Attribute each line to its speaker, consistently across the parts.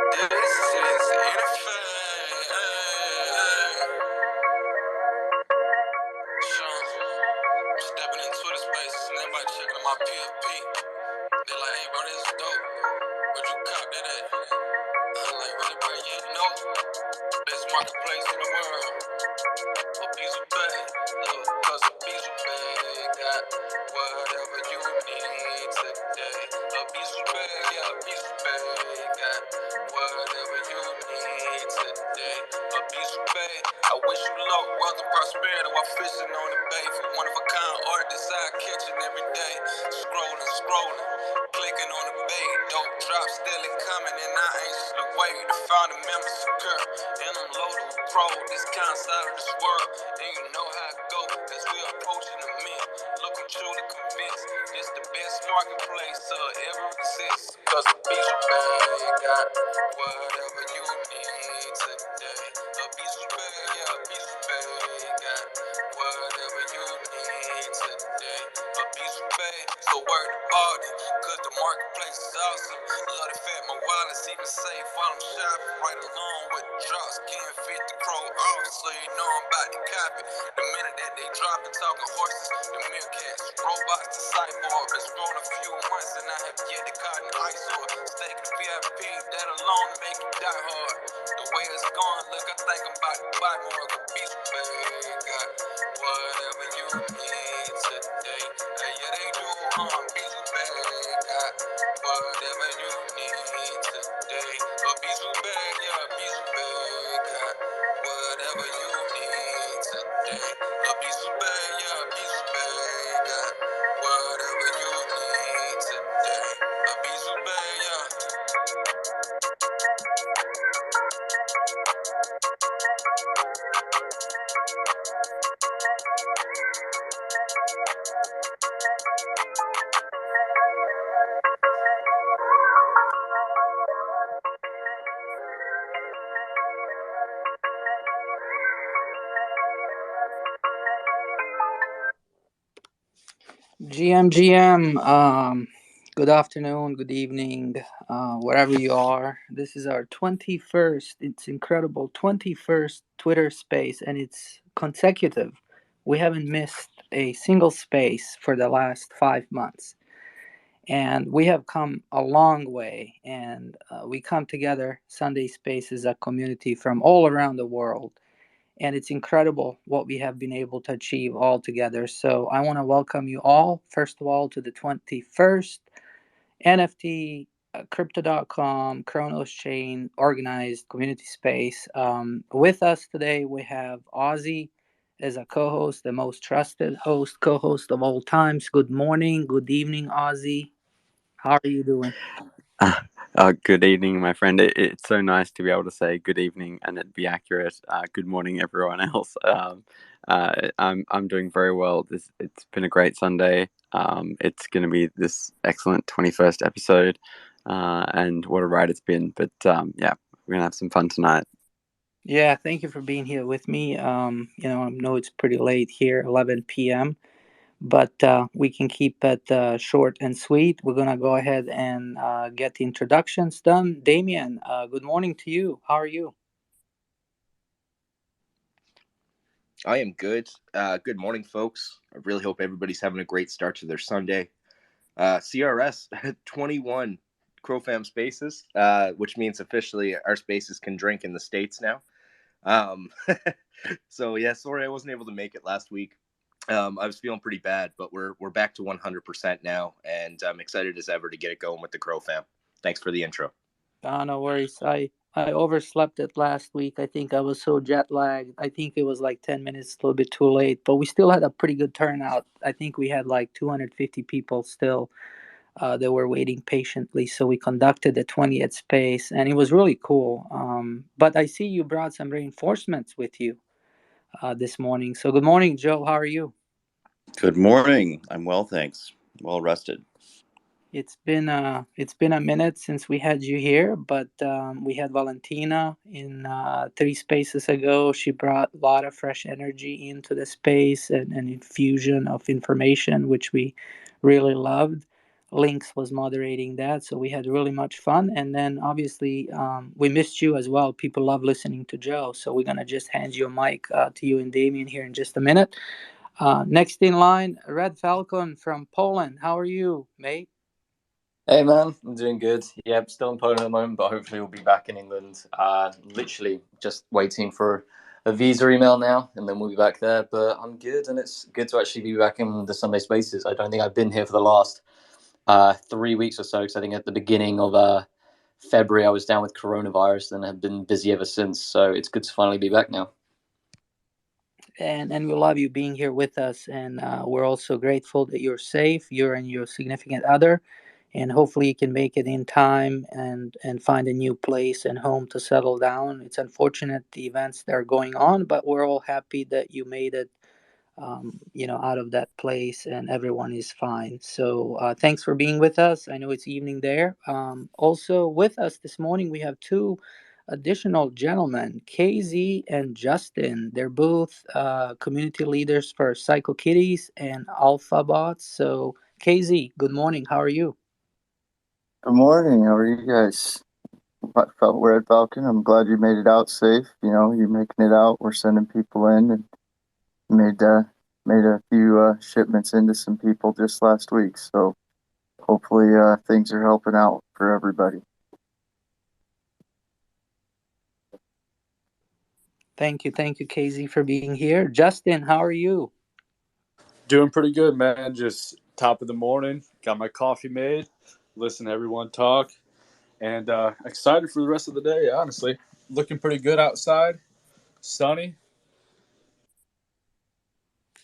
Speaker 1: This is stepping in Twitter spaces and everybody checking on my PFP. They're like, hey bro, this is dope. Where'd you cop that at? I'm like, really bro, yeah, you know, best marketplace in the world. A piece of bag, look, cause a piece of bag got whatever you need today. A piece of bag, yeah, a piece of bag got whatever you need today. A piece of bag, I wish you luck, wealth and prosperity while fishing on the bay. For one of a kind art desire catching every day. Scrolling, clicking on the bait. Dope drop steadily coming and I anxiously wait to find a member secure. And I'm loaded with pro, this concept out of this world. And you know how it go as we approaching the mint. Look, I'm truly convinced this the best marketplace ever exists. Cause a piece of bag got whatever you need today. A piece of bag, yeah, a piece of bag got whatever you need today. A piece of bag, so work the bargain, cause the marketplace is awesome. Love the fact my wallet's even safe while I'm shopping. Right along with the drops, can't fit the crow off, so you know I'm about to copy. The minute that they drop it, talking horses, the meerkats, robots, the cyborg. It's grown a few months and I have yet to caught an ice or stake the VIP. That alone make you die hard. The way it's going, look, I think I'm about to buy more of a piece of bag. Got whatever you need today. Hey, yeah, they do, piece of bag. Got whatever you need today. A piece of bag, yeah, a piece of bag. Got whatever you need today. A piece of bag, yeah, a piece of bag. Got whatever you need today. A piece of bag, yeah.
Speaker 2: GM, good afternoon, good evening, wherever you are. This is our 21st, it's incredible, 21st Twitter space, and it's consecutive. We haven't missed a single space for the last 5 months. And we have come a long way, and we come together, Sunday Space, as a community from all around the world, and it's incredible what we have been able to achieve all together. So I want to welcome you all, first of all, to the 21st NFT Crypto.com Chronos Chain organized community space. With us today, we have Ozzy as a co-host, the most trusted host, co-host of all times. Good morning, good evening, Ozzy. How are you doing?
Speaker 3: Good evening, my friend. It's so nice to be able to say good evening and it be accurate. Good morning, everyone else. I'm doing very well. It's been a great Sunday. It's going to be this excellent 21st episode, and what a ride it's been. But yeah, we're gonna have some fun tonight.
Speaker 2: Yeah, thank you for being here with me. I know it's pretty late here, 11 p.m., but we can keep it short and sweet. We're going to go ahead and get the introductions done. Damien, good morning to you. How are you?
Speaker 4: I am good. Good morning, folks. I really hope everybody's having a great start to their Sunday. CRS 21 CroFam spaces, which means officially our spaces can drink in the States now. Um, so yeah, sorry I wasn't able to make it last week. I was feeling pretty bad, but we're back to 100% now, and I'm excited as ever to get it going with the CroFam. Thanks for the intro.
Speaker 2: No worries. I overslept it last week. I think I was so jet lagged. I think it was like 10 minutes, a little bit too late, but we still had a pretty good turnout. I think we had like 250 people still that were waiting patiently. So we conducted the 20th space, and it was really cool. But I see you brought some reinforcements with you this morning. So good morning, Joe. How are you?
Speaker 5: Good morning. I'm well, thanks. Well rested.
Speaker 2: It's been a minute since we had you here, but we had Valentina in 3 spaces ago. She brought a lot of fresh energy into the space and an infusion of information, which we really loved. Lynx was moderating that, so we had really much fun. And then obviously we missed you as well. People love listening to Joe, so we're gonna just hand you a mic to you and Damien here in just a minute. Next in line, Red Falcon from Poland. How are you, mate?
Speaker 6: Hey man, I'm doing good. Yeah, still in Poland at the moment, but hopefully we'll be back in England. Literally just waiting for a visa email now, and then we'll be back there. But I'm good, and it's good to actually be back in the Sunday Spaces. I don't think I've been here for the last 3 weeks or so, because I think at the beginning of February I was down with coronavirus, and have been busy ever since. So it's good to finally be back now.
Speaker 2: And we love you being here with us, and we're also grateful that you're safe, you and your significant other, and hopefully you can make it in time and find a new place and home to settle down. It's unfortunate the events that are going on, but we're all happy that you made it, out of that place and everyone is fine. So thanks for being with us. I know it's evening there. Also with us this morning, we have two additional gentlemen, KZ and Justin. They're both community leaders for Psycho Kitties and Alpha Bots. So KZ, good morning. How are you?
Speaker 7: Good morning. How are you guys? Red Falcon, I'm glad you made it out safe. You're making it out. We're sending people in, and made a few shipments into some people just last week. So hopefully things are helping out for everybody.
Speaker 2: Thank you, KZ, for being here. Justin, how are you?
Speaker 8: Doing pretty good, man. Just top of the morning. Got my coffee made. Listen to everyone talk. And excited for the rest of the day, honestly. Looking pretty good outside. Sunny.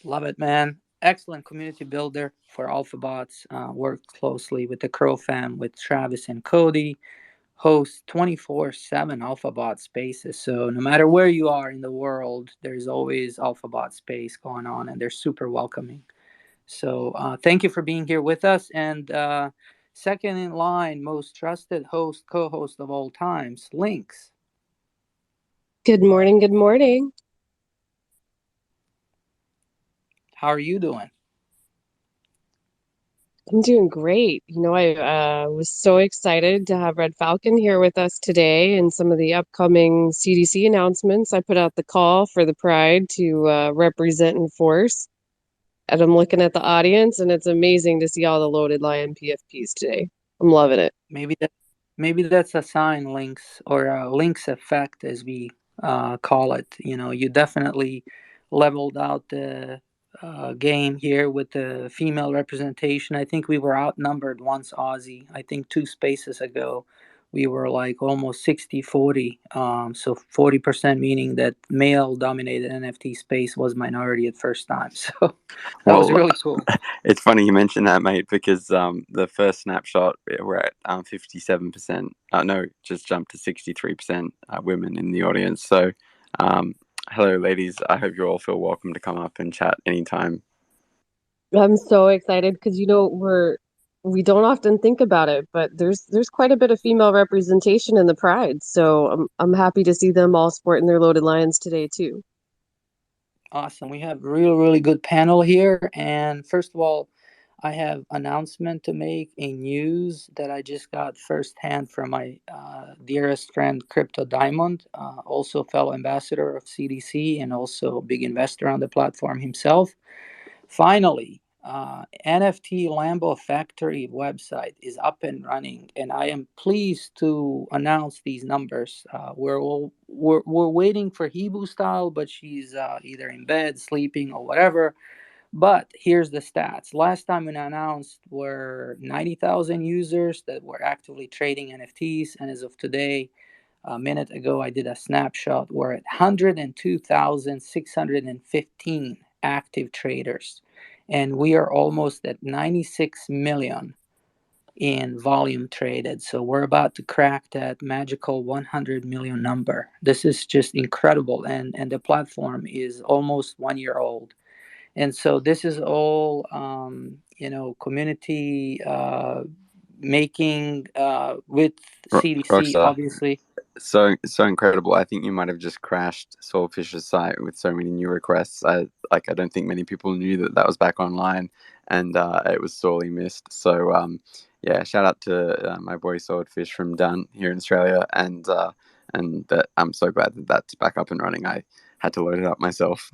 Speaker 2: Love it, man. Excellent community builder for AlphaBots. Work closely with the CroFam, with Travis and Cody. Host 24/7 AlphaBot spaces. So no matter where you are in the world, there's always AlphaBot space going on, and they're super welcoming. So thank you for being here with us. And second in line, most trusted host, co-host of all times, Lynx.
Speaker 9: Good morning. Good morning.
Speaker 2: How are you doing?
Speaker 9: I'm doing great. I was so excited to have Red Falcon here with us today and some of the upcoming CDC announcements. I put out the call for the Pride to represent and force. And I'm looking at the audience, and it's amazing to see all the loaded lion PFPs today. I'm loving it.
Speaker 2: Maybe that's a sign, Lynx, or a Lynx effect, as we call it. You definitely leveled out the game here with the female representation. I think we were outnumbered once, Aussie. I think 2 spaces ago, we were like almost 60-40. So 40%, meaning that male-dominated NFT space was minority at first time. So that was really cool.
Speaker 3: It's funny you mentioned that, mate, because the first snapshot, we're at 57%. No, just jumped to 63% women in the audience. So hello, ladies. I hope you all feel welcome to come up and chat anytime.
Speaker 9: I'm so excited because we don't often think about it, but there's quite a bit of female representation in the Pride. So I'm happy to see them all sporting their loaded lions today too.
Speaker 2: Awesome. We have really good panel here. And first of all, I have announcement to make, a news that I just got firsthand from my dearest friend, Crypto Diamond, also fellow ambassador of CDC and also big investor on the platform himself. Finally, NFT Lambo Factory website is up and running, and I am pleased to announce these numbers. We're waiting for Hibu style, but she's either in bed, sleeping, or whatever. But here's the stats. Last time we announced were 90,000 users that were actively trading NFTs, and as of today, a minute ago, I did a snapshot. We're at 102,615 active traders, and we are almost at 96 million in volume traded. So we're about to crack that magical 100 million number. This is just incredible, and the platform is almost 1 year old. And so this is all, community making with CDC,
Speaker 3: Rockstar.
Speaker 2: obviously.
Speaker 3: So incredible. I think you might have just crashed Swordfish's site with so many new requests. I don't think many people knew that was back online, and it was sorely missed. So yeah, shout out to my boy Swordfish from Dunn here in Australia, and that I'm so glad that that's back up and running. I had to load it up myself.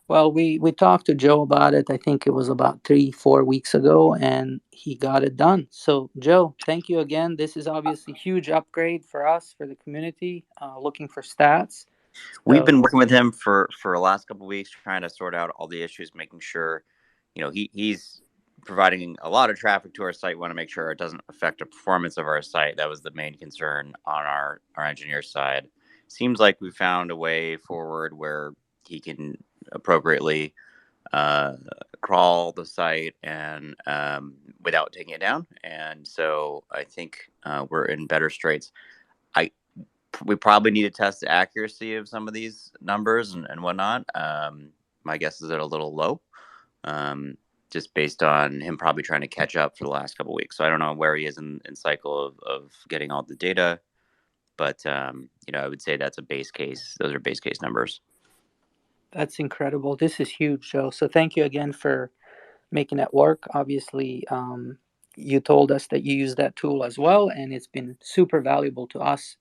Speaker 2: Well, we talked to Joe about it. I think it was about 3-4 weeks ago, and he got it done. So, Joe, thank you again. This is obviously a huge upgrade for us, for the community, looking for stats.
Speaker 5: We've been
Speaker 2: So,
Speaker 5: working with him for the last couple of weeks, trying to sort out all the issues, making sure, he's providing a lot of traffic to our site. We want to make sure it doesn't affect the performance of our site. That was the main concern on our engineer side. Seems like we found a way forward where he can appropriately uh, crawl the site and without taking it down. And so I think we're in better straits. I We probably need to test the accuracy of some of these numbers and whatnot. My guess is they're a little low, um, just based on him probably trying to catch up for the last couple of weeks. So I don't know where he is in cycle of getting all the data, but I would say that's a base case. Those are base case numbers.
Speaker 2: that's incredible. This is huge, Joe. So, thank you again for making that work. Obviously, you told us that you use that tool as well, and it's been super valuable to us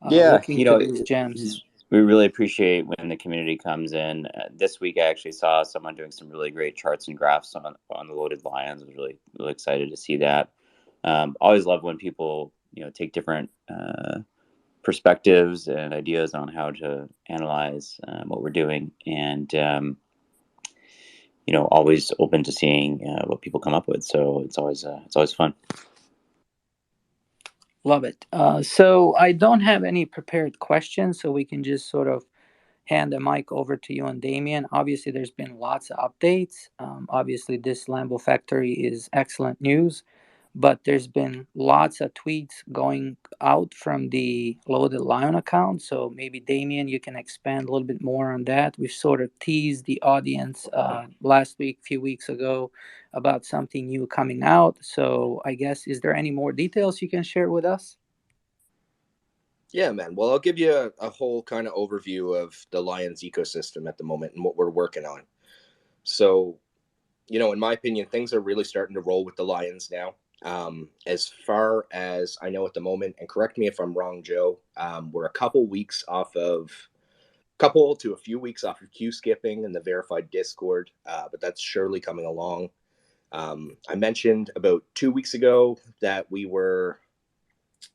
Speaker 5: Yeah,
Speaker 2: looking to these gems.
Speaker 5: we really appreciate when the community comes in. This week, I actually saw someone doing some really great charts and graphs on the loaded lions. I was really excited to see that. Always love when people take different perspectives and ideas on how to analyze what we're doing, and always open to seeing what people come up with. So it's always fun.
Speaker 2: Love it. So I don't have any prepared questions, so we can just sort of hand the mic over to you and Damien. Obviously, there's been lots of updates. Obviously, this Lambo factory is excellent news, but there's been lots of tweets going out from the Loaded Lion account. So maybe Damien, you can expand a little bit more on that. We've sort of teased the audience last week, a few weeks ago, about something new coming out. So I guess, is there any more details you can share with us?
Speaker 4: Yeah, man. Well, I'll give you a whole kind of overview of the Lions ecosystem at the moment and what we're working on. So, in my opinion, things are really starting to roll with the Lions now. As far as I know at the moment, and correct me if I'm wrong, Joe, we're a couple to a few weeks off of queue skipping and the verified Discord, but that's surely coming along. I mentioned about 2 weeks ago that we were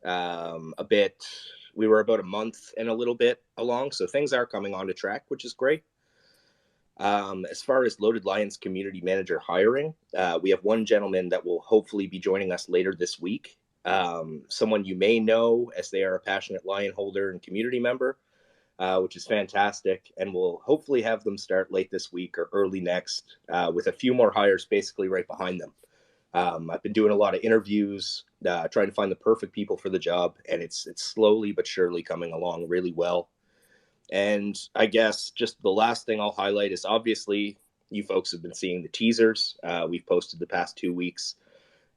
Speaker 4: about a month and a little bit along, so things are coming onto track, which is great. As far as Loaded Lions community manager hiring, we have one gentleman that will hopefully be joining us later this week. Someone you may know, as they are a passionate lion holder and community member, which is fantastic. And we'll hopefully have them start late this week or early next, with a few more hires basically right behind them. I've been doing a lot of interviews, trying to find the perfect people for the job, and it's slowly but surely coming along really well. And I guess just the last thing I'll highlight is, obviously you folks have been seeing the teasers we've posted the past 2 weeks,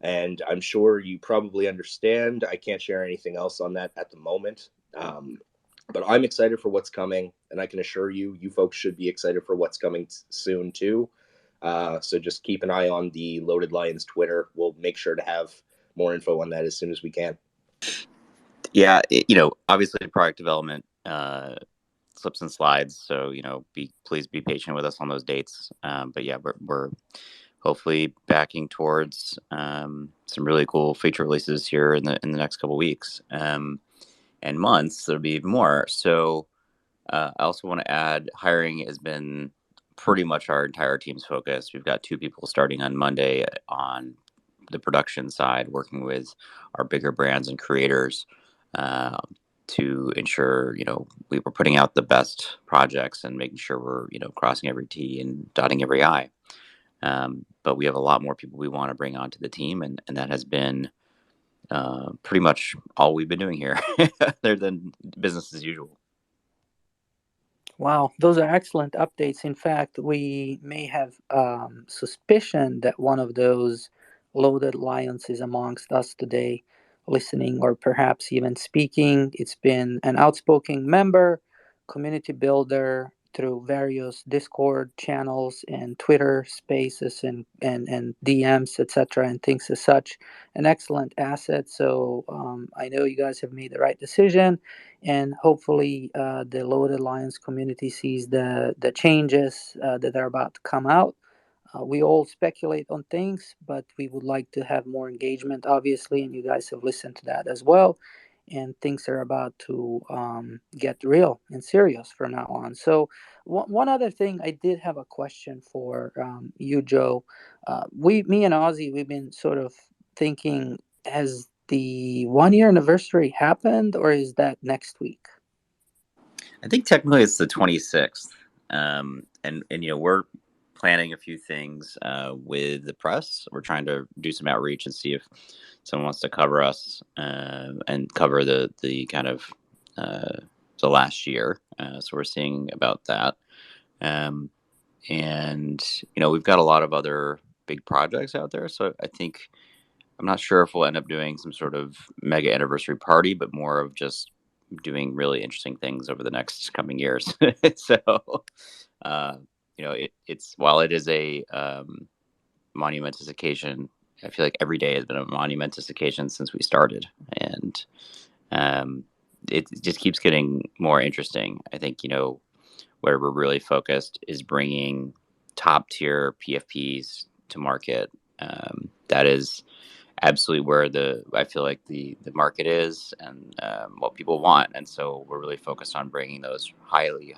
Speaker 4: and I'm sure you probably understand I can't share anything else on that at the moment. But I'm excited for what's coming, and I can assure you, you folks should be excited for what's coming soon too. So just keep an eye on the Loaded Lions Twitter. We'll make sure to have more info on that as soon as we can.
Speaker 5: Yeah, obviously product development slips and slides, so please be patient with us on those dates. But yeah, we're hopefully backing towards some really cool feature releases here in the next couple weeks and months. There'll be even more. So I also want to add, hiring has been pretty much our entire team's focus. We've got 2 people starting on Monday on the production side, working with our bigger brands and creators to ensure we were putting out the best projects and making sure we're crossing every T and dotting every I. But we have a lot more people we want to bring onto the team, and that has been pretty much all we've been doing here, other than business as usual.
Speaker 2: Wow, those are excellent updates. In fact, we may have suspicion that one of those Loaded Lions is amongst us today, listening or perhaps even speaking. It's been an outspoken member, community builder, through various Discord channels and Twitter spaces and DMs, etc., and things as such. An excellent asset. So I know you guys have made the right decision, and hopefully the Loaded Lions community sees the changes that are about to come out. We all speculate on things, but we would like to have more engagement, obviously, and you guys have listened to that as well. And things are about to get real and serious from now on. So, one other thing, I did have a question for you, Joe. Me and Ozzy, we've been sort of thinking, has the 1 year anniversary happened, or is that next week?
Speaker 5: I think technically it's the 26th. And we're planning a few things with the press. We're trying to do some outreach and see if someone wants to cover us and cover the kind of the last year. So we're seeing about that. And we've got a lot of other big projects out there. So I think I'm not sure if we'll end up doing some sort of mega anniversary party, but more of just doing really interesting things over the next coming years. So, it's while it is a monumentous occasion, I feel like every day has been a monumentous occasion since we started, and it just keeps getting more interesting. I think where we're really focused is bringing top tier PFPs to market. That is absolutely where I feel like the market is and what people want, and so we're really focused on bringing those highly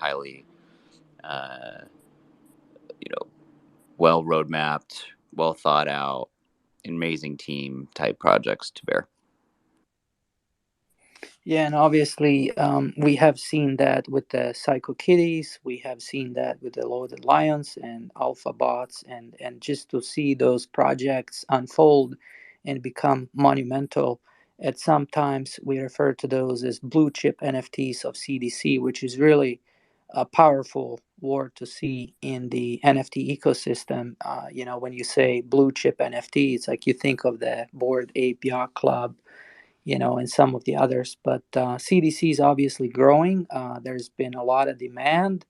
Speaker 5: well road mapped, well thought out, amazing team type projects to bear.
Speaker 2: Yeah, and obviously, we have seen that with the Psycho Kitties. We have seen that with the Loaded Lions and Alpha Bots, and just to see those projects unfold and become monumental. At sometimes we refer to those as blue chip NFTs of CDC, which is really a powerful word to see in the NFT ecosystem. When you say blue chip NFT, it's like you think of the Bored Ape Yacht Club, and some of the others. But CDC is obviously growing. There's been a lot of demand,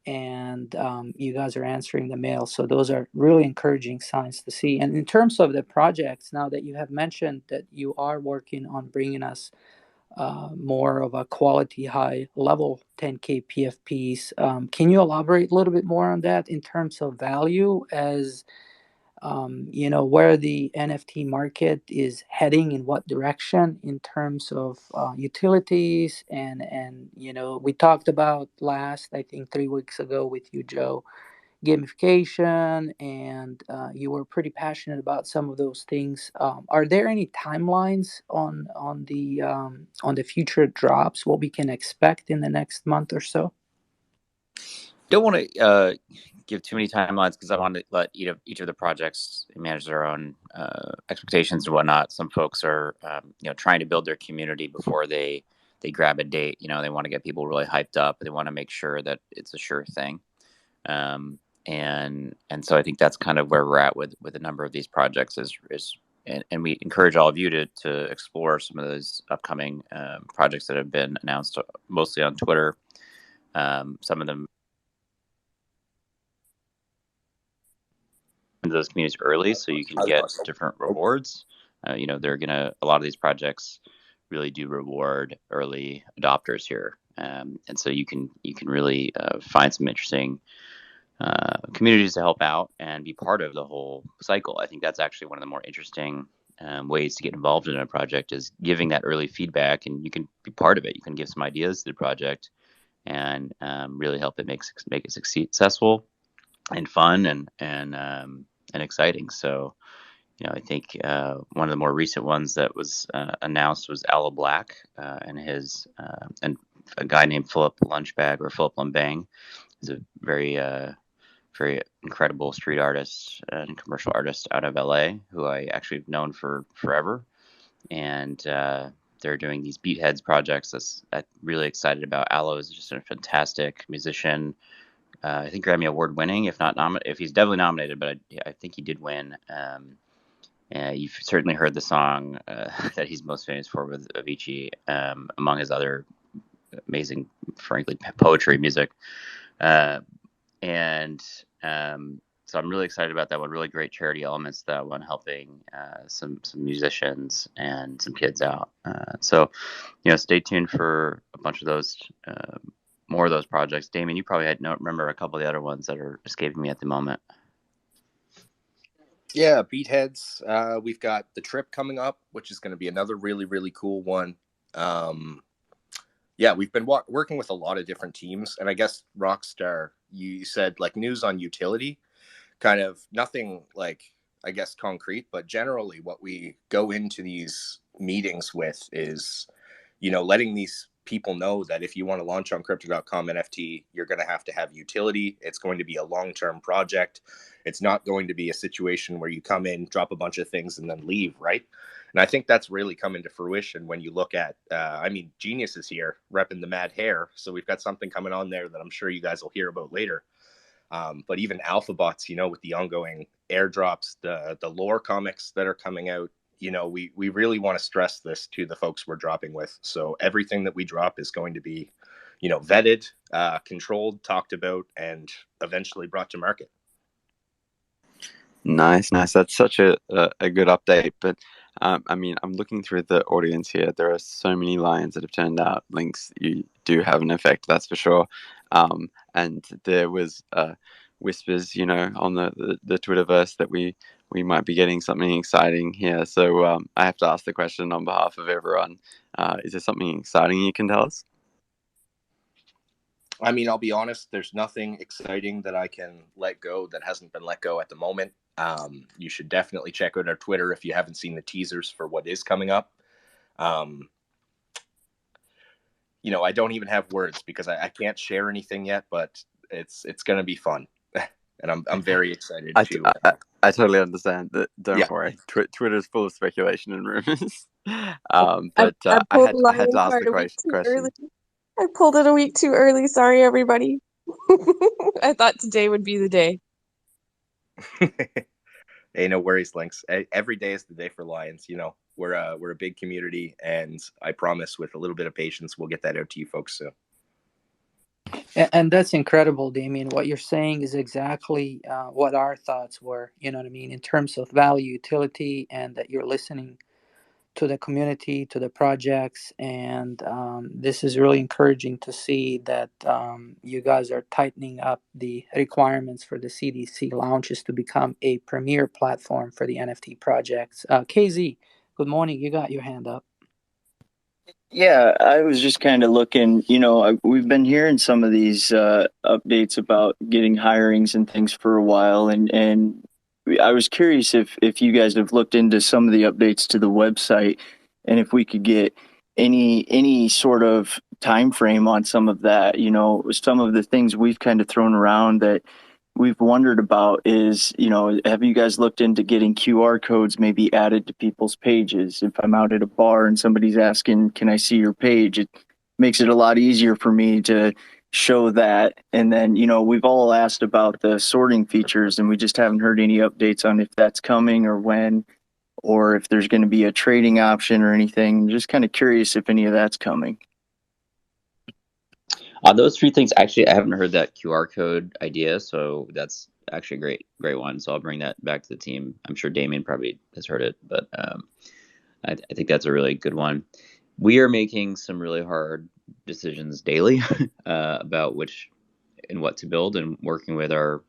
Speaker 2: and you guys are answering the mail. So those are really encouraging signs to see. And in terms of the projects, now that you have mentioned that you are working on bringing us more of a quality high level 10K PFPs, can you elaborate a little bit more on that in terms of value as where the NFT market is heading, in what direction in terms of utilities, and we talked about last, I think 3 weeks ago with you, Joe, gamification, and you were pretty passionate about some of those things. Are there any timelines on the future drops? What we can expect in the next month or so?
Speaker 5: Don't want to give too many timelines because I want to let each of the projects manage their own expectations and whatnot. Some folks are trying to build their community before they grab a date. They want to get people really hyped up. They want to make sure that it's a sure thing. And so I think that's kind of where we're at with a number of these projects and we encourage all of you to explore some of those upcoming projects that have been announced mostly on Twitter. Some of them into those communities early so you can get different rewards. A lot of these projects really do reward early adopters here. And so you can really find some interesting communities to help out and be part of the whole cycle. I think that's actually one of the more interesting ways to get involved in a project is giving that early feedback, and you can be part of it. You can give some ideas to the project and really help it make it successful and fun and exciting. So, I think one of the more recent ones that was announced was Aloe Black and his and a guy named Philip Lunchbag or Philip Lumbang is a very very incredible street artist and commercial artist out of LA who I actually have known for forever. And they're doing these Beatheads projects I'm really excited about. Aloe is just a fantastic musician. I think Grammy Award winning, if not if he's definitely nominated, but I think he did win. You've certainly heard the song that he's most famous for with Avicii, among his other amazing, frankly, poetry music. And so I'm really excited about that one. Really great charity elements to that one, helping some musicians and some kids out. So stay tuned for a bunch of those, more of those projects. Damien, you probably remember a couple of the other ones that are escaping me at the moment.
Speaker 4: Yeah, Beatheads. We've got the trip coming up, which is going to be another really, really cool one. Yeah, we've been working with a lot of different teams. And I guess Rockstar, you said like news on utility, kind of nothing like, I guess, concrete, but generally what we go into these meetings with is, letting these people know that if you want to launch on crypto.com NFT, you're going to have utility. It's going to be a long-term project. It's not going to be a situation where you come in, drop a bunch of things, and then leave, right? And I think that's really come into fruition when you look at, Genius is here repping the Mad Hair. So we've got something coming on there that I'm sure you guys will hear about later. But even Alphabots, with the ongoing airdrops, the lore comics that are coming out, we really want to stress this to the folks we're dropping with. So everything that we drop is going to be, vetted, controlled, talked about, and eventually brought to market.
Speaker 3: Nice. That's such a good update. But I'm looking through the audience here. There are so many lions that have turned out. Links, you do have an effect, that's for sure. And there was whispers, on the Twitterverse that we might be getting something exciting here. So I have to ask the question on behalf of everyone. Is there something exciting you can tell us?
Speaker 4: I'll be honest, there's nothing exciting that I can let go that hasn't been let go at the moment. You should definitely check out our Twitter if you haven't seen the teasers for what is coming up. I don't even have words because I can't share anything yet, but it's going to be fun. And I'm very excited
Speaker 3: I totally understand that. Don't
Speaker 4: Yeah.
Speaker 3: worry. Twitter is full of speculation and rumors.
Speaker 9: I
Speaker 3: I
Speaker 9: pulled
Speaker 3: had
Speaker 9: the
Speaker 3: to ask
Speaker 9: lion card
Speaker 3: the
Speaker 9: a week too
Speaker 3: question.
Speaker 9: early. I pulled it a week too early. Sorry, everybody. I thought today would be the day.
Speaker 4: Hey, no worries, Lynx. Every day is the day for Lions. We're a big community, and I promise, with a little bit of patience, we'll get that out to you folks soon.
Speaker 2: And that's incredible, Damien. What you're saying is exactly what our thoughts were, you know what I mean, in terms of value, utility, and that you're listening to the community, to the projects. And this is really encouraging to see that you guys are tightening up the requirements for the CDC launches to become a premier platform for the NFT projects. KZ, good morning. You got your hand up.
Speaker 7: Yeah, I was just kind of looking, we've been hearing some of these updates about getting hirings and things for a while, and I was curious if you guys have looked into some of the updates to the website, and if we could get any sort of time frame on some of that. Some of the things we've kind of thrown around that we've wondered about is, have you guys looked into getting QR codes maybe added to people's pages? If I'm out at a bar and somebody's asking, can I see your page? It makes it a lot easier for me to show that. And then, we've all asked about the sorting features, and we just haven't heard any updates on if that's coming or when, or if there's going to be a trading option or anything. Just kind of curious if any of that's coming.
Speaker 5: Those three things, actually, I haven't heard that QR code idea, so that's actually a great one. So I'll bring that back to the team. I'm sure Damien probably has heard it, but I think that's a really good one. We are making some really hard decisions daily about which and what to build, and working with our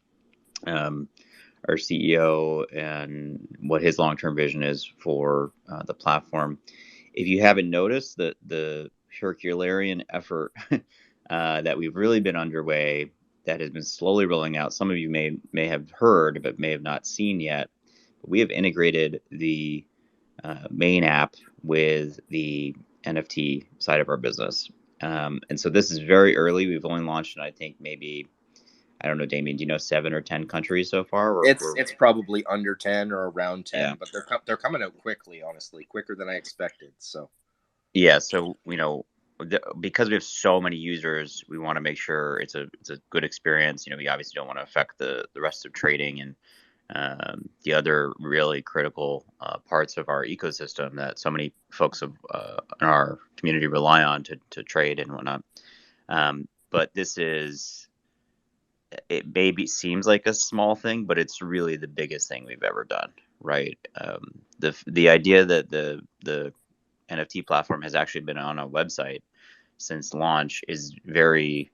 Speaker 5: CEO and what his long-term vision is for the platform. If you haven't noticed, the Herculean effort that we've really been underway, that has been slowly rolling out. Some of you may have heard, but may have not seen yet. We have integrated the main app with the NFT side of our business. And so this is very early. We've only launched in, I think, maybe, I don't know, Damien, do you know 7 or 10 countries so far?
Speaker 4: It's probably under 10 or around 10,
Speaker 5: Yeah.
Speaker 4: But they're coming out quickly, honestly, quicker than I expected. So
Speaker 5: yeah, so because we have so many users, we want to make sure it's a good experience. We obviously don't want to affect the rest of trading and the other really critical parts of our ecosystem that so many folks in our community rely on to trade and whatnot. But this is it maybe seems like a small thing, but it's really the biggest thing we've ever done, right? The idea that the NFT platform has actually been on a website since launch is very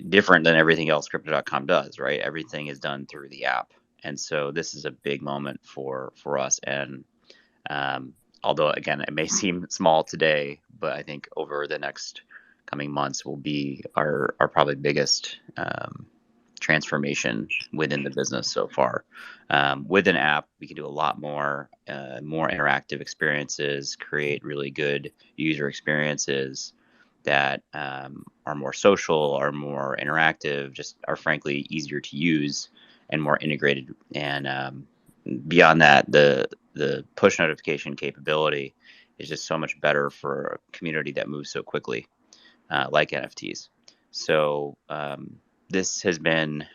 Speaker 5: different than everything else Crypto.com does, right? Everything is done through the app, and so this is a big moment for us. And although again, it may seem small today, but I think over the next coming months will be our probably biggest transformation within the business so far. With an app, we can do a lot more, more interactive experiences, create really good user experiences that are more social, are more interactive, just are frankly easier to use and more integrated. And beyond that, the push notification capability is just so much better for a community that moves so quickly, like NFTs. So this has been,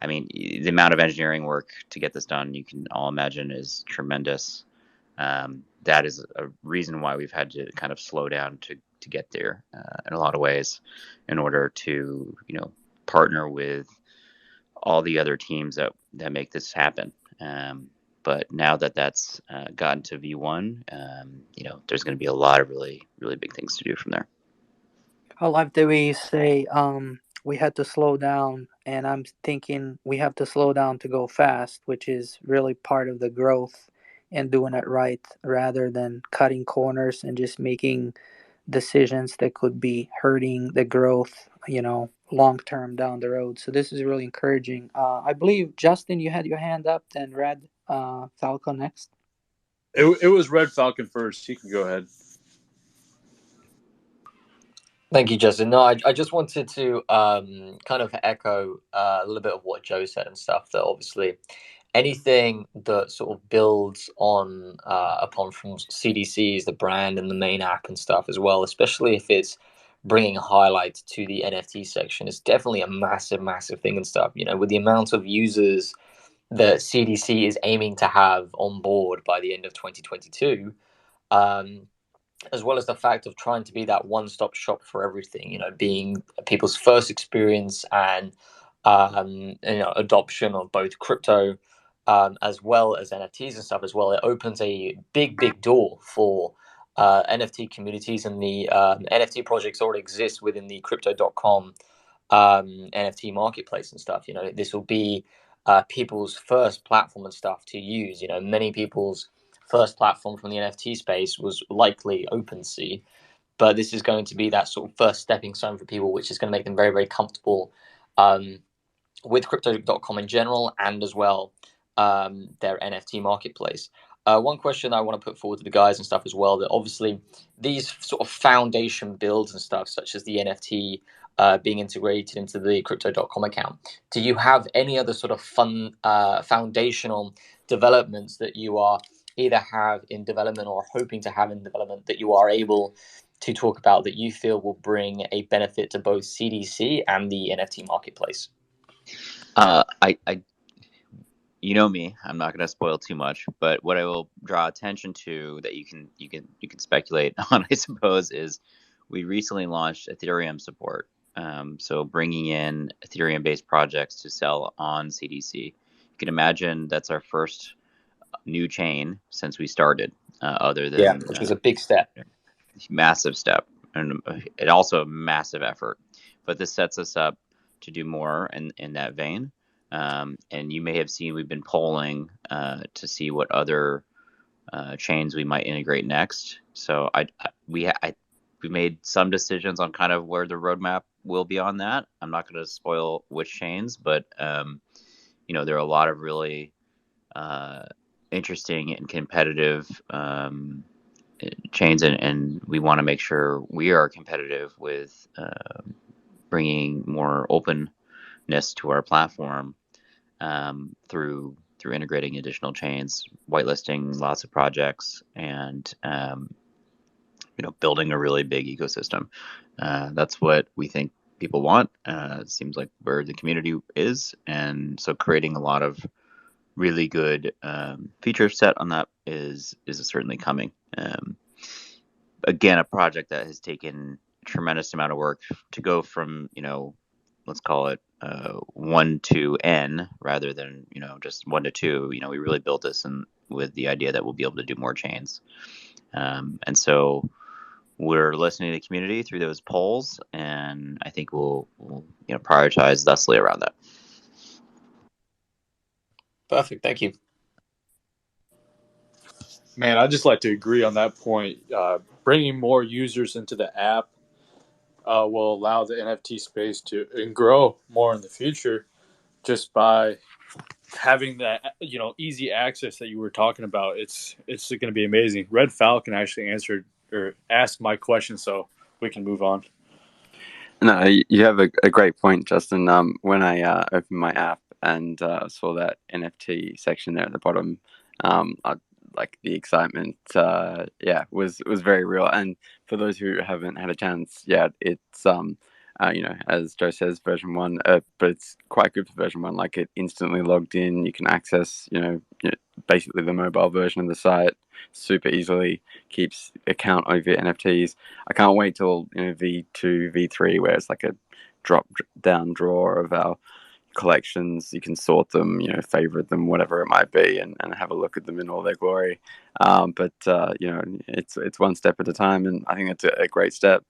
Speaker 5: I mean, the amount of engineering work to get this done, you can all imagine, is tremendous. That is a reason why we've had to kind of slow down to get there in a lot of ways, in order to partner with all the other teams that make this happen. But now that that's gotten to V1, there's going to be a lot of really, really big things to do from there.
Speaker 2: I love the way you say we had to slow down, and I'm thinking we have to slow down to go fast, which is really part of the growth and doing it right rather than cutting corners and just making decisions that could be hurting the growth, long term down the road. So this is really encouraging. I believe, Justin, you had your hand up, then Red Falco next.
Speaker 8: It was Red Falcon first. He can go ahead.
Speaker 6: Thank you, Justin. No, I just wanted to kind of echo a little bit of what Joe said and stuff. That obviously anything that sort of builds on upon from CDCs, the brand and the main app and stuff as well, especially if it's bringing highlights to the NFT section, is definitely a massive, massive thing and stuff. With the amount of users that CDC is aiming to have on board by the end of 2022. As well as the fact of trying to be that one-stop shop for everything, being people's first experience and adoption of both crypto as well as NFTs and stuff as well. It opens a big, big door for NFT communities, and the NFT projects already exist within the Crypto.com NFT marketplace and stuff. This will be people's first platform and stuff to use. Many people's first platform from the NFT space was likely OpenSea, but this is going to be that sort of first stepping stone for people, which is going to make them very, very comfortable with Crypto.com in general, and as well their NFT marketplace. One question I want to put forward to the guys and stuff as well, that obviously these sort of foundation builds and stuff, such as the NFT being integrated into the Crypto.com account, do you have any other sort of fun foundational developments that you are either have in development or hoping to have in development that you are able to talk about that you feel will bring a benefit to both CDC and the NFT marketplace?
Speaker 5: I you know me, I'm not going to spoil too much, but what I will draw attention to that you can speculate on, I suppose, is we recently launched Ethereum support. So bringing in Ethereum-based projects to sell on CDC. You can imagine that's our first new chain since we started, other than
Speaker 6: which was a big step.
Speaker 5: Massive step, and it also a massive effort. But this sets us up to do more in that vein. And you may have seen we've been polling to see what other chains we might integrate next. So we made some decisions on kind of where the roadmap will be on that. I'm not going to spoil which chains, but there are a lot of really interesting and competitive chains, and we want to make sure we are competitive with bringing more openness to our platform through integrating additional chains, whitelisting lots of projects, and building a really big ecosystem. That's what we think people want. It seems like where the community is, and so creating a lot of really good feature set on that is certainly coming. Again, a project that has taken a tremendous amount of work to go from let's call it 1 to n rather than just 1 to 2. We really built this with the idea that we'll be able to do more chains, and so we're listening to the community through those polls, and I think we'll prioritize thusly around that.
Speaker 6: Perfect. Thank you.
Speaker 8: Man, I'd just like to agree on that point. Bringing more users into the app will allow the NFT space to grow more in the future, just by having that easy access that you were talking about. It's going to be amazing. Red Falcon actually answered or asked my question, so we can move on.
Speaker 3: No, you have a great point, Justin. When I opened my app and saw that NFT section there at the bottom, like the excitement, was very real. And for those who haven't had a chance yet, it's as Joe says, version 1, but it's quite good for version 1. Like, it instantly logged in. You can access, basically the mobile version of the site super easily. Keeps account of your NFTs. I can't wait till V2, V3, where it's like a drop down drawer of our collections. You can sort them, favorite them, whatever it might be, and have a look at them in all their glory. But it's one step at a time, and I think it's a great step.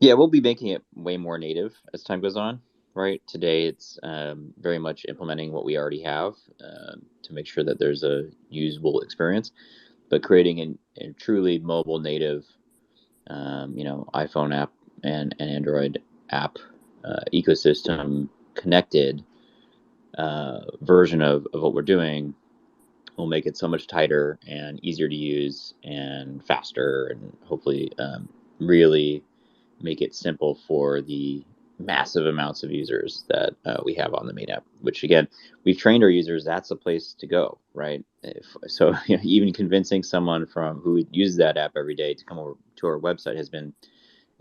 Speaker 5: Yeah, we'll be making it way more native as time goes on, right? Today, it's very much implementing what we already have to make sure that there's a usable experience, but creating a truly mobile native, iPhone app and Android app ecosystem connected version of what we're doing will make it so much tighter and easier to use and faster, and hopefully really make it simple for the massive amounts of users that we have on the main app, which again, we've trained our users, that's the place to go, right? So even convincing someone who uses that app every day to come over to our website has been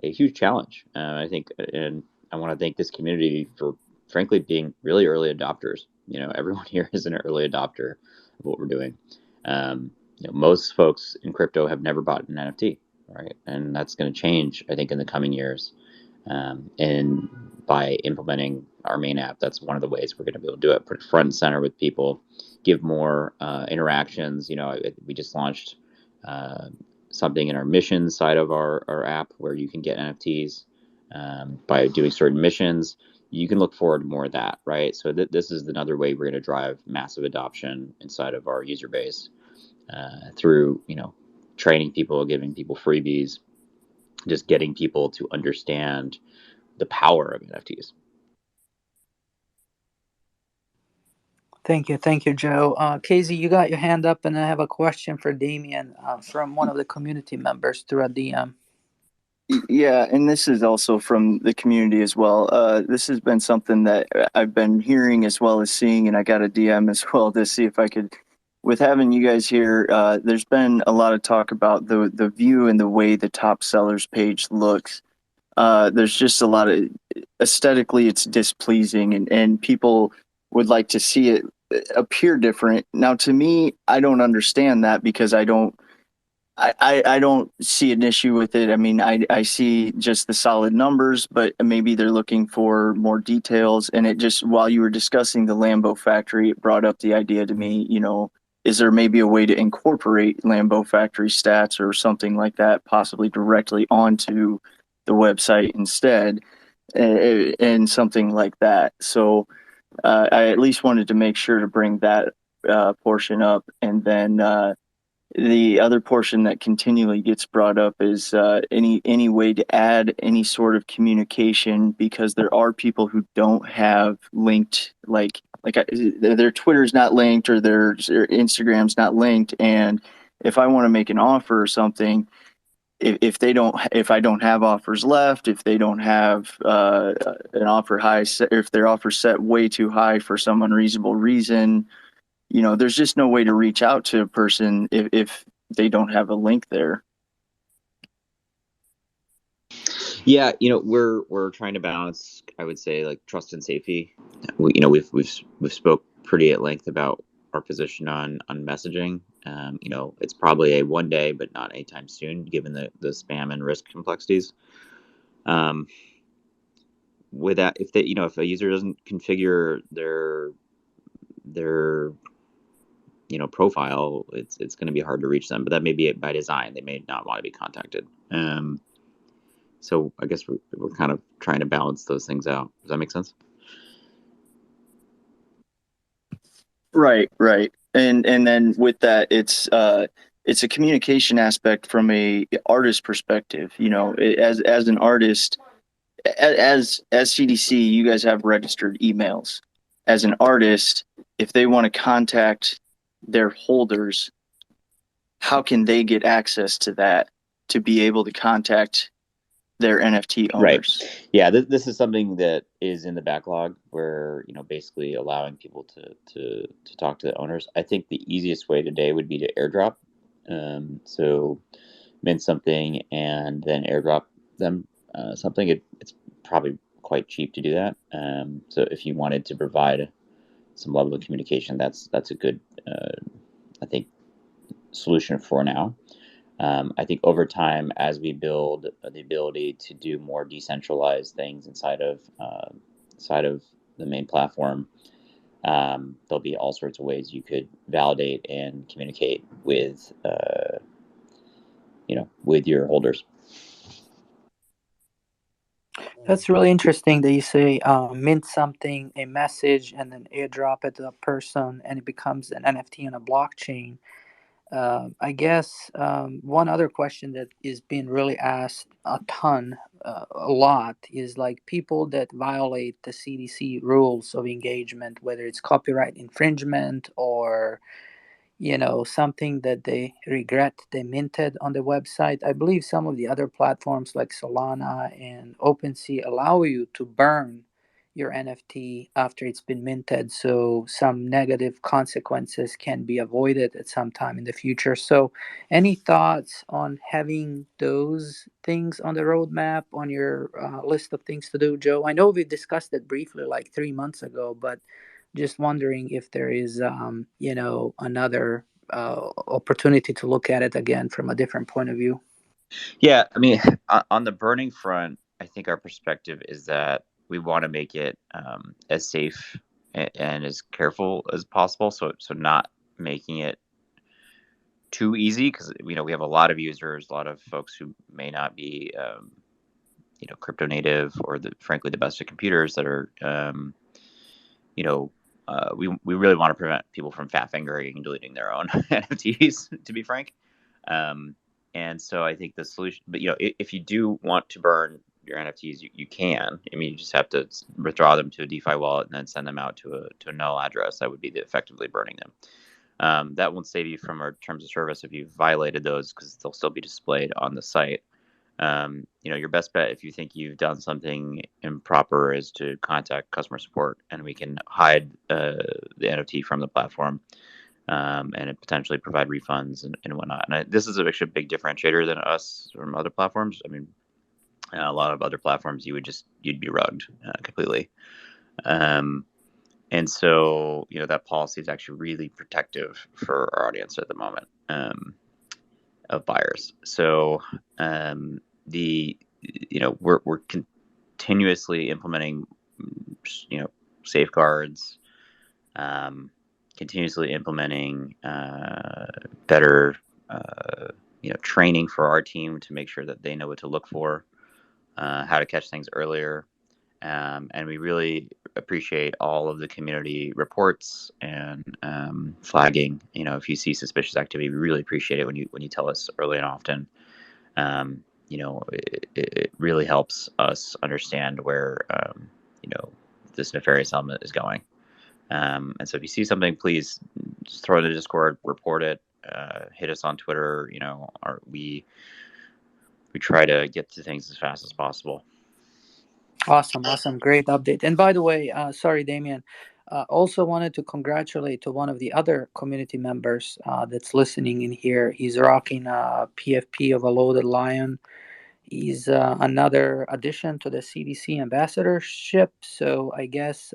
Speaker 5: a huge challenge. I think, and I want to thank this community for frankly being really early adopters. Everyone here is an early adopter of what we're doing. Most folks in crypto have never bought an NFT, right? And that's going to change, I think, in the coming years. And by implementing our main app, that's one of the ways we're going to be able to do it. Put it front and center with people, give more interactions. We just launched something in our mission side of our app where you can get NFTs by doing certain missions. You can look forward to more of that, right? So this is another way we're going to drive massive adoption inside of our user base through, training people, giving people freebies, just getting people to understand the power of NFTs.
Speaker 2: Thank you, Joe. Casey, you got your hand up, and I have a question for Damien from one of the community members through a DM.
Speaker 7: Yeah, and this is also from the community as well. This has been something that I've been hearing as well as seeing, and I got a DM as well to see if I could. With having you guys here, there's been a lot of talk about the view and the way the top sellers page looks. There's just a lot of aesthetically, it's displeasing, and people would like to see it appear different. Now, to me, I don't understand that because I don't see an issue with it. I mean, I see just the solid numbers, but maybe they're looking for more details. And it just, while you were discussing the Lambo factory, it brought up the idea to me, is there maybe a way to incorporate Lambo factory stats or something like that, possibly directly onto the website instead, and something like that. So I at least wanted to make sure to bring that portion up. And then the other portion that continually gets brought up is any way to add any sort of communication, because there are people who don't have linked, their Twitter's not linked or their Instagram's not linked, and if I want to make an offer or something, if I don't have offers left, if they don't have an offer high, if their offer set way too high for some unreasonable reason, there's just no way to reach out to a person if they don't have a link there.
Speaker 5: Yeah, we're trying to balance, I would say, like trust and safety. We've spoke pretty at length about our position on messaging. It's probably a one day, but not anytime soon, given the spam and risk complexities. with that, if they, if a user doesn't configure their profile, it's going to be hard to reach them. But that may be by design. They may not want to be contacted. So I guess we're kind of trying to balance those things out. Does that make sense?
Speaker 7: Right. And then with that, it's a communication aspect from a artist perspective. As an artist, as CDC, you guys have registered emails. As an artist, if they want to contact their holders, how can they get access to that to be able to contact their NFT owners?
Speaker 5: Right. Yeah, this is something that is in the backlog where, basically allowing people to talk to the owners. I think the easiest way today would be to airdrop. So mint something and then airdrop them something. It's probably quite cheap to do that. So if you wanted to provide some level of communication, that's a good, I think, solution for now. I think over time, as we build the ability to do more decentralized things inside of the main platform, there'll be all sorts of ways you could validate and communicate with with your holders.
Speaker 2: That's really interesting that you say mint something, a message, and then airdrop it to a person, and it becomes an NFT on a blockchain. I guess one other question that is being really asked a ton, a lot, is like people that violate the CDC rules of engagement, whether it's copyright infringement or something that they regret they minted on the website. I believe some of the other platforms like Solana and OpenSea allow you to burn your NFT after it's been minted, so some negative consequences can be avoided at some time in the future. So, any thoughts on having those things on the roadmap on your list of things to do, Joe? I know we discussed it briefly like 3 months ago, but just wondering if there is, another opportunity to look at it again from a different point of view.
Speaker 5: Yeah, I mean, on the burning front, I think our perspective is that we want to make it as safe and as careful as possible. So not making it too easy, because we have a lot of users, a lot of folks who may not be crypto native or frankly the best at computers that are we really want to prevent people from fat fingering and deleting their own NFTs, to be frank. And so I think the solution, but if you do want to burn your NFTs, you can. I mean, you just have to withdraw them to a DeFi wallet and then send them out to a null address. That would be effectively burning them. That won't save you from our terms of service if you've violated those, because they'll still be displayed on the site. Your best bet if you think you've done something improper is to contact customer support, and we can hide the NFT from the platform, and potentially provide refunds and whatnot. And this is actually a big differentiator than us from other platforms. I mean, a lot of other platforms you'd be rugged completely. And so that policy is actually really protective for our audience at the moment, of buyers. So we're continuously implementing safeguards, continuously implementing better training for our team to make sure that they know what to look for, how to catch things earlier. And we really appreciate all of the community reports and flagging. If you see suspicious activity, we really appreciate it when you tell us early and often. It really helps us understand where this nefarious element is going. And so if you see something, please just throw it in the Discord, report it, hit us on Twitter. We try to get to things as fast as possible.
Speaker 2: Awesome, great update. And by the way, sorry, Damien, also wanted to congratulate to one of the other community members that's listening in here. He's rocking a PFP of a loaded lion. He's another addition to the CDC ambassadorship. So I guess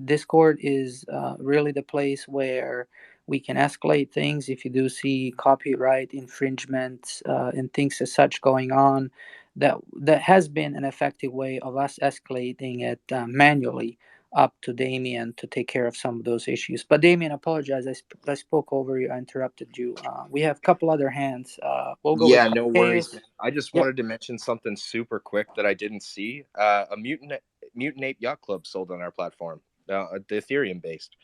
Speaker 2: Discord is really the place where we can escalate things if you do see copyright infringements and things as such going on. that has been an effective way of us escalating it manually up to Damien to take care of some of those issues. But Damien, apologize, I spoke over you, I interrupted you. We have a couple other hands. We'll go with
Speaker 4: Yeah, no worries,
Speaker 2: Carteus.
Speaker 4: man. I just
Speaker 2: Yep.
Speaker 4: wanted to mention something super quick that I didn't see. A Mutant Ape Yacht Club sold on our platform, the Ethereum based.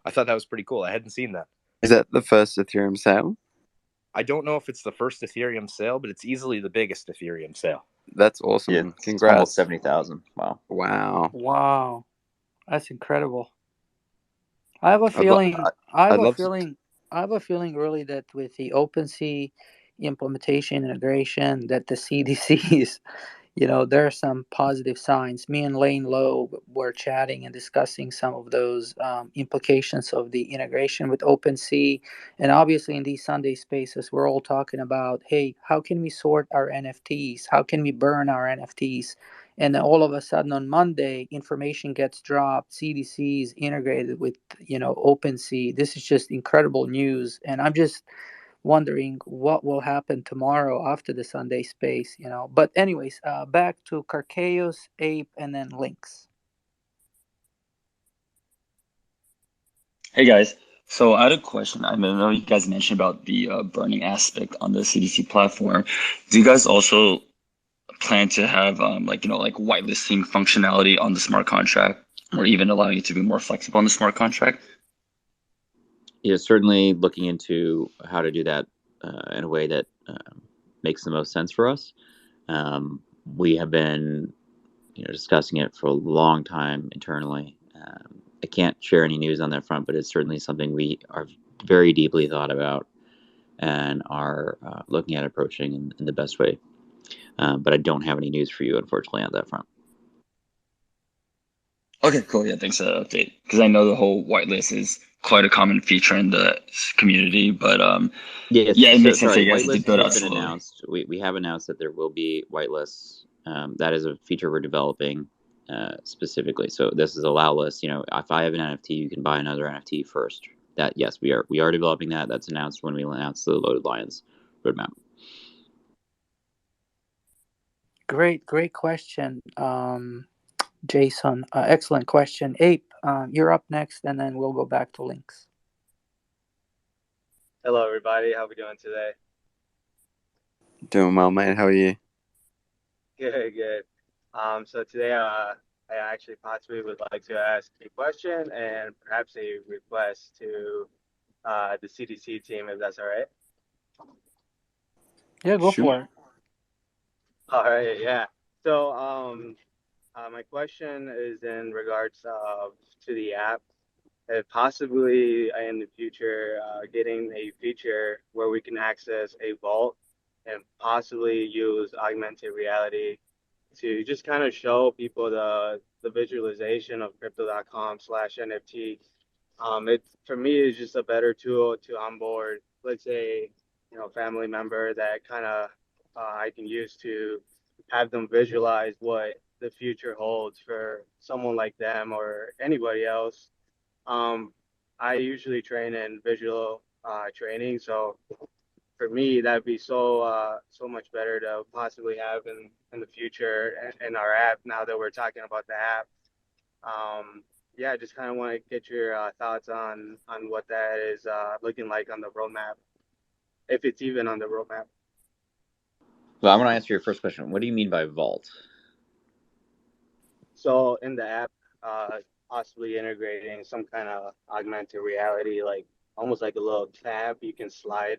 Speaker 4: I thought that was pretty cool. I hadn't seen that.
Speaker 3: Is that the first Ethereum sale?
Speaker 4: I don't know if it's the first Ethereum sale, but it's easily the biggest Ethereum sale.
Speaker 3: That's awesome.
Speaker 5: Yeah, it's
Speaker 3: Congrats.
Speaker 5: almost 70,000. Wow.
Speaker 2: Wow, that's incredible. I have a
Speaker 3: I'd, lo-
Speaker 2: feeling. I have
Speaker 3: I'd
Speaker 2: a
Speaker 3: love to.
Speaker 2: feeling. I have a feeling really that with the OpenSea implementation integration, that the CDCs, there are some positive signs. Me and Lane Lowe were chatting and discussing some of those implications of the integration with OpenSea. And obviously, in these Sunday spaces, we're all talking about, hey, how can we sort our NFTs? How can we burn our NFTs? And then all of a sudden on Monday, information gets dropped. CDC is integrated with, OpenSea. This is just incredible news. And I'm just wondering what will happen tomorrow after the Sunday space. But anyways, back to Carchaeos, Ape, and then Lynx.
Speaker 10: Hey guys, so I had a question. I know you guys mentioned about the burning aspect on the CDC platform. Do you guys also plan to have like whitelisting functionality on the smart contract, or even allowing it to be more flexible on the smart contract?
Speaker 5: Yeah, certainly looking into how to do that in a way that makes the most sense for us. We have been, discussing it for a long time internally. I can't share any news on that front, but it's certainly something we are very deeply thought about and are looking at approaching in the best way. But I don't have any news for you, unfortunately, on that front.
Speaker 10: Okay, cool. Yeah, thanks for that update. Because I know the whole whitelist is quite a common feature in the community, but
Speaker 5: Yes,
Speaker 10: yeah, it
Speaker 5: so
Speaker 10: makes sense that
Speaker 5: sorry.
Speaker 10: you guys did
Speaker 5: Whitelist
Speaker 10: build
Speaker 5: has
Speaker 10: out
Speaker 5: been
Speaker 10: slowly.
Speaker 5: announced. We have announced that there will be whitelists. That is a feature we're developing specifically. So this is allow list. If I have an NFT, you can buy another NFT first. That yes, we are developing that. That's announced when we announce the Loaded Lions roadmap.
Speaker 2: Great question, Jason. Excellent question. Ape, you're up next, and then we'll go back to Lynx.
Speaker 11: Hello, everybody. How we doing today?
Speaker 3: Doing well, mate. How are you?
Speaker 11: Good, good. So today, I actually possibly would like to ask a question and perhaps a request to the CDC team, if that's all right.
Speaker 2: Yeah, go
Speaker 3: Sure.
Speaker 2: for it.
Speaker 11: All right, yeah. So, my question is in regards to the app. If possibly in the future, getting a feature where we can access a vault and possibly use augmented reality to just kind of show people the visualization of crypto.com/NFT. It for me is just a better tool to onboard, let's say, family member that kind of I can use to have them visualize what the future holds for someone like them or anybody else. um, I usually train in visual training, so for me that'd be so much better to possibly have in the future in our app. Now that we're talking about the app, yeah, I just kind of want to get your thoughts on what that is looking like on the roadmap, if it's even on the roadmap.
Speaker 5: Well, I'm going to answer your first question. What do you mean by vault?
Speaker 11: So in the app, possibly integrating some kind of augmented reality, like almost like a little tab you can slide,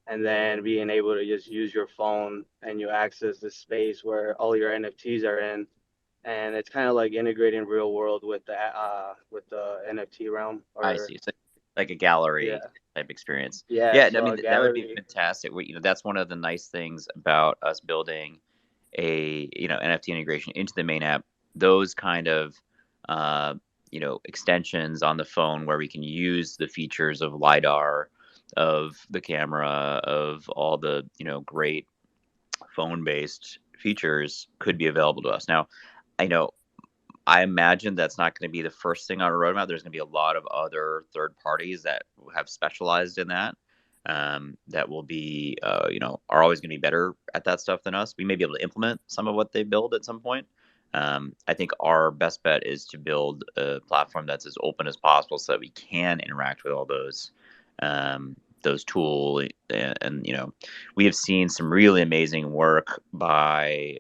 Speaker 11: and then being able to just use your phone and you access the space where all your NFTs are in, and it's kind of like integrating real world with the NFT realm,
Speaker 5: I
Speaker 11: or
Speaker 5: see. It's like a gallery
Speaker 11: yeah,
Speaker 5: type experience.
Speaker 11: yeah.
Speaker 5: Yeah, I
Speaker 11: So a
Speaker 5: mean that would be
Speaker 11: gallery,
Speaker 5: fantastic. That's one of the nice things about us building a NFT integration into the main app. Those kind of uh, extensions on the phone where we can use the features of lidar, of the camera, of all the great phone based features could be available to us now. I know I imagine that's not going to be the first thing on our roadmap. There's going to be a lot of other third parties that have specialized in that. that will be, are always going to be better at that stuff than us. We may be able to implement some of what they build at some point. I think our best bet is to build a platform that's as open as possible so that we can interact with all those tools. And we have seen some really amazing work by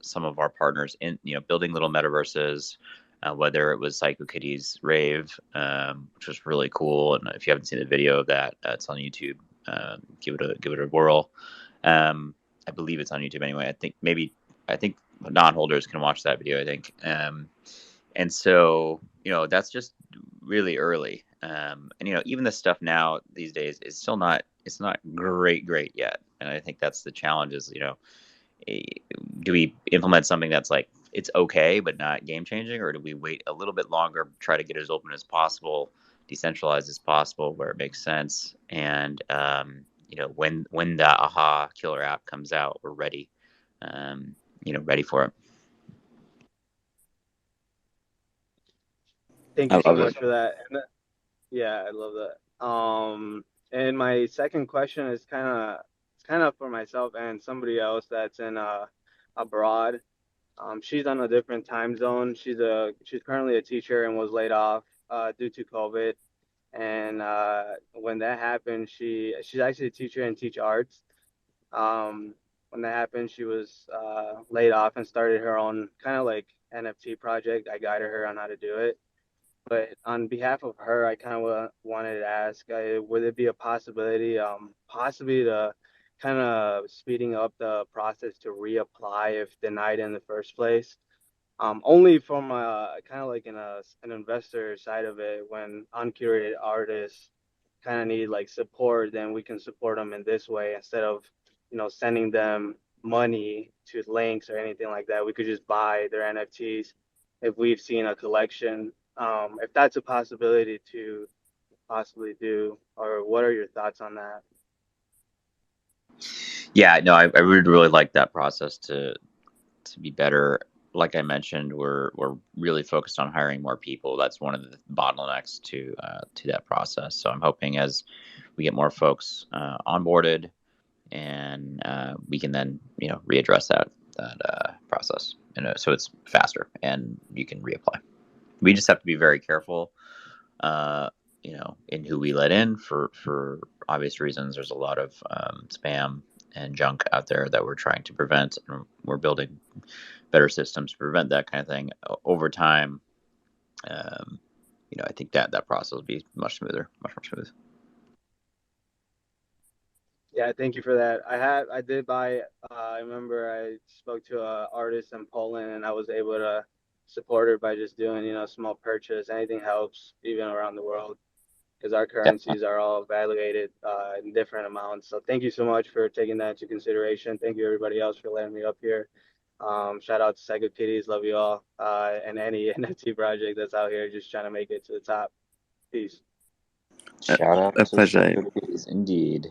Speaker 5: some of our partners in, building little metaverses. Whether it was CycleKitties Rave, which was really cool, and if you haven't seen the video of that, it's on YouTube. Give it a whirl. I believe it's on YouTube anyway. I think non-holders can watch that video. I think, and so that's just really early. And even the stuff now these days is still not. It's not great yet. And I think that's the challenge. Is do we implement something that's like it's okay but not game changing, or do we wait a little bit longer, try to get it as open as possible, decentralized as possible where it makes sense, and when the aha killer app comes out, we're ready, ready for it.
Speaker 11: Thank
Speaker 5: I
Speaker 11: you so
Speaker 5: love it.
Speaker 11: much for that. Yeah, I love that. And my second question is kind of for myself and somebody else that's in abroad. She's on a different time zone. She's currently a teacher and was laid off due to COVID. And when that happened, she's actually a teacher and teach arts. When that happened, she was laid off and started her own kind of like NFT project. I guided her on how to do it. But on behalf of her, I kind of wanted to ask, would it be a possibility, possibly to kind of speeding up the process to reapply if denied in the first place? Only from kind of like an investor side of it, when uncurated artists kind of need like support, then we can support them in this way instead of sending them money to links or anything like that. We could just buy their NFTs if we've seen a collection. If that's a possibility to possibly do, or what are your thoughts on that?
Speaker 5: Yeah, no, I would really like that process to be better. Like I mentioned, we're really focused on hiring more people. That's one of the bottlenecks to that process. So I'm hoping as we get more folks onboarded, and we can then readdress that process, so it's faster and you can reapply. We just have to be very careful, in who we let in for obvious reasons. There's a lot of spam and junk out there that we're trying to prevent, and we're building better systems to prevent that kind of thing over time. I think that process will be much more smooth.
Speaker 11: Yeah, thank you for that. I did buy. I remember I spoke to an artist in Poland, and I was able to support her by just doing a small purchase. Anything helps, even around the world, because our
Speaker 5: Yeah,
Speaker 11: currencies are all evaluated in different amounts. So thank you so much for taking that into consideration. Thank you everybody else for letting me up here. Shout out to Psycho Kitties, love you all, and any NFT project that's out here just trying to make it to the top. Peace.
Speaker 5: shout out
Speaker 3: A
Speaker 5: to
Speaker 3: pleasure.
Speaker 5: Securities, indeed.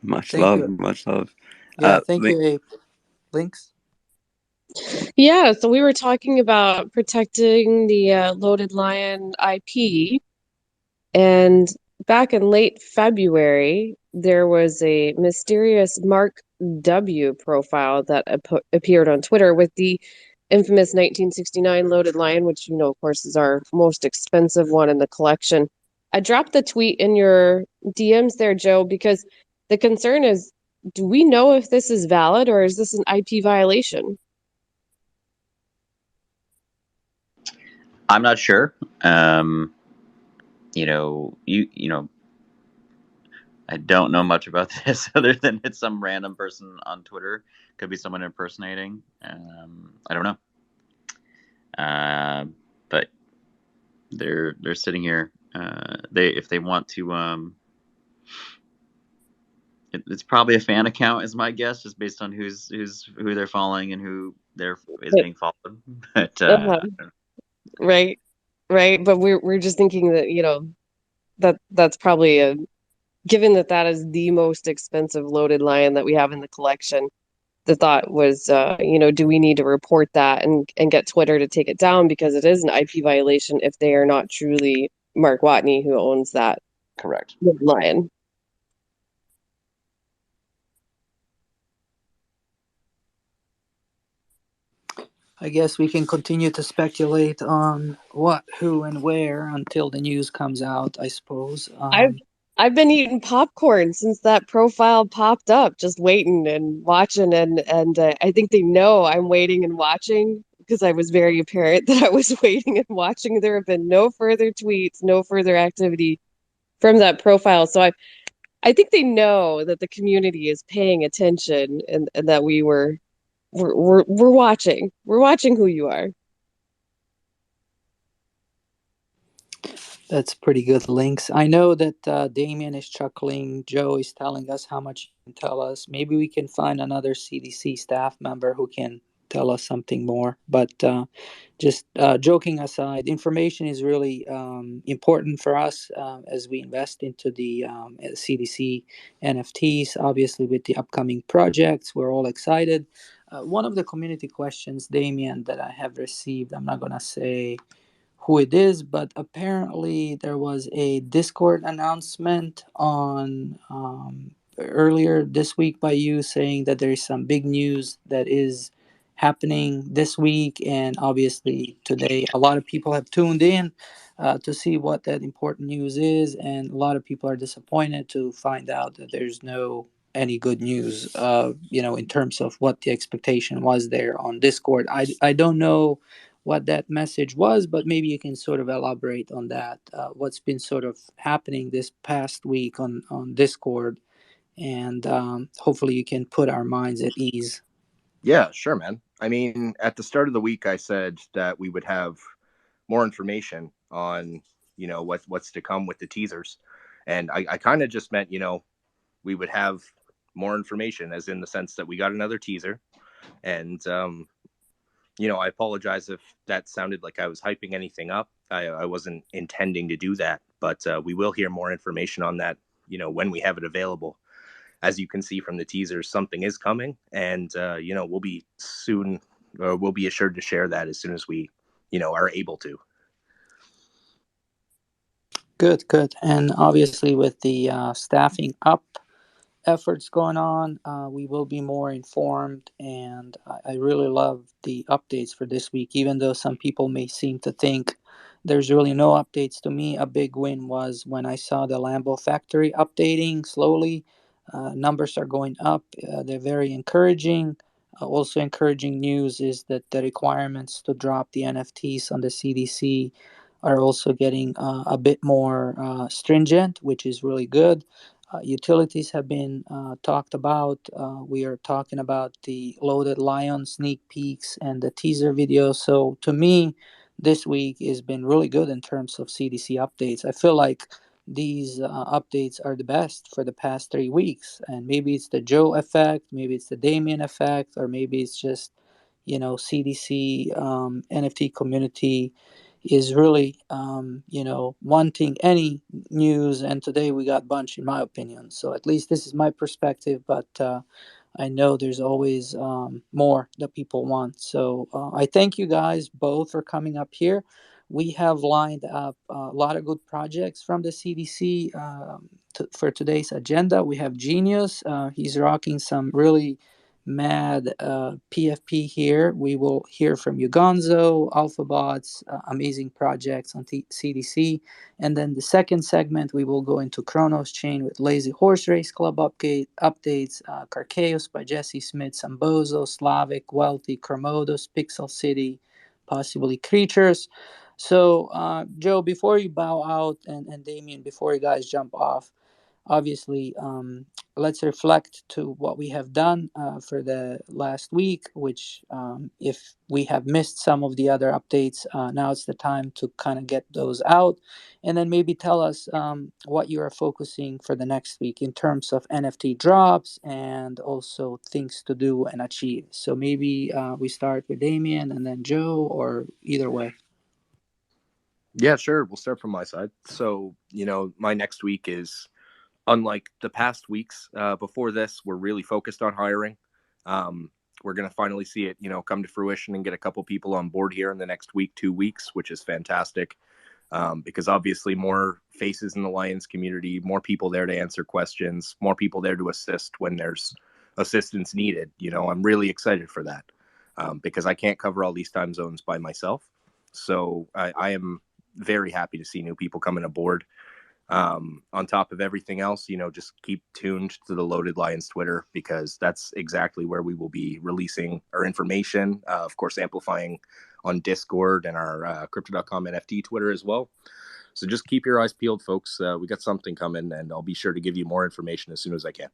Speaker 3: Much
Speaker 2: Thank
Speaker 3: love,
Speaker 2: you.
Speaker 3: much love.
Speaker 2: Yeah, thank you, Abe. Links?
Speaker 9: Yeah, so we were talking about protecting the Loaded Lion IP, and back in late February, there was a mysterious Mark W. profile that appeared on Twitter with the infamous 1969 Loaded Lion, which, of course, is our most expensive one in the collection. I dropped the tweet in your DMs there, Joe, because the concern is, do we know if this is valid or is this an IP violation?
Speaker 5: I'm not sure. I don't know much about this other than it's some random person on Twitter. Could be someone impersonating. I don't know. But they're sitting here. If they want to, it's probably a fan account, is my guess, just based on who they're following and who is being followed. But
Speaker 9: Right, right. But we're just thinking that that's probably given that is the most expensive Loaded Lion that we have in the collection. The thought was, do we need to report that and get Twitter to take it down because it is an IP violation if they are not truly Mark Watney who owns that
Speaker 5: correct.
Speaker 9: Loaded Lion.
Speaker 2: I guess we can continue to speculate on what, who, and where until the news comes out, I suppose.
Speaker 9: I've I've been eating popcorn since that profile popped up, just waiting and watching, and I think they know I'm waiting and watching because I was very apparent that I was waiting and watching. There have been no further tweets, no further activity from that profile, so I think they know that the community is paying attention and that we're watching. We're watching who you are.
Speaker 2: That's pretty good links. I know that Damien is chuckling. Joe is telling us how much he can tell us. Maybe we can find another CDC staff member who can tell us something more. But just joking aside, information is really important for us as we invest into the CDC NFTs. Obviously, with the upcoming projects, we're all excited. One of the community questions, Damien, that I have received, I'm not going to say who it is, but apparently there was a Discord announcement on earlier this week by you saying that there is some big news that is happening this week, and obviously today a lot of people have tuned in to see what that important news is, and a lot of people are disappointed to find out that there's no any good news in terms of what the expectation was there on Discord. I don't know what that message was, but maybe you can sort of elaborate on that. What's been sort of happening this past week on Discord, and hopefully you can put our minds at ease.
Speaker 4: Yeah, sure, man. I mean, at the start of the week, I said that we would have more information on, what's to come with the teasers, and I kind of just meant, we would have more information, as in the sense that we got another teaser, and I apologize if that sounded like I was hyping anything up. I wasn't intending to do that, but we will hear more information on that, when we have it available. As you can see from the teasers, something is coming, and we'll be soon, or we'll be assured to share that as soon as we, are able to.
Speaker 2: Good, good. And obviously, with the staffing up efforts going on, we will be more informed. And I really love the updates for this week, even though some people may seem to think there's really no updates. To me, a big win was when I saw the Lambo factory updating slowly. Numbers are going up, they're very encouraging. Also, encouraging news is that the requirements to drop the NFTs on the CDC are also getting a bit more stringent, which is really good. Utilities have been talked about. We are talking about the Loaded Lion sneak peeks and the teaser video. So to me, this week has been really good in terms of CDC updates. I feel like these updates are the best for the past 3 weeks. And maybe it's the Joe effect, maybe it's the Damien effect, or maybe it's just, CDC NFT community is really wanting any news, and today we got bunch in my opinion. So at least this is my perspective, but I know there's always more that people want. So I thank you guys both for coming up here. We have lined up a lot of good projects from the CDC for today's agenda. We have Genius. He's rocking some really mad PFP here. We will hear from Ugonzo, AlphaBots, amazing projects on CDC. And then the second segment, we will go into Chronos Chain with Lazy Horse Race Club updates, Carchaos by Jesse Smith, Sambozo, Slavic, Wealthy, Chromodos, Pixel City, possibly Creatures. So, Joe, before you bow out, and Damien, before you guys jump off, obviously, let's reflect to what we have done for the last week, which if we have missed some of the other updates, now it's the time to kind of get those out, and then maybe tell us what you are focusing for the next week in terms of NFT drops and also things to do and achieve. So maybe we start with Damien and then Joe, or either way.
Speaker 4: Yeah, sure. We'll start from my side. So, my next week is unlike the past weeks before this. We're really focused on hiring. We're going to finally see it, come to fruition and get a couple people on board here in the next week, 2 weeks, which is fantastic. Because obviously more faces in the Lions community, more people there to answer questions, more people there to assist when there's assistance needed. I'm really excited for that. because I can't cover all these time zones by myself. So I am very happy to see new people coming aboard. On top of everything else, just keep tuned to the Loaded Lions Twitter, because that's exactly where we will be releasing our information. Of course, amplifying on Discord and our Crypto.com NFT Twitter as well. So just keep your eyes peeled, folks. We got something coming, and I'll be sure to give you more information as soon as I can.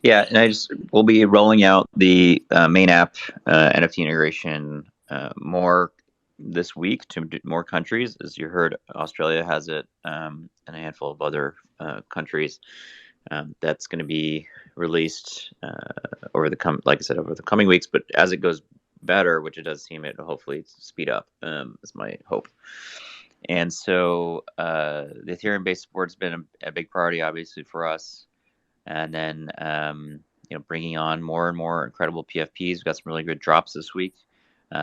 Speaker 5: Yeah, and we'll be rolling out the main app NFT integration more this week to more countries. As you heard, Australia has it, and a handful of other countries. That's going to be released over the coming weeks. But as it goes better, which it does seem, it will hopefully speed up. Is my hope. And so the Ethereum-based support has been a big priority, obviously, for us. And then bringing on more and more incredible PFPs. We've got some really good drops this week.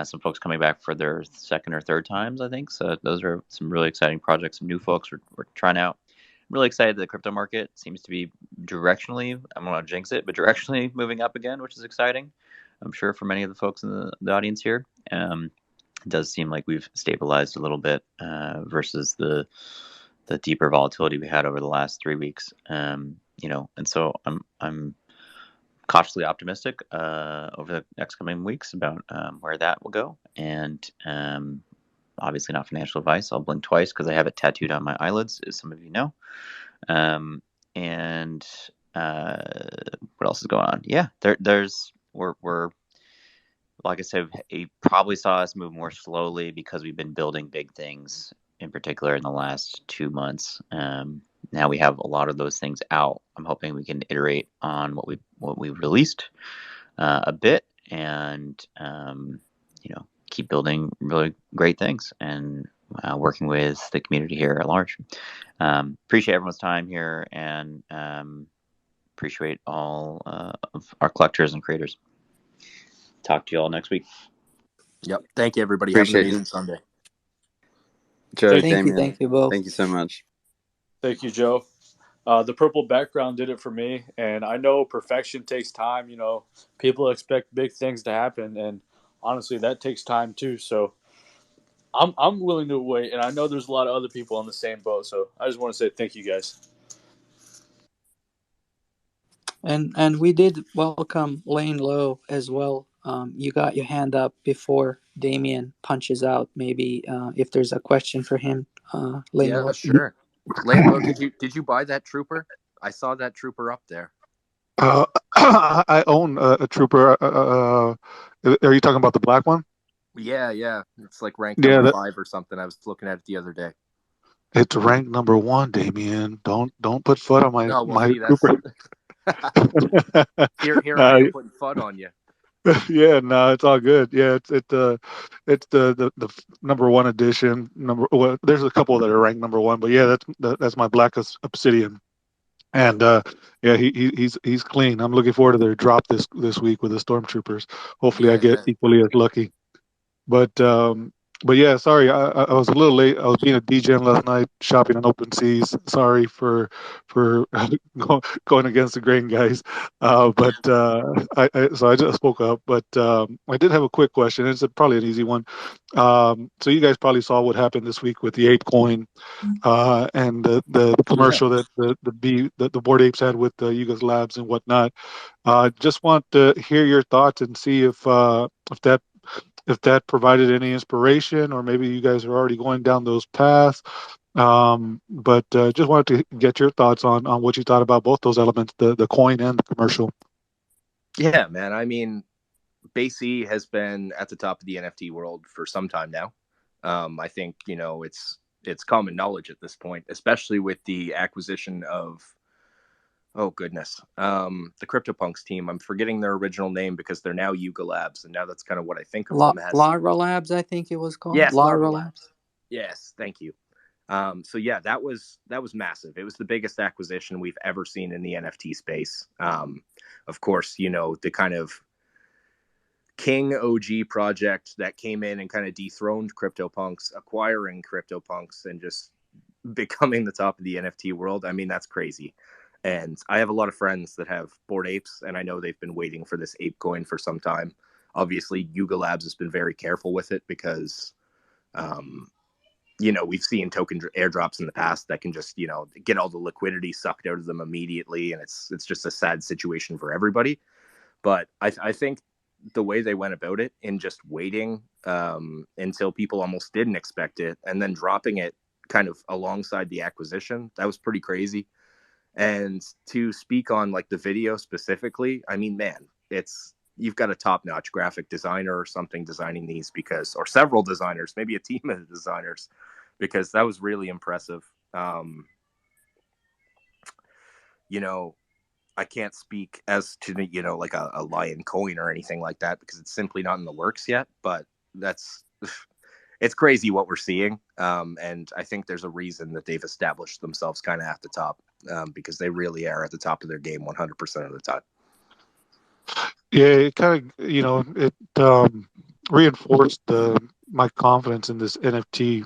Speaker 5: Some folks coming back for their second or third times, I think. So those are some really exciting projects. Some new folks we're trying out. I'm really excited that the crypto market seems to be directionally, I'm not going to jinx it, but directionally moving up again, which is exciting. I'm sure for many of the folks in the audience here. It does seem like we've stabilized a little bit versus the deeper volatility we had over the last 3 weeks. And so I'm cautiously optimistic over the next coming weeks about where that will go. And obviously not financial advice. I'll blink twice because I have it tattooed on my eyelids, as some of you know. And what else is going on? Yeah, we're like I said, you probably saw us move more slowly because we've been building big things, in particular in the last 2 months. Now we have a lot of those things out. I'm hoping we can iterate on what we released a bit, and keep building really great things and working with the community here at large. Appreciate everyone's time here, and appreciate all of our collectors and creators. Talk to you all next week.
Speaker 4: Yep. Thank you, everybody.
Speaker 3: Appreciate
Speaker 4: Have an amazing Sunday.
Speaker 3: Joe,
Speaker 8: Thank
Speaker 3: Damien,
Speaker 2: Thank you both.
Speaker 3: thank you so much.
Speaker 8: Thank you, Joe. The purple background did it for me, and I know perfection takes time. People expect big things to happen, and honestly, that takes time too. So I'm willing to wait, and I know there's a lot of other people on the same boat. So I just want to say thank you, guys.
Speaker 2: And we did welcome Lane Low as well. You got your hand up before Damien punches out. Maybe if there's a question for him, Lane
Speaker 4: Yeah,
Speaker 2: Low.
Speaker 4: sure. Lane Low, did you buy that trooper? I saw that trooper up there.
Speaker 12: I own a trooper. Are you talking about the black one?
Speaker 4: Yeah. It's like rank
Speaker 12: Yeah,
Speaker 4: number 5 or something. I was looking at it the other day.
Speaker 12: it's ranked number 1, Damien. Don't put foot on
Speaker 4: No, well,
Speaker 12: my
Speaker 4: see, that's
Speaker 12: trooper.
Speaker 4: here I
Speaker 12: No,
Speaker 4: am putting FUD on you.
Speaker 12: yeah, no, it's all good. Yeah, it's the number 1 edition. Well, there's a couple that are ranked number 1, but yeah, that's my black obsidian. And yeah, he's clean. I'm looking forward to their drop this week with the stormtroopers. Hopefully, I
Speaker 4: Yeah.
Speaker 12: get equally as lucky. But yeah, sorry, I was a little late. I was being a DJing last night, shopping on open seas. Sorry for going against the grain, guys. So I just spoke up. But I did have a quick question. It's probably an easy one. So you guys probably saw what happened this week with the ape coin, and the commercial that the Bored Apes had with the Yugas Labs and whatnot. Just want to hear your thoughts and see if that provided any inspiration, or maybe you guys are already going down those paths. But just wanted to get your thoughts on what you thought about both those elements, the coin and the commercial.
Speaker 4: Yeah, man. I mean, Base E has been at the top of the NFT world for some time now. I think it's common knowledge at this point, especially with the acquisition of, oh goodness, the CryptoPunks team. I'm forgetting their original name because they're now Yuga Labs, and now that's kind of what I think of them as.
Speaker 2: Lara Labs, I think it was called.
Speaker 4: Yes,
Speaker 2: Lara Labs.
Speaker 4: Yes, thank you. So yeah, that was massive. It was the biggest acquisition we've ever seen in the NFT space. Of course, the kind of King OG project that came in and kind of dethroned CryptoPunks, acquiring CryptoPunks, and just becoming the top of the NFT world. I mean, that's crazy. And I have a lot of friends that have Bored Apes, and I know they've been waiting for this ape coin for some time. Obviously, Yuga Labs has been very careful with it because, we've seen token airdrops in the past that can just, get all the liquidity sucked out of them immediately. And it's just a sad situation for everybody. But I think the way they went about it in just waiting until people almost didn't expect it and then dropping it kind of alongside the acquisition, that was pretty crazy. And to speak on like the video specifically, I mean, man, you've got a top-notch graphic designer or something designing these or several designers, maybe a team of designers, because that was really impressive. I can't speak as to, like a lion coin or anything like that because it's simply not in the works yet, but it's crazy what we're seeing. And I think there's a reason that they've established themselves kind of at the top, because they really are at the top of their game 100% of the time.
Speaker 12: Yeah, it kind of, it reinforced my confidence in this NFT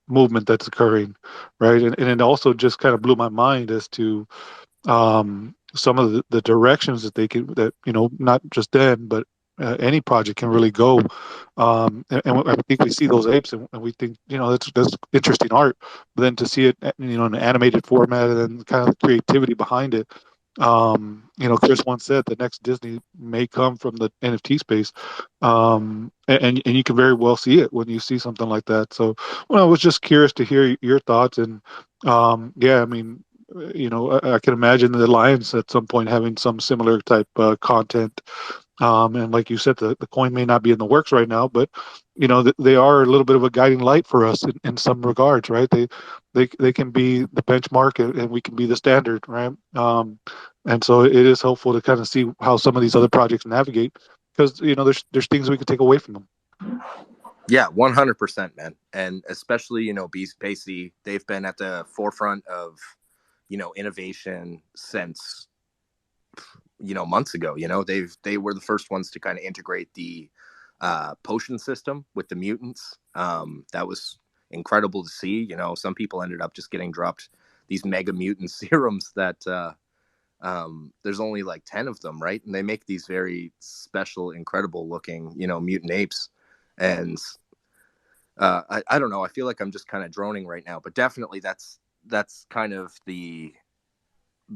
Speaker 12: movement that's occurring, right? And it also just kind of blew my mind as to some of the directions that they can, that, not just then, but any project can really go. And I think we see those apes and we think, that's interesting art. But then to see it, in an animated format and then kind of the creativity behind it. Chris once said the next Disney may come from the NFT space. And you can very well see it when you see something like that. So, I was just curious to hear your thoughts. And yeah, I mean, I can imagine the Lions at some point having some similar type content. And like you said, the coin may not be in the works right now, but they are a little bit of a guiding light for us in some regards, right? They can be the benchmark, and we can be the standard, right? And so it is helpful to kind of see how some of these other projects navigate, because there's things we can take away from them.
Speaker 4: Yeah, 100%, man. And especially, Beast Pacey, they've been at the forefront of, innovation since, months ago. They were the first ones to kind of integrate the potion system with the mutants. That was incredible to see. Some people ended up just getting dropped these mega mutant serums that there's only like 10 of them, right? And they make these very special, incredible looking, mutant apes. And I don't know. I feel like I'm just kind of droning right now, but definitely that's kind of the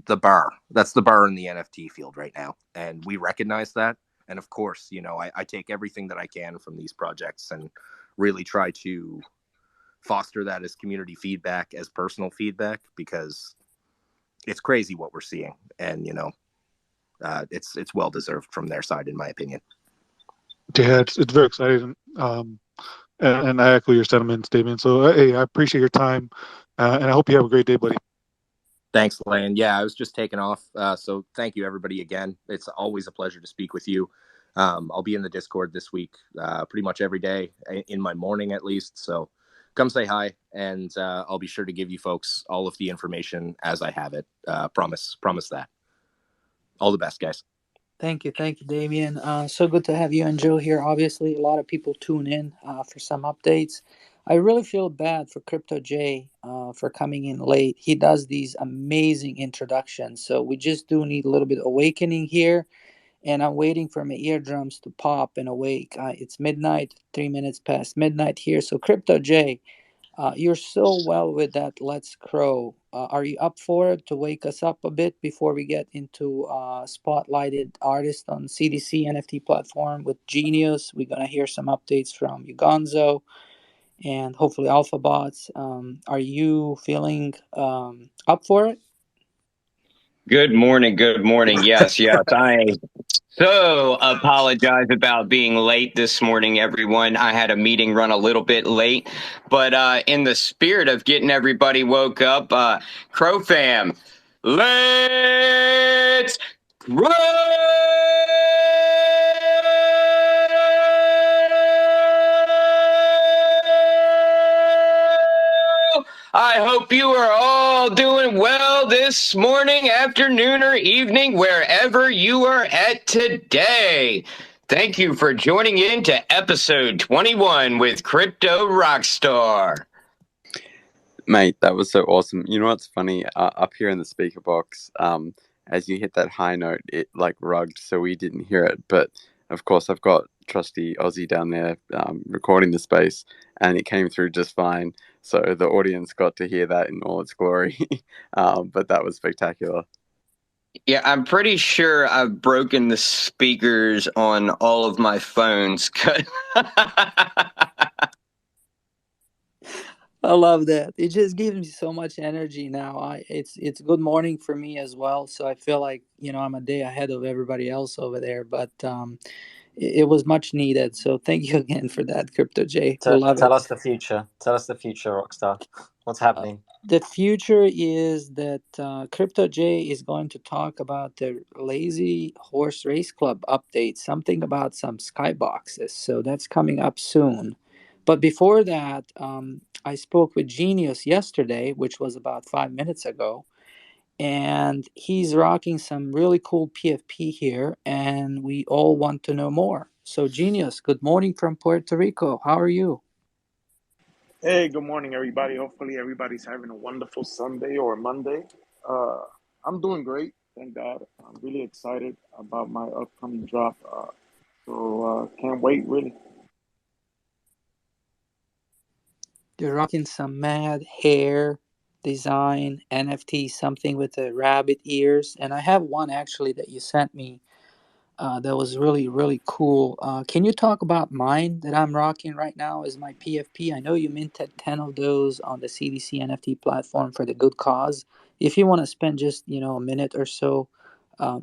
Speaker 4: bar. That's the bar in the NFT field right now, and we recognize that. And of course, I take everything that I can from these projects and really try to foster that as community feedback, as personal feedback, because it's crazy what we're seeing, and it's well deserved from their side, in my opinion.
Speaker 12: Yeah, it's very exciting. And I echo your sentiment, Damien. So, hey, I appreciate your time, and I hope you have a great day, buddy.
Speaker 4: Thanks, Lane. Yeah, I was just taking off. So thank you, everybody, again. It's always a pleasure to speak with you. I'll be in the Discord this week pretty much every day, in my morning at least. So come say hi, and I'll be sure to give you folks all of the information as I have it. Promise that. All the best, guys.
Speaker 2: Thank you, Damien. So good to have you and Joe here. Obviously, a lot of people tune in for some updates. I really feel bad for Crypto J for coming in late. He does these amazing introductions, so we just do need a little bit of awakening here. And I'm waiting for my eardrums to pop and awake. It's midnight, 3 minutes past midnight here. So Crypto J, you're so well with that Let's Crow. Are you up for it to wake us up a bit before we get into spotlighted artist on CDC NFT platform with Genius? We're going to hear some updates from Ugonzo and hopefully AlphaBots. Are you feeling up for it?
Speaker 13: Good morning. Yes. I so apologize about being late this morning, everyone. I had a meeting run a little bit late, but in the spirit of getting everybody woke up, CroFam, let's grow! I hope you are all doing well this morning, afternoon, or evening, wherever you are at today. Thank you for joining in to episode 21 with Crypto Rockstar.
Speaker 3: Mate, that was so awesome. You know what's funny? Up here in the speaker box, as you hit that high note, it like rugged, so we didn't hear it. But of course, I've got trusty Aussie down there recording the space, and it came through just fine. So the audience got to hear that in all its glory. But that was spectacular.
Speaker 13: Yeah, I'm pretty sure I've broken the speakers on all of my phones.
Speaker 2: I love that. It just gives me so much energy now. It's good morning for me as well, so I feel like I'm a day ahead of everybody else over there. But it was much needed. So thank you again for that, Crypto J. We love
Speaker 6: Tell
Speaker 2: it.
Speaker 6: us the future. Tell us the future, Rockstar. What's happening?
Speaker 2: The future is that Crypto J is going to talk about the Lazy Horse Race Club update, something about some skyboxes. So that's coming up soon. But before that, I spoke with Genius yesterday, which was about 5 minutes ago, and he's rocking some really cool PFP here, and we all want to know more. So, Genius, good morning from Puerto Rico. How are you?
Speaker 14: Hey, good morning, everybody. Hopefully, everybody's having a wonderful Sunday or Monday. Uh, I'm doing great, thank God. I'm really excited about my upcoming drop. So can't wait, really.
Speaker 2: You're rocking some mad hair design NFT, something with the rabbit ears, and I have one actually that you sent me that was really, really cool. Can you talk about mine that I'm rocking right now as my PFP? I know you minted 10 of those on the CDC NFT platform for the good cause. If you want to spend just, a minute or so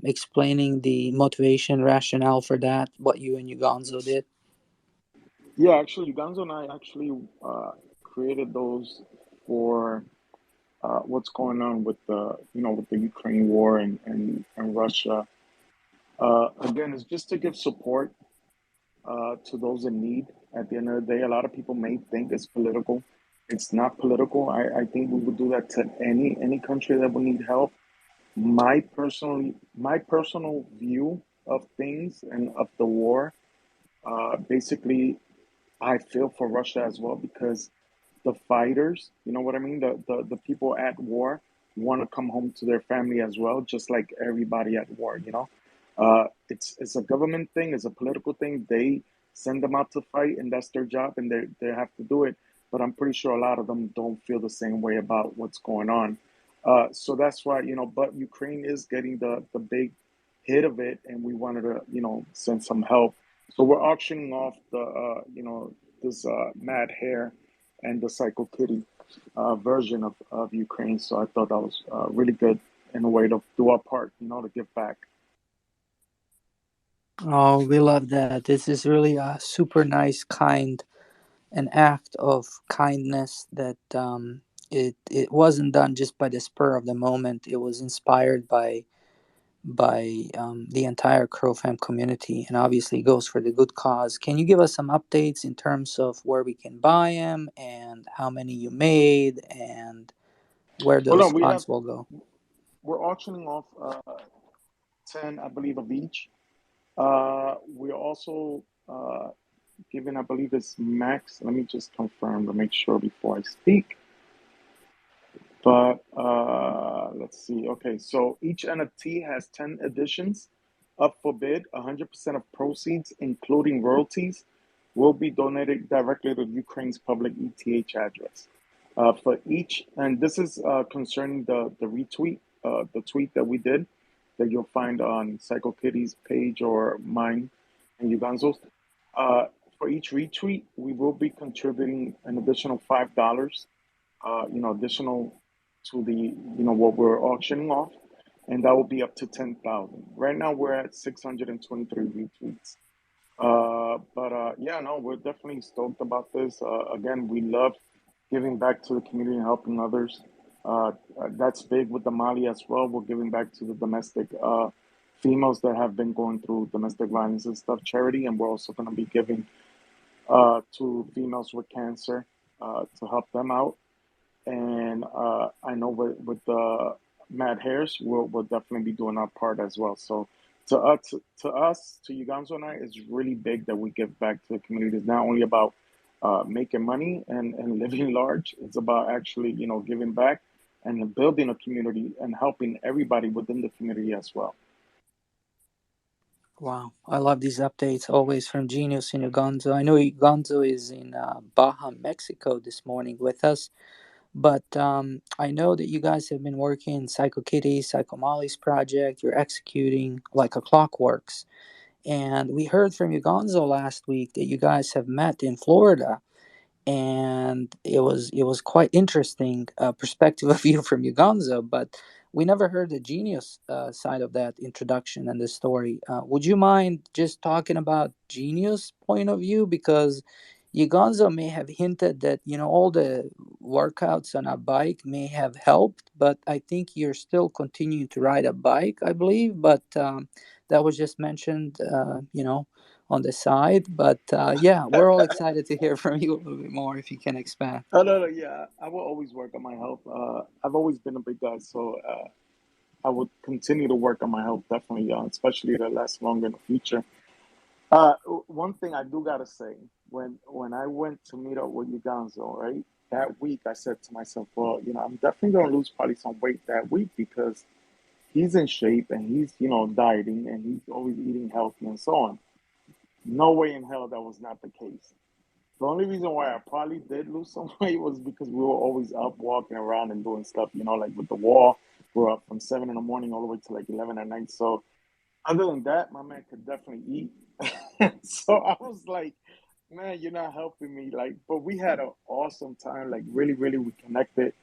Speaker 2: explaining the motivation, rationale for that, what you and Ugonzo did.
Speaker 14: Yeah, actually, Ganzo and I actually created those for what's going on with the Ukraine war and Russia. Again, it's just to give support to those in need. At the end of the day, a lot of people may think it's political. It's not political. I think we would do that to any country that would need help. My personal view of things and of the war, basically, I feel for Russia as well because the fighters, you know what I mean? The people at war want to come home to their family as well, just like everybody at war. It's a government thing, it's a political thing. They send them out to fight, and that's their job, and they have to do it. But I'm pretty sure a lot of them don't feel the same way about what's going on. So that's why, but Ukraine is getting the big hit of it, and we wanted to, send some help. So we're auctioning off this Mad Hair and the Psycho Kitty version of Ukraine. So I thought that was really good in a way to do our part, to give back.
Speaker 2: Oh, we love that. This is really a super nice, kind, an act of kindness that it wasn't done just by the spur of the moment. It was inspired by the entire CroFam community, and obviously goes for the good cause. Can you give us some updates in terms of where we can buy them and how many you made and where
Speaker 14: Well, no,
Speaker 2: those funds will go?
Speaker 14: we're auctioning off 10, I believe, of each. We're also giving, I believe it's max. Let me just confirm to make sure before I speak. But let's see. Okay, so each NFT has 10 editions up for bid. 100% of proceeds, including royalties, will be donated directly to Ukraine's public ETH address. For each, and this is concerning the retweet, the tweet that we did, that you'll find on Psycho Kitty's page or mine and Uganzo's. For each retweet, we will be contributing an additional $5, additional to the what we're auctioning off, and that will be up to 10,000. Right now we're at 623 retweets. But yeah, no, we're definitely stoked about this. Again, we love giving back to the community and helping others. That's big with the Mali as well. We're giving back to the domestic females that have been going through domestic violence and stuff, charity, and we're also going to be giving to females with cancer to help them out. And I know with the Mad Hairs, we'll definitely be doing our part as well. So to Uganzo and I, it's really big that we give back to the community. It's not only about making money and living large. It's about actually, giving back and building a community and helping everybody within the community as well.
Speaker 2: Wow, I love these updates always from Genius and Gonzo. I know Gonzo is in Baja, Mexico this morning with us, but I know that you guys have been working Psycho Kitty, Psycho Molly's project. You're executing like a clockworks. And we heard from you, Gonzo, last week that you guys have met in Florida, and it was quite interesting perspective of you from Ugonzo, but we never heard the genius side of that introduction and the story. Would you mind just talking about genius point of view, because Ugonzo may have hinted that all the workouts on a bike may have helped, but I think you're still continuing to ride a bike, I believe, but that was just mentioned, on the side. But yeah, we're all excited to hear from you a little bit more if you can expand.
Speaker 14: Oh, no, no, yeah, I will always work on my health. I've always been a big guy, so I would continue to work on my health, definitely, especially to last longer in the future. Uh, One thing I do gotta say, when I went to meet up with Uganzo, right, that week I said to myself, well, I'm definitely gonna lose probably some weight that week because he's in shape and he's, dieting and he's always eating healthy and so on. No way in hell that was not the case. The only reason why I probably did lose some weight was because we were always up walking around and doing stuff, like with the wall. We're up from 7 in the morning all the way to like 11 at night. So other than that, my man could definitely eat. So I was like, man, you're not helping me. Like, but we had an awesome time. Like, really, really, we connected.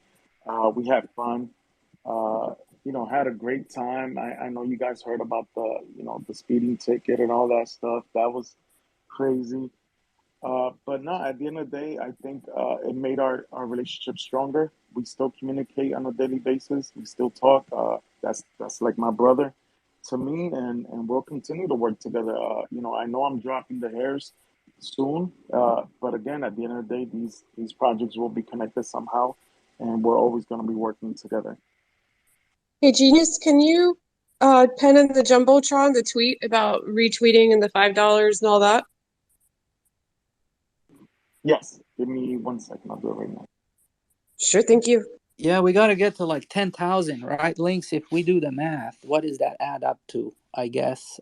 Speaker 14: We had fun. Uh, had a great time. I know you guys heard about the speeding ticket and all that stuff. That was crazy. But no, at the end of the day, I think it made our relationship stronger. We still communicate on a daily basis. We still talk. That's like my brother to me, and we'll continue to work together. I know I'm dropping the hairs soon, but again, at the end of the day, these projects will be connected somehow, and we're always going to be working together.
Speaker 9: Hey, Genius, can you pen in the Jumbotron the tweet about retweeting and the $5 and all that?
Speaker 14: Yes, give me 1 second. I'll do it right now.
Speaker 9: Sure, thank you.
Speaker 2: Yeah, we got to get to like 10,000, right? Links, if we do the math, what does that add up to? I guess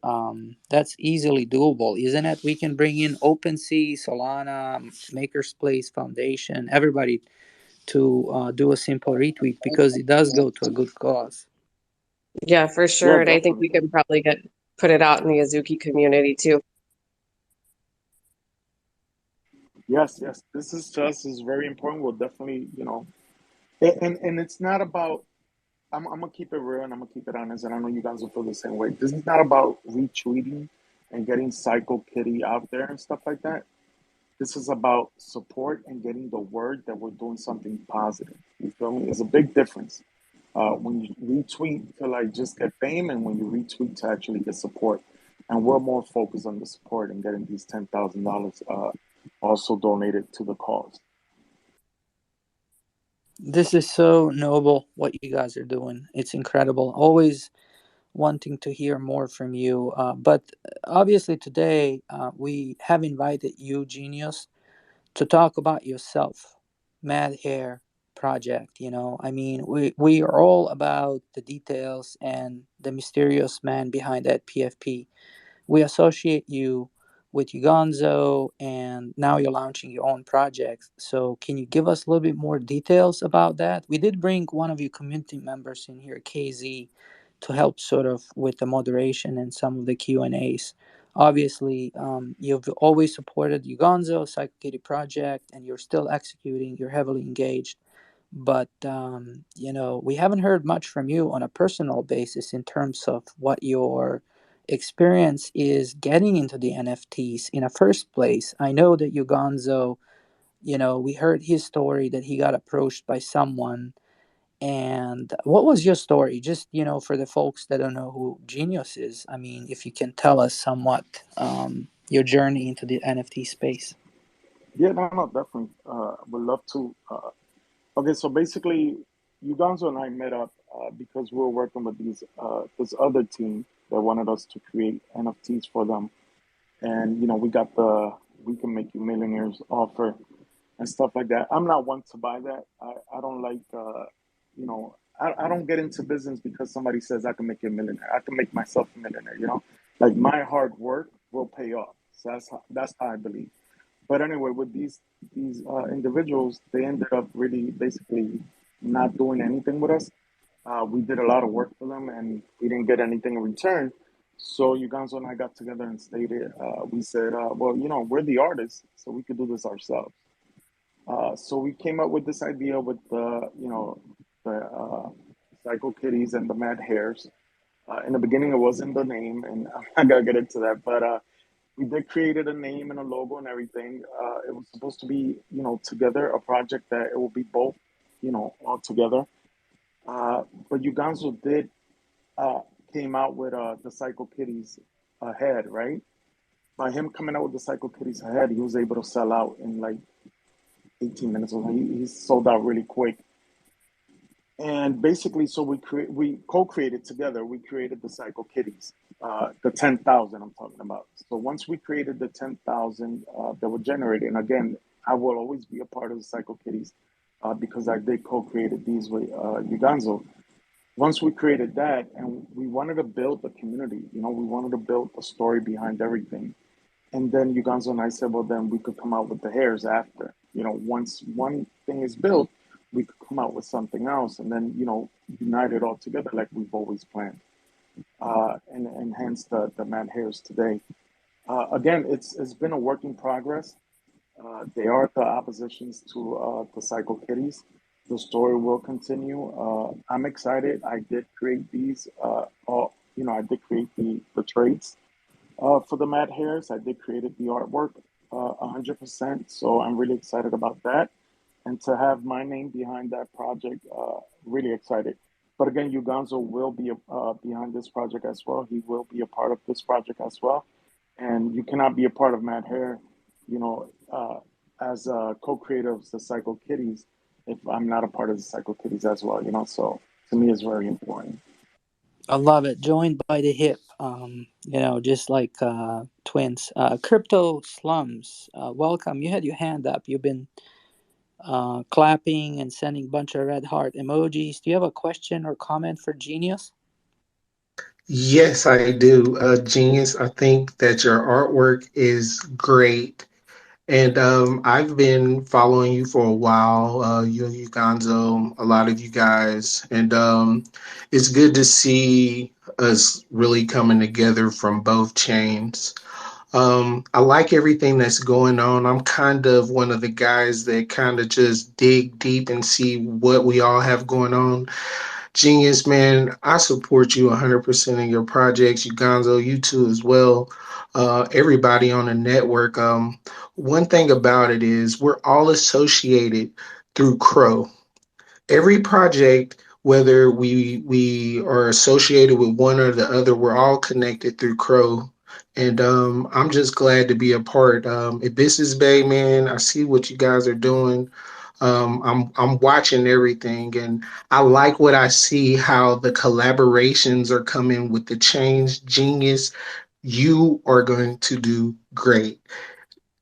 Speaker 2: that's easily doable, isn't it? We can bring in OpenSea, Solana, Maker's Place Foundation, everybody to do a simple retweet because it does go to a good cause.
Speaker 9: Yeah, for
Speaker 14: Yeah,
Speaker 9: sure. And I think we
Speaker 14: definitely.
Speaker 9: can probably put it out in the Azuki community too.
Speaker 14: Yes, yes. This is to us is very important. We'll definitely, and it's not about. I'm gonna keep it real and I'm gonna keep it honest, and I know you guys will feel the same way. This is not about retweeting and getting Psycho Kitty out there and stuff like that. This is about support and getting the word that we're doing something positive. You feel me? There's a big difference when you retweet to like just get fame, and when you retweet to actually get support. And we're more focused on the support and getting these $10,000 also donated to the cause.
Speaker 2: This is so noble what you guys are doing. It's incredible. Always wanting to hear more from you. But obviously, today we have invited you, Genius, to talk about yourself, Mad Hair Project. I mean, we are all about the details and the mysterious man behind that PFP. We associate you with Ugonzo, and now you're launching your own project. So, can you give us a little bit more details about that? We did bring one of your community members in here, KZ, to help sort of with the moderation and some of the Q and A's. Obviously, you've always supported Ugonzo Psycho Kitty project, and you're still executing. You're heavily engaged, but we haven't heard much from you on a personal basis in terms of what your experience is getting into the NFTs in the first place. I know that Ugonzo, we heard his story that he got approached by someone. And what was your story? Just, for the folks that don't know who Genius is, I mean, if you can tell us somewhat your journey into the NFT space.
Speaker 14: Yeah, no, no, definitely. Would love to. Okay, so basically, Uganzo and I met up because we were working with this other team that wanted us to create NFTs for them, and we got the "We Can Make You Millionaires" offer and stuff like that. I'm not one to buy that. I don't like, you know, I don't get into business because somebody says I can make you a millionaire. I can make myself a millionaire. Like my hard work will pay off. So that's how I believe. But anyway, with these individuals, they ended up really basically not doing anything with us. We did a lot of work for them, and we didn't get anything in return. So Uganzo and I got together and stated, we said, well, we're the artists, so we could do this ourselves. So we came up with this idea with the Psycho Kitties and the Mad Hares. In the beginning, it wasn't the name, and I'm not gonna get into that, but we did created a name and a logo and everything. It was supposed to be, together a project that it will be both, all together. But Uganzo did uh, came out with the Psycho Kitties ahead, right? By him coming out with the Psycho Kitties ahead, he was able to sell out in like 18 minutes. He sold out really quick. And basically, so we co-created together. We created the Psycho Kitties, the 10,000 I'm talking about. So once we created the 10,000 that were generated, and again, I will always be a part of the Psycho Kitties because I did co-created these with Uganzo. Once we created that, and we wanted to build a community, we wanted to build a story behind everything. And then Uganzo and I said, well, then we could come out with the hairs after. Once one thing is built, we could come out with something else and then, unite it all together like we've always planned. And hence the Mad Hairs today. Again, it's been a work in progress. They are the oppositions to the Psycho Kitties. The story will continue. I'm excited. I did create these. I did create the traits for the Mad Hairs. I did create the artwork 100%. So I'm really excited about that. And to have my name behind that project, really excited. But again, Uganzo will be behind this project as well. He will be a part of this project as well. And you cannot be a part of Mad Hair, as a co-creator of the Psycho Kitties if I'm not a part of the Psycho Kitties as well. So to me, it's very important.
Speaker 2: I love it. Joined by the hip. Just like twins. Crypto slums. Welcome. You had your hand up. You've been clapping and sending a bunch of red heart emojis. Do you have a question or comment for Genius?
Speaker 15: Yes, I do. Genius, I think that your artwork is great. And I've been following you for a while, you Gonzo, a lot of you guys. And it's good to see us really coming together from both chains. I like everything that's going on. I'm kind of one of the guys that kind of just dig deep and see what we all have going on. Genius, man, I support you 100% in your projects. You, Gonzo, you too as well. Everybody on the network. One thing about it is we're all associated through Crow. Every project, whether we are associated with one or the other, we're all connected through Crow. And I'm just glad to be a part. If this is Bay, man, I see what you guys are doing. I'm watching everything, and I like what I see. How the collaborations are coming with the change. Genius, you are going to do great.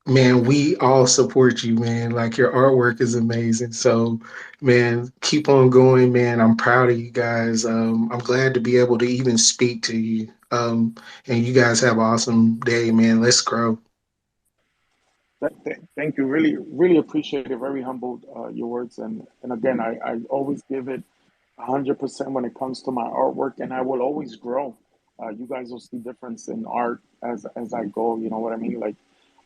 Speaker 15: Man, we all support you, man. Like your artwork is amazing. So, man, keep on going, man. I'm proud of you guys. I'm glad to be able to even speak to you. And you guys have an awesome day, man. Let's grow.
Speaker 14: Thank you. Really, really appreciate it. Very humbled, your words. And again, I always give it 100% when it comes to my artwork, and I will always grow. You guys will see difference in art as I go. You know what I mean? Like,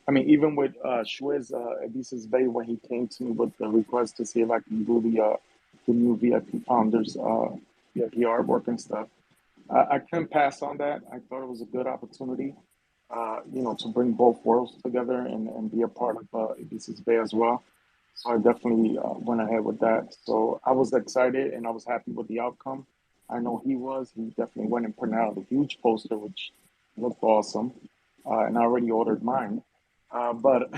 Speaker 14: I mean, even with Shwiz, Ibiza's Bay, when he came to me with the request to see if I can do the new VIP founders VIP artwork and stuff, I couldn't pass on that. I thought it was a good opportunity, to bring both worlds together and be a part of Ibiza's Bay as well. So I definitely went ahead with that. So I was excited and I was happy with the outcome. I know he was. He definitely went and printed out a huge poster, which looked awesome. And I already ordered mine. But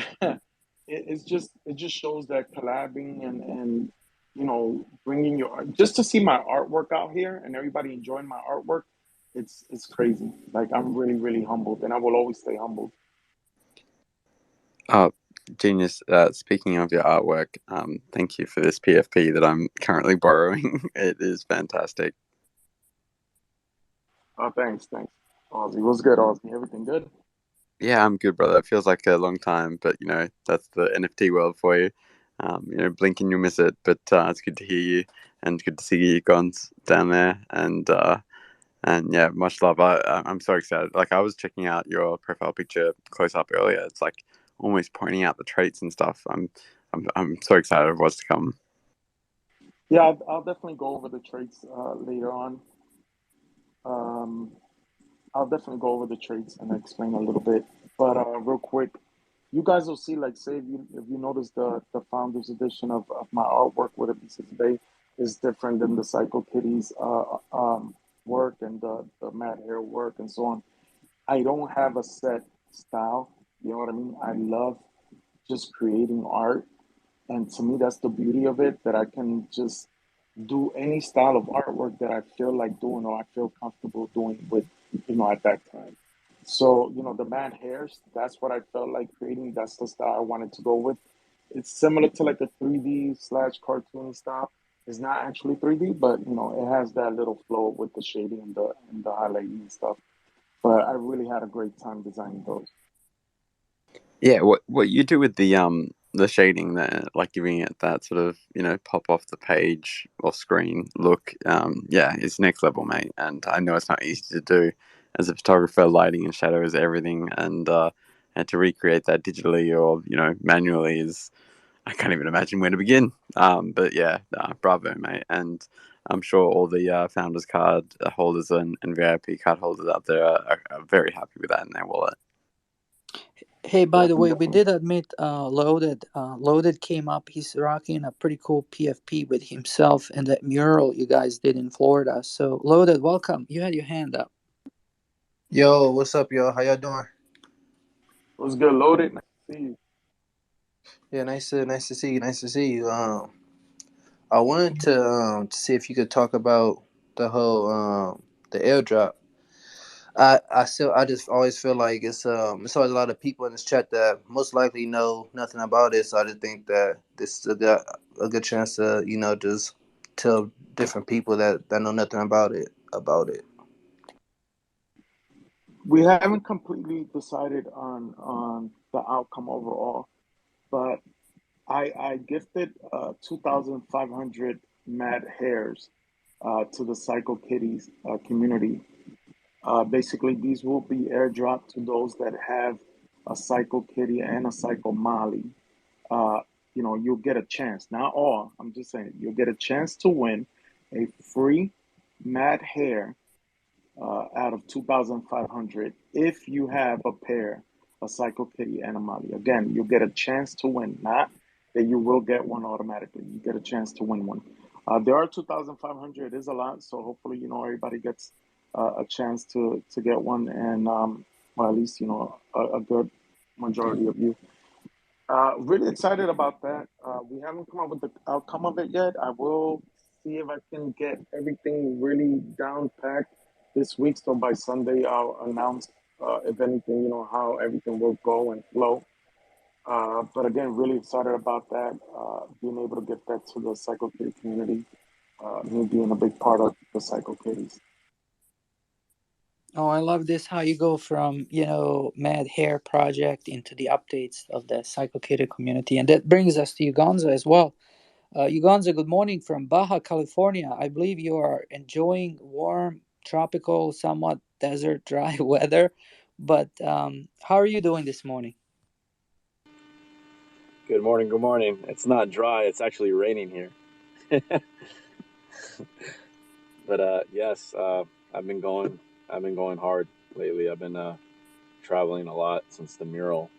Speaker 14: it just shows that collabing and bringing your art, just to see my artwork out here and everybody enjoying my artwork, it's crazy. Like I'm really really humbled, and I will always stay humbled.
Speaker 3: Oh, Genius, speaking of your artwork, thank you for this PFP that I'm currently borrowing. It is fantastic.
Speaker 14: Thanks. Ozzy, what's good, Ozzy? Everything good?
Speaker 3: Yeah, I'm good, brother. It feels like a long time, but that's the NFT world for you. Blink and you'll miss it. But it's good to hear you, and good to see you guys down there. And yeah, much love. I'm so excited. Like I was checking out your profile picture close up earlier. It's like almost pointing out the traits and stuff. I'm so excited of what's to come.
Speaker 14: Yeah, I'll definitely go over the traits later on. Um, I'll definitely go over the traits and explain a little bit. But real quick, you guys will see, like, say if you notice the founders edition of my artwork with a Pieces Bay is different than the Psycho Kitties work and the Mad Hair work and so on. I don't have a set style. You know what I mean? I love just creating art. And to me, that's the beauty of it, that I can just do any style of artwork that I feel like doing or I feel comfortable doing with, at that time. So, the mad hairs, that's what I felt like creating. That's the style I wanted to go with. It's similar to like a 3D slash cartoon style. It's not actually 3D, but it has that little flow with the shading and the highlighting and stuff. But I really had a great time designing those.
Speaker 3: Yeah, what you do with the shading there, like giving it that sort of pop off the page or screen look, yeah, it's next level, mate. And I know it's not easy to do. As a photographer, lighting and shadow is everything, and to recreate that digitally or manually is, I can't even imagine where to begin. But yeah, bravo, mate. And I'm sure all the founders card holders and VIP card holders out there are very happy with that in their wallet.
Speaker 2: Hey, by the way, we
Speaker 14: Definitely.
Speaker 2: did admit Loaded. Loaded came up. He's rocking a pretty cool PFP with himself and that mural you guys did in Florida. So, Loaded, welcome. You had your hand up.
Speaker 16: Yo, what's up, y'all? How y'all doing?
Speaker 14: It was good, loaded. Nice to see you.
Speaker 16: Yeah, nice to see you. Nice to see you. I wanted to see if you could talk about the whole the airdrop. I just always feel like it's always a lot of people in this chat that most likely know nothing about it. So I just think that this is a good chance to just tell different people that know nothing about it.
Speaker 14: We haven't completely decided on the outcome overall, but I gifted 2,500 mad hairs to the Psycho Kitties community. Basically, these will be airdropped to those that have a Psycho Kitty and a Psycho Molly. Uh, you'll get a chance. Not all. I'm just saying you'll get a chance to win a free mad hair out of 2,500 if you have a pair, a Psycho Kitty and a Molly. Again, you get a chance to win, not that you will get one automatically. You get a chance to win one. There are 2,500. It is a lot, so hopefully, everybody gets a chance to get one, and or at least, a good majority of you. Really excited about that. We haven't come up with the outcome of it yet. I will see if I can get everything really down packed this week. So by Sunday, I'll announce, if anything, how everything will go and flow. But again, really excited about that. Being able to get that to the Psycho Kitty community. Me being a big part of the Psycho Kitties.
Speaker 2: Oh, I love this how you go from, Mad Hair Project into the updates of the Psycho Kid community. And that brings us to Uganza as well. Uganza, good morning from Baja, California. I believe you are enjoying warm, tropical, somewhat desert, dry weather. But how are you doing this morning?
Speaker 17: Good morning. Good morning. It's not dry. It's actually raining here. But yes, I've been going. I've been going hard lately. I've been traveling a lot since the mural.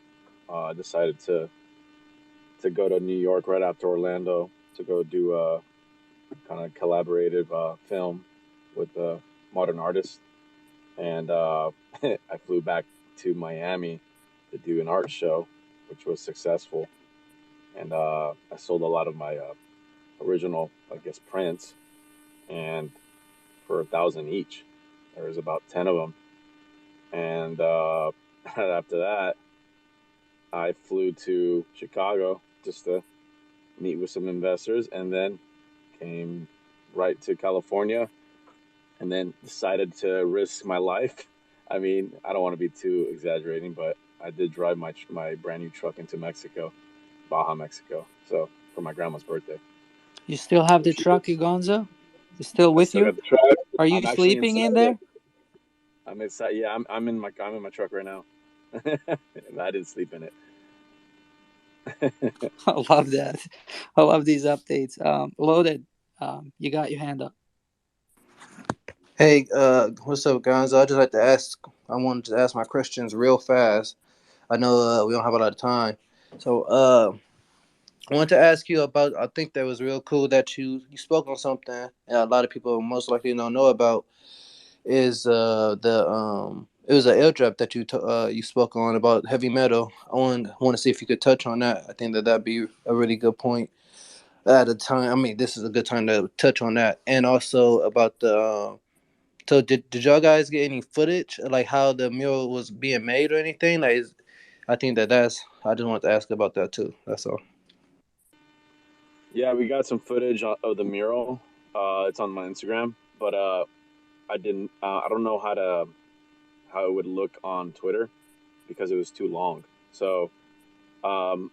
Speaker 17: I decided to go to New York right after Orlando to go do a kind of collaborative film with a modern artist, and I flew back to Miami to do an art show, which was successful, and I sold a lot of my original, I guess, prints, and for 1,000 each. There was about 10 of them, and after that, I flew to Chicago just to meet with some investors, and then came right to California, and then decided to risk my life I mean, I don't want to be too exaggerating, but I did drive my brand new truck into Mexico, Baja, Mexico. So for my grandma's birthday.
Speaker 2: You still have
Speaker 17: So
Speaker 2: the
Speaker 17: she
Speaker 2: truck,
Speaker 17: was.
Speaker 2: Ugonzo? It's still
Speaker 17: I
Speaker 2: with
Speaker 17: still
Speaker 2: you?
Speaker 17: got the truck.
Speaker 2: Are you
Speaker 17: I'm actually
Speaker 2: sleeping
Speaker 17: inside
Speaker 2: in
Speaker 17: it.
Speaker 2: there?
Speaker 17: I'm inside. Yeah, I'm in my truck right now. I didn't sleep in it.
Speaker 2: I love that. I love these updates. Loaded, you got your hand up.
Speaker 16: Hey, what's up, guys? I just like to ask. I wanted to ask my questions real fast. I know we don't have a lot of time, so I wanted to ask you about. I think that was real cool that you spoke on something a lot of people most likely don't know about is the it was an airdrop that you spoke on about heavy metal. I want to see if you could touch on that. I think that that'd be a really good point at a time. I mean, this is a good time to touch on that, and also about the. So did y'all guys get any footage like how the mural was being made or anything? I think that's. I just wanted to ask about that too. That's all.
Speaker 17: Yeah, we got some footage of the mural. It's on my Instagram, but I didn't. I don't know how it would look on Twitter because it was too long. So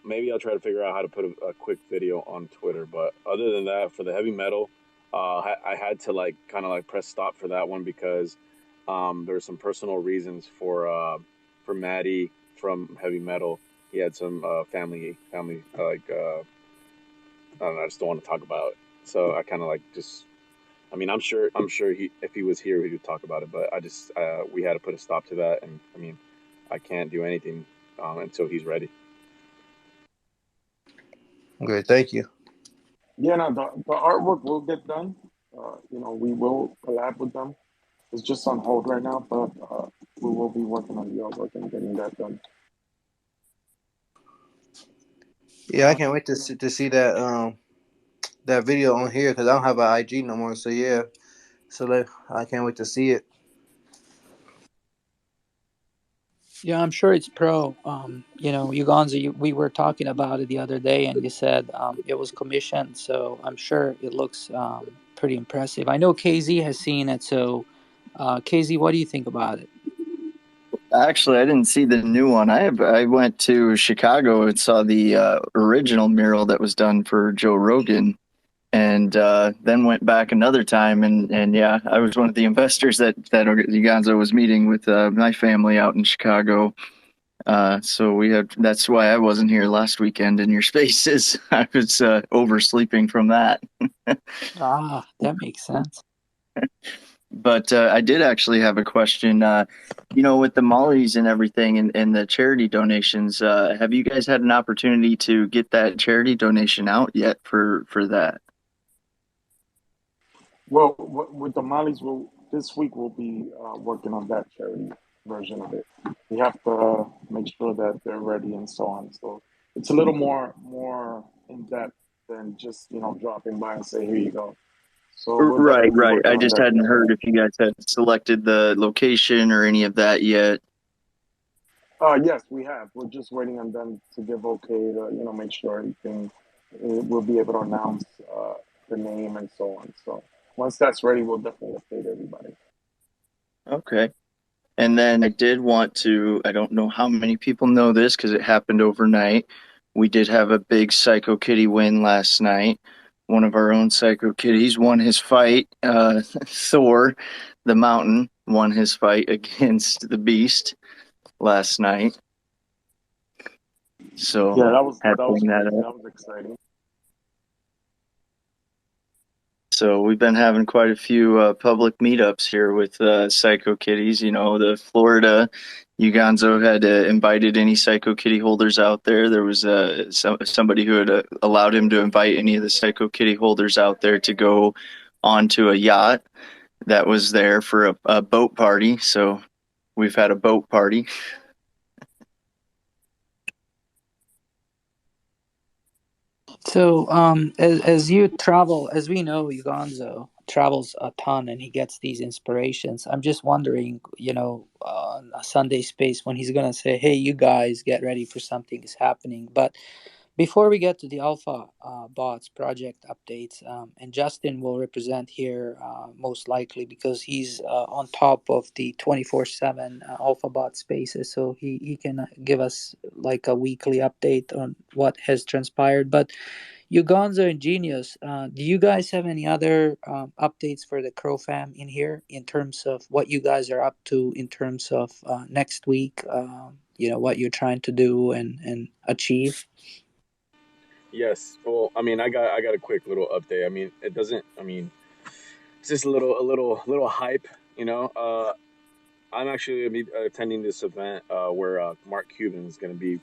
Speaker 17: maybe I'll try to figure out how to put a quick video on Twitter. But other than that, for the heavy metal, I had to like kind of like press stop for that one because there were some personal reasons for Maddie from heavy metal. He had some family I don't know. I just don't want to talk about it. So I kind of like just. I mean, I'm sure he if he was here, he would talk about it. But I just we had to put a stop to that, and I mean, I can't do anything until he's ready.
Speaker 16: Great, thank you.
Speaker 14: Yeah, no, the artwork will get done. We will collab with them. It's just on hold right now, but we will be working on the artwork and getting that done.
Speaker 16: Yeah, I can't wait to see that video on here because I don't have an IG no more. So yeah, I can't wait to see it.
Speaker 2: Yeah, I'm sure it's pro. Ugonza, we were talking about it the other day, and you said it was commissioned, so I'm sure it looks pretty impressive. I know KZ has seen it, so KZ, what do you think about it?
Speaker 7: Actually, I didn't see the new one. I went to Chicago and saw the original mural that was done for Joe Rogan, and then went back another time. And yeah, I was one of the investors that Uganzo was meeting with my family out in Chicago. So that's why I wasn't here last weekend in your spaces. I was oversleeping from that.
Speaker 2: That makes sense.
Speaker 7: But I did actually have a question. With the mollies and everything and the charity donations, have you guys had an opportunity to get that charity donation out yet for that?
Speaker 14: Well, with the Mollies, this week we'll be working on that charity version of it. We have to make sure that they're ready and so on. So it's a little more in depth than just dropping by and say here you go. So we'll
Speaker 7: Right,
Speaker 14: definitely be
Speaker 7: right.
Speaker 14: working
Speaker 7: I
Speaker 14: on
Speaker 7: just
Speaker 14: that.
Speaker 7: hadn't heard if you guys had selected the location or any of that yet.
Speaker 14: Yes, we have. We're just waiting on them to give okay to make sure everything. We'll be able to announce the name and so on. So once that's ready, we'll definitely update everybody.
Speaker 7: Okay. And then I did want to, I don't know how many people know this because it happened overnight. We did have a big Psycho Kitty win last night. One of our own Psycho Kitties won his fight. Thor, the mountain, won his fight against the Beast last night. So
Speaker 14: Yeah, that was
Speaker 7: had to bring that
Speaker 14: crazy.
Speaker 7: up.
Speaker 14: That was exciting.
Speaker 7: So we've been having quite a few public meetups here with Psycho Kitties. The Florida Uganzo had invited any Psycho Kitty holders out there. There was somebody who had allowed him to invite any of the Psycho Kitty holders out there to go onto a yacht that was there for a boat party. So we've had a boat party.
Speaker 2: So, as you travel, as we know, Ugonzo travels a ton, and he gets these inspirations. I'm just wondering, on a Sunday space when he's gonna say, "Hey, you guys, get ready for something is happening." But Before we get to the Alpha Bots project updates, and Justin will represent here most likely because he's on top of the 24/7 Alpha Bot spaces, so he can give us like a weekly update on what has transpired. But you Gonzo and Genius, do you guys have any other updates for the CroFam in here in terms of what you guys are up to in terms of next week? What you're trying to do and achieve.
Speaker 17: Yes. Well, I mean, I got a quick little update. I mean, it doesn't. I mean, it's just a little hype. You know, I'm actually gonna be attending this event where Mark Cuban is gonna be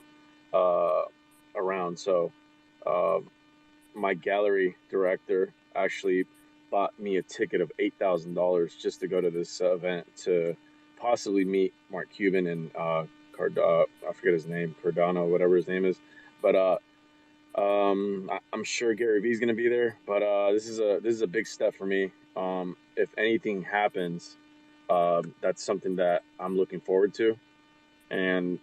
Speaker 17: uh, around. So, uh, my gallery director actually bought me a ticket of $8,000 just to go to this event to possibly meet Mark Cuban and I forget his name, Cardano, whatever his name is, but I'm sure Gary Vee's gonna be there. But this is a big step for me. If anything happens, that's something that I'm looking forward to. And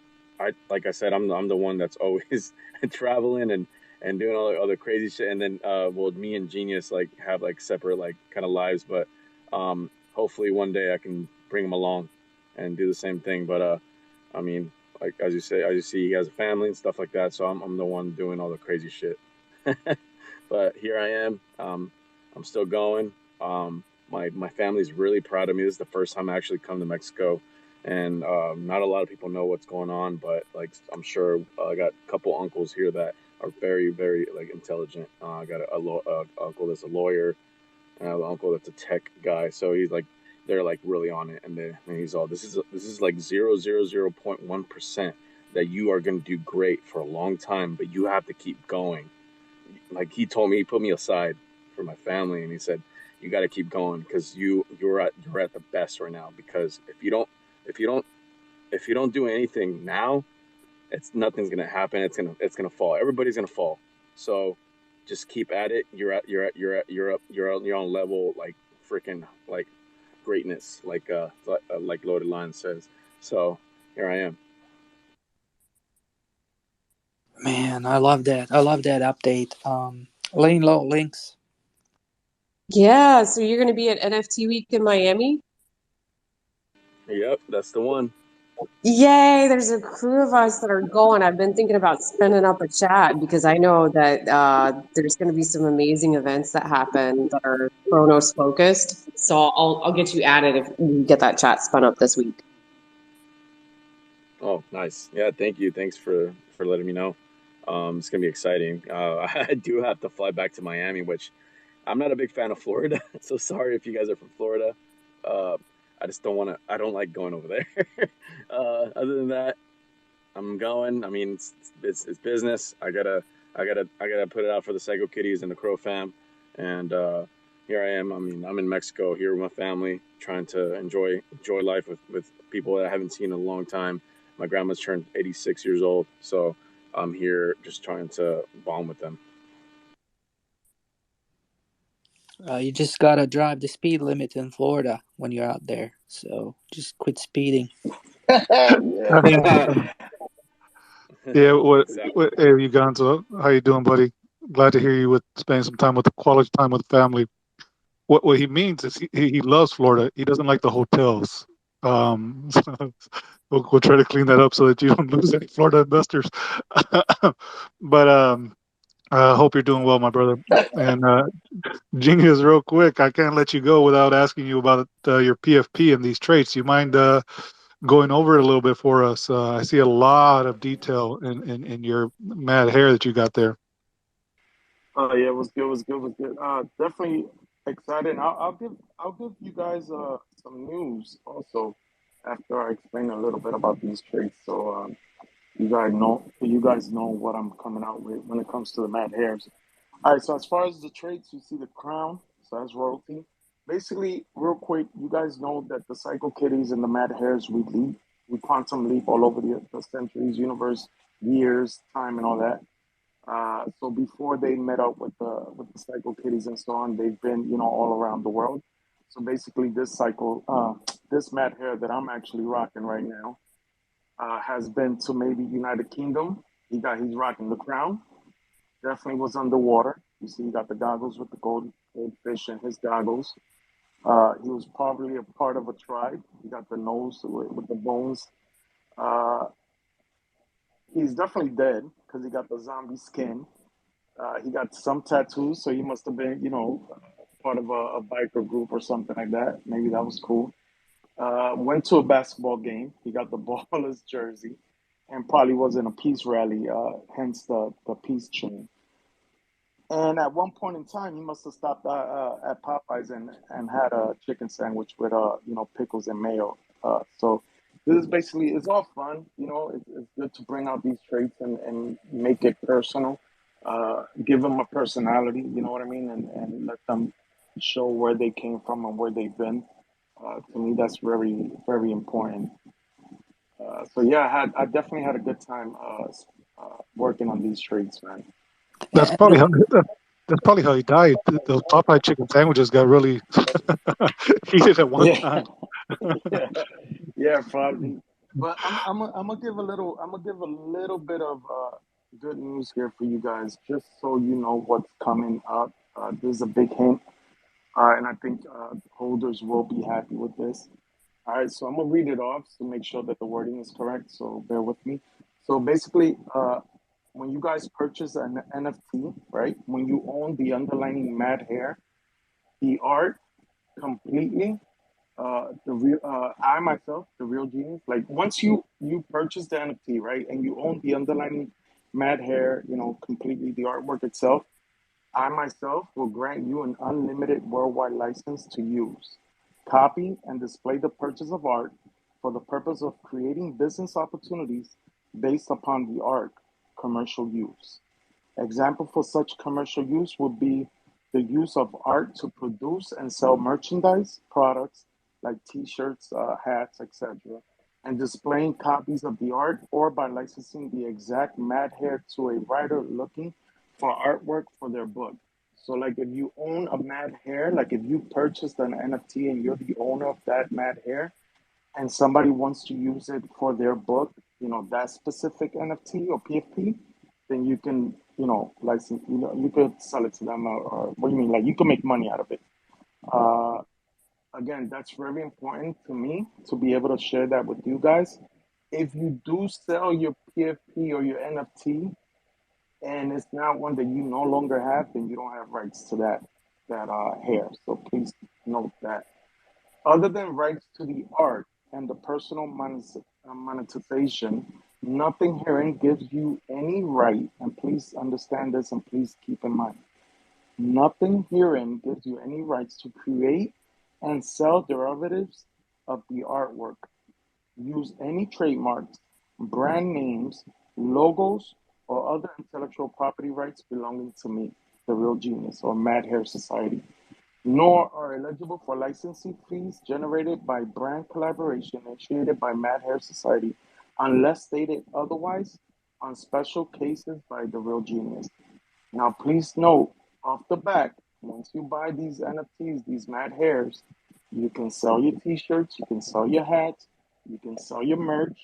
Speaker 17: like I said, I'm the one that's always traveling and doing all the crazy shit. And then well, me and Genius like have like separate like kind of lives, but hopefully one day I can bring him along and do the same thing. But I mean, like as you see, he has a family and stuff like that. So I'm the one doing all the crazy shit. But here I am. I'm still going. My family's really proud of me. This is the first time I actually come to Mexico, and not a lot of people know what's going on. But like I'm sure I got a couple uncles here that are very very like intelligent. I got a uncle that's a lawyer, and I have an uncle that's a tech guy. So he's like they're like really on it, and he's all this is like 0.1% that you are going to do great for a long time, but you have to keep going. Like he put me aside for my family, and he said you got to keep going because you're at the best right now. Because if you don't if you don't do anything now, it's nothing's gonna happen. It's gonna fall. Everybody's gonna fall. So just keep at it. You're on level like freaking like greatness, like Loaded Line says. So here I am.
Speaker 2: Man, I love that. I love that update. Lane Low links.
Speaker 9: Yeah, so you're going to be at NFT Week in Miami?
Speaker 17: Yep, that's the one.
Speaker 9: Yay, there's a crew of us that are going. I've been thinking about spinning up a chat because I know that there's going to be some amazing events that happen that are Chronos focused. So I'll get you added if you get that chat spun up this week.
Speaker 17: Oh, nice. Yeah, thank you. Thanks for letting me know. It's gonna be exciting. I do have to fly back to Miami, which I'm not a big fan of Florida. So sorry if you guys are from Florida. Uh, I just don't want to. I don't like going over there. Other than that, I'm going. I mean, it's business. I gotta put it out for the Psycho Kitties and the Crow Fam, and here I am. I mean, I'm in Mexico here with my family, trying to enjoy life with people that I haven't seen in a long time. My grandma's turned 86 years old, so I'm here just trying to bond with them.
Speaker 2: You just gotta drive the speed limit in Florida when you're out there. So just quit speeding.
Speaker 12: I mean, yeah.
Speaker 17: Exactly.
Speaker 12: Hey, you Gonzo, how you doing, buddy? Glad to hear you with spending some time with the quality time with the family. What he means is he loves Florida. He doesn't like the hotels. So we'll try to clean that up so that you don't lose any Florida investors. But I hope you're doing well, my brother. And Genius, real quick, I can't let you go without asking you about your PFP and these traits. You mind going over it a little bit for us? I see a lot of detail in your mad hair that you got there.
Speaker 14: Yeah, it was good. Was good. Definitely excited. I'll give you guys some news also after I explain a little bit about these traits. So you guys know what I'm coming out with when it comes to the mad hairs. All right. So as far as the traits, you see the crown. So that's royalty. Basically, real quick, you guys know that the Psycho Kitties and the Mad Hairs we quantum leap all over the centuries, universe, years, time, and all that. So before they met up with the Psycho Kitties and so on, they've been all around the world. So basically, this Mad Hair that I'm actually rocking right now, has been to maybe United Kingdom. He's rocking the crown. definitely was underwater. You see, he got the goggles with the goldfish and his goggles. He was probably a part of a tribe. He got the nose with the bones. Uh, he's definitely dead because he got the zombie skin. He got some tattoos, so he must have been, part of a biker group or something like that. Maybe that was cool. Went to a basketball game. He got the baller's jersey, and probably was in a peace rally. Hence the peace chain. And at one point in time, he must have stopped at Popeyes and had a chicken sandwich with pickles and mayo. So this is basically it's all fun. It's good to bring out these traits and make it personal. Give them a personality. You know what I mean, and let them show where they came from and where they've been. To me, that's very very important. So yeah, I definitely had a good time working on these traits, man.
Speaker 12: That's probably how that's probably how he died. Those Popeye chicken sandwiches got really heated at one
Speaker 14: Yeah.
Speaker 12: time.
Speaker 14: Yeah, yeah, probably. But I'm gonna give a little bit of good news here for you guys, just so you know what's coming up. There's a big hint, and I think holders will be happy with this. All right, so I'm gonna read it off to make sure that the wording is correct. So bear with me. So basically, when you guys purchase an NFT, right? When you own the underlying mad hair, the art completely the real I myself, the real genius. Like once you purchase the NFT, right, and you own the underlying mad hair, completely the artwork itself, I myself will grant you an unlimited worldwide license to use, copy, and display the purchase of art for the purpose of creating business opportunities based upon the art commercial use. Example for such commercial use would be the use of art to produce and sell merchandise, products like t-shirts, hats, etc., and displaying copies of the art or by licensing the exact mad hair to a writer looking for artwork for their book. So like if you own a mad hair, like if you purchased an NFT and you're the owner of that mad hair, and somebody wants to use it for their book, that specific NFT or PFP, then you can, license, you could sell it to them, or what do you mean? Like you can make money out of it. Uh, Again, that's very important to me to be able to share that with you guys. If you do sell your PFP or your NFT and it's not one that you no longer have, then you don't have rights to that hair. So please note that. Other than rights to the art and the personal monetization, nothing herein gives you any right, and please understand this and please keep in mind, nothing herein gives you any rights to create and sell derivatives of the artwork, use any trademarks, brand names, logos, or other intellectual property rights belonging to me, the real genius, or Mad Hair Society, nor are eligible for licensing fees generated by brand collaboration initiated by Mad Hair Society unless stated otherwise on special cases by the real genius. Now, please note off the back, once you buy these NFTs, these Mad Hairs, you can sell your t shirts, you can sell your hats, you can sell your merch.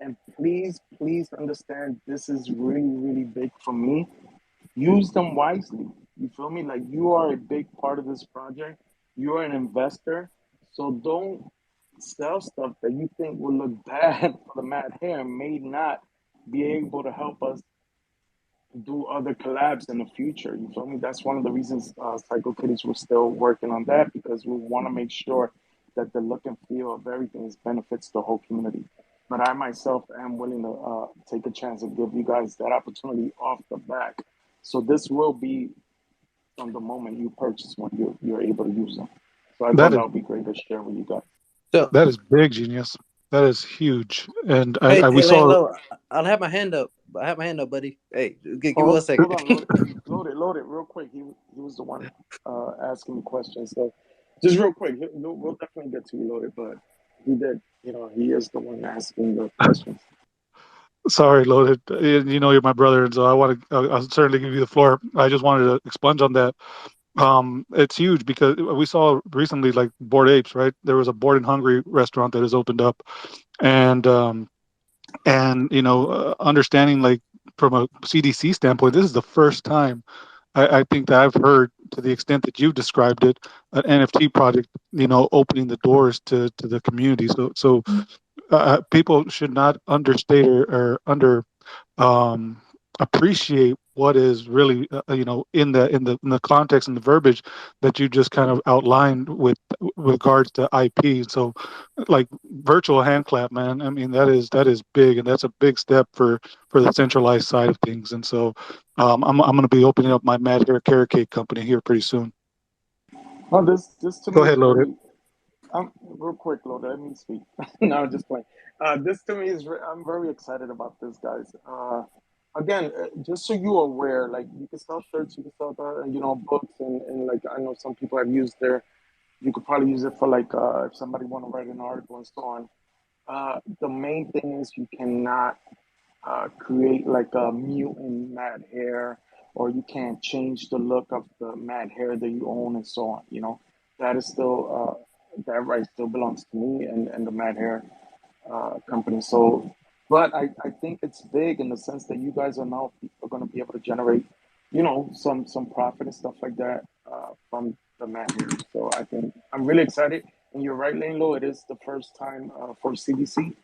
Speaker 14: And please, please understand this is really, really big for me. Use them wisely. You feel me? Like you are a big part of this project. You're an investor. So don't sell stuff that you think will look bad for the Mad Hair and may not be able to help us do other collabs in the future. You feel me? That's one of the reasons Psycho Kitties was still working on that because we want to make sure that the look and feel of everything is benefits the whole community. But I myself am willing to take a chance and give you guys that opportunity off the back. So this will be from the moment you purchase when you're able to use them. So I thought
Speaker 12: That
Speaker 14: that
Speaker 12: is
Speaker 14: would be great to share with you guys.
Speaker 16: So,
Speaker 12: that is big, genius. That is huge. And
Speaker 16: hey,
Speaker 12: we
Speaker 16: hey, Lane
Speaker 12: saw.
Speaker 16: Low, I'll have my hand up. I have my hand up, buddy. Hey, give me
Speaker 14: Oh,
Speaker 16: 1 second.
Speaker 14: hold on, load it, real quick. He was the one asking the question. So, just real quick, we'll definitely get to you, loaded. But he did, he is the one asking the questions.
Speaker 12: Sorry, loaded. You know you're my brother, and so I want to. I'll certainly give you the floor. I just wanted to expunge on that. It's huge because we saw recently, like Bored Apes, right? There was a Bored and Hungry restaurant that has opened up, and understanding like from a CDC standpoint, this is the first time I think that I've heard, to the extent that you've described it, an NFT project, opening the doors to the community. So people should not understate or under um, appreciate what is really in the context and the verbiage that you just kind of outlined with regards to IP. So, like virtual hand clap, man. I mean, that is big, and that's a big step for the centralized side of things. And so, I'm going to be opening up my Mad Hair Carrot Cake company here pretty soon.
Speaker 14: Oh, this to
Speaker 12: Go
Speaker 14: me is
Speaker 12: ahead, Loaded.
Speaker 14: very. Real quick, Loda, let me speak. No, I'm just playing. This to me is, I'm very excited about this, guys. Again, just so you're aware, like you can sell shirts, you can sell, books, and like I know some people have used you could probably use it for like, if somebody want to write an article and so on. The main thing is you cannot create like a mutant mad hair, or you can't change the look of the mad hair that you own and so on. That is still that right still belongs to me and the mad hair company. So, but I think it's big in the sense that you guys are now are going to be able to generate, some profit and stuff like that from the mad hair. So I think I'm really excited. And you're right, Lane Low. It is the first time for CDC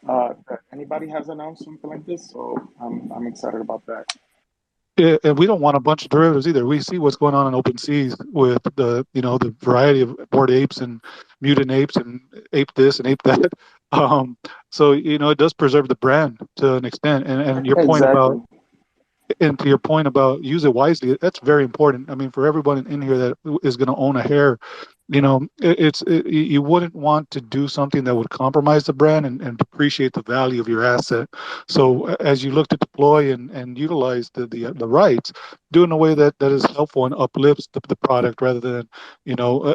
Speaker 14: that anybody has announced something like this. So I'm excited about that.
Speaker 12: Yeah, and we don't want a bunch of derivatives either. We see what's going on in open seas with the variety of bored apes and mutant apes and ape this and ape that. So it does preserve the brand to an extent. And your point about
Speaker 14: Exactly.
Speaker 12: and to your point about use it wisely, that's very important. I mean, for everyone in here that is going to own a hair, you wouldn't want to do something that would compromise the brand and depreciate the value of your asset. So as you look to deploy and utilize the rights, do it in a way that is helpful and uplifts the product rather than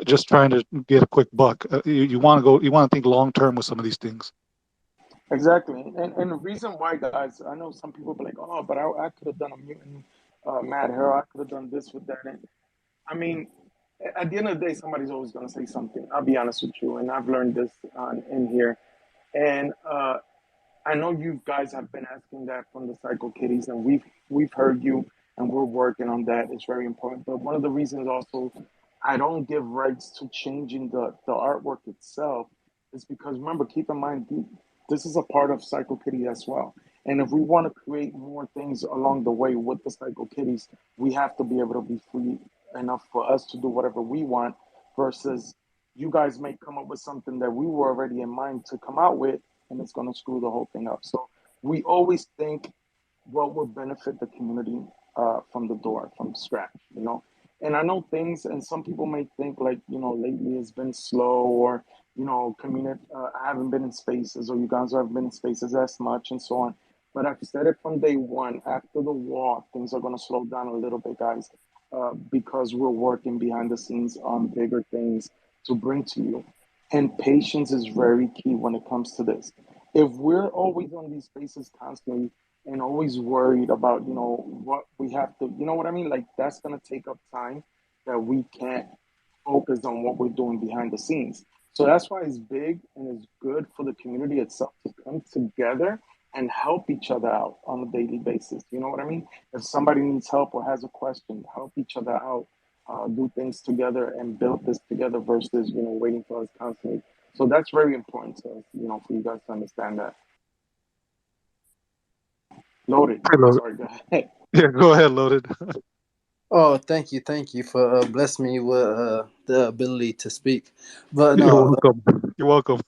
Speaker 12: just trying to get a quick buck. You want to think long term with some of these things.
Speaker 14: Exactly. And the reason why, guys, I know some people be like, oh, but I could have done a mutant mad hair. I could have done this with that. And I mean, at the end of the day, somebody's always going to say something. I'll be honest with you. And I've learned this in here. And I know you guys have been asking that from the Psycho Kitties, and we've heard you, and we're working on that. It's very important. But one of the reasons also I don't give rights to changing the artwork itself is because, remember, keep in mind this is a part of Psycho Kitty as well. And if we want to create more things along the way with the Psycho Kitties, we have to be able to be free enough for us to do whatever we want versus you guys may come up with something that we were already in mind to come out with, and it's going to screw the whole thing up. So we always think what would benefit the community from the door, from scratch. And I know things, and some people may think like, lately it's been slow, or, community, I haven't been in spaces, or you guys haven't been in spaces as much, and so on. But I've said it from day one, after the war, things are going to slow down a little bit, guys, because we're working behind the scenes on bigger things to bring to you. And patience is very key when it comes to this. If we're always on these spaces constantly and always worried about, what we have to, you know what I mean? Like that's going to take up time that we can't focus on what we're doing behind the scenes. So that's why it's big and it's good for the community itself to come together and help each other out on a daily basis. You know what I mean? If somebody needs help or has a question, help each other out, do things together and build this together versus, waiting for us constantly. So that's very important to us, for you guys to understand that. Loaded.
Speaker 12: Hey, Loaded.
Speaker 14: Sorry, go ahead.
Speaker 12: Yeah, go ahead, Loaded.
Speaker 16: Oh, thank you for blessing me with the ability to speak. But
Speaker 12: You're
Speaker 16: no,
Speaker 12: welcome. You're welcome.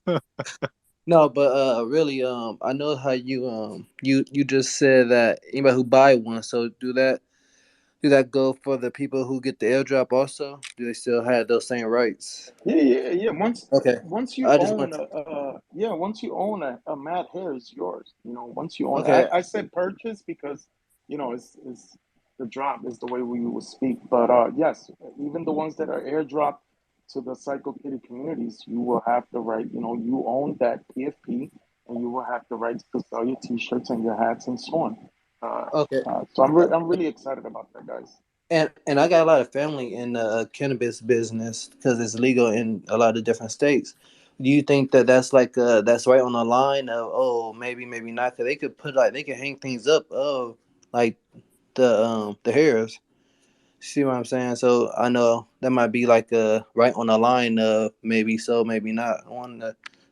Speaker 16: no, but really, I know how you just said that anybody who buy one. So do that go for the people who get the airdrop also? Do they still have those same rights?
Speaker 14: Yeah.
Speaker 16: Okay,
Speaker 14: Once you
Speaker 16: I just
Speaker 14: own
Speaker 16: want.
Speaker 14: once you own a mad hair is yours. Once you own it.
Speaker 16: Okay,
Speaker 14: I said purchase because it's the drop is the way we would speak. But yes, even the ones that are airdropped to the Psycho Kitty communities, you will have the right. You own that PFP, and you will have the rights to sell your T-shirts and your hats and so on. Uh,
Speaker 16: okay.
Speaker 14: so I'm really excited about that, guys.
Speaker 16: And I got a lot of family in the cannabis business because it's legal in a lot of different states. Do you think that that's like that's right on the line of, oh, maybe maybe not? Cause they could put like they could hang things up of like the hairs. See what I'm saying? So I know that might be like right on the line of maybe so, maybe not.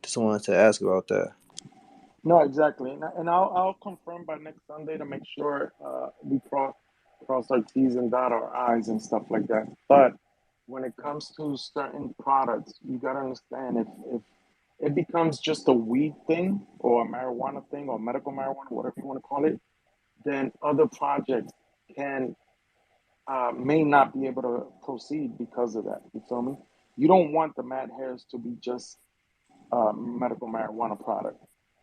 Speaker 16: Just wanted to ask about that.
Speaker 14: No, exactly, and I'll confirm by next Sunday to make sure we cross our T's and dot our I's and stuff like that. But when it comes to certain products, you gotta understand if it becomes just a weed thing or a marijuana thing or medical marijuana, whatever you want to call it, then other projects can may not be able to proceed because of that. You feel me? You don't want the Mad Hairs to be just medical marijuana product.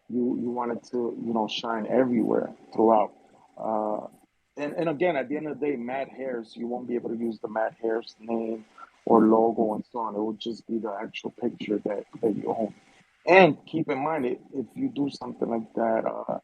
Speaker 14: You want it to shine everywhere throughout. Uh, and again, at the end of the day, Mad Hairs, you won't be able to use the Mad Hairs name or logo and so on. It will just be the actual picture that you own. And keep in mind, if you do something like that,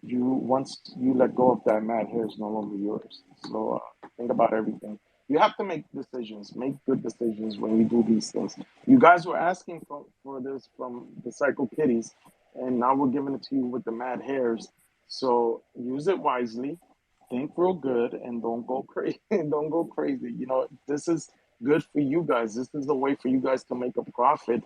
Speaker 14: you once you let go of that, Mad Hair is no longer yours. So think about everything. You have to make decisions, make good decisions when you do these things. You guys were asking for this from the Psycho Kitties, and now we're giving it to you with the Mad Hairs. So use it wisely, think real good, and don't go crazy. Don't go crazy. This is good for you guys. This is the way for you guys to make a profit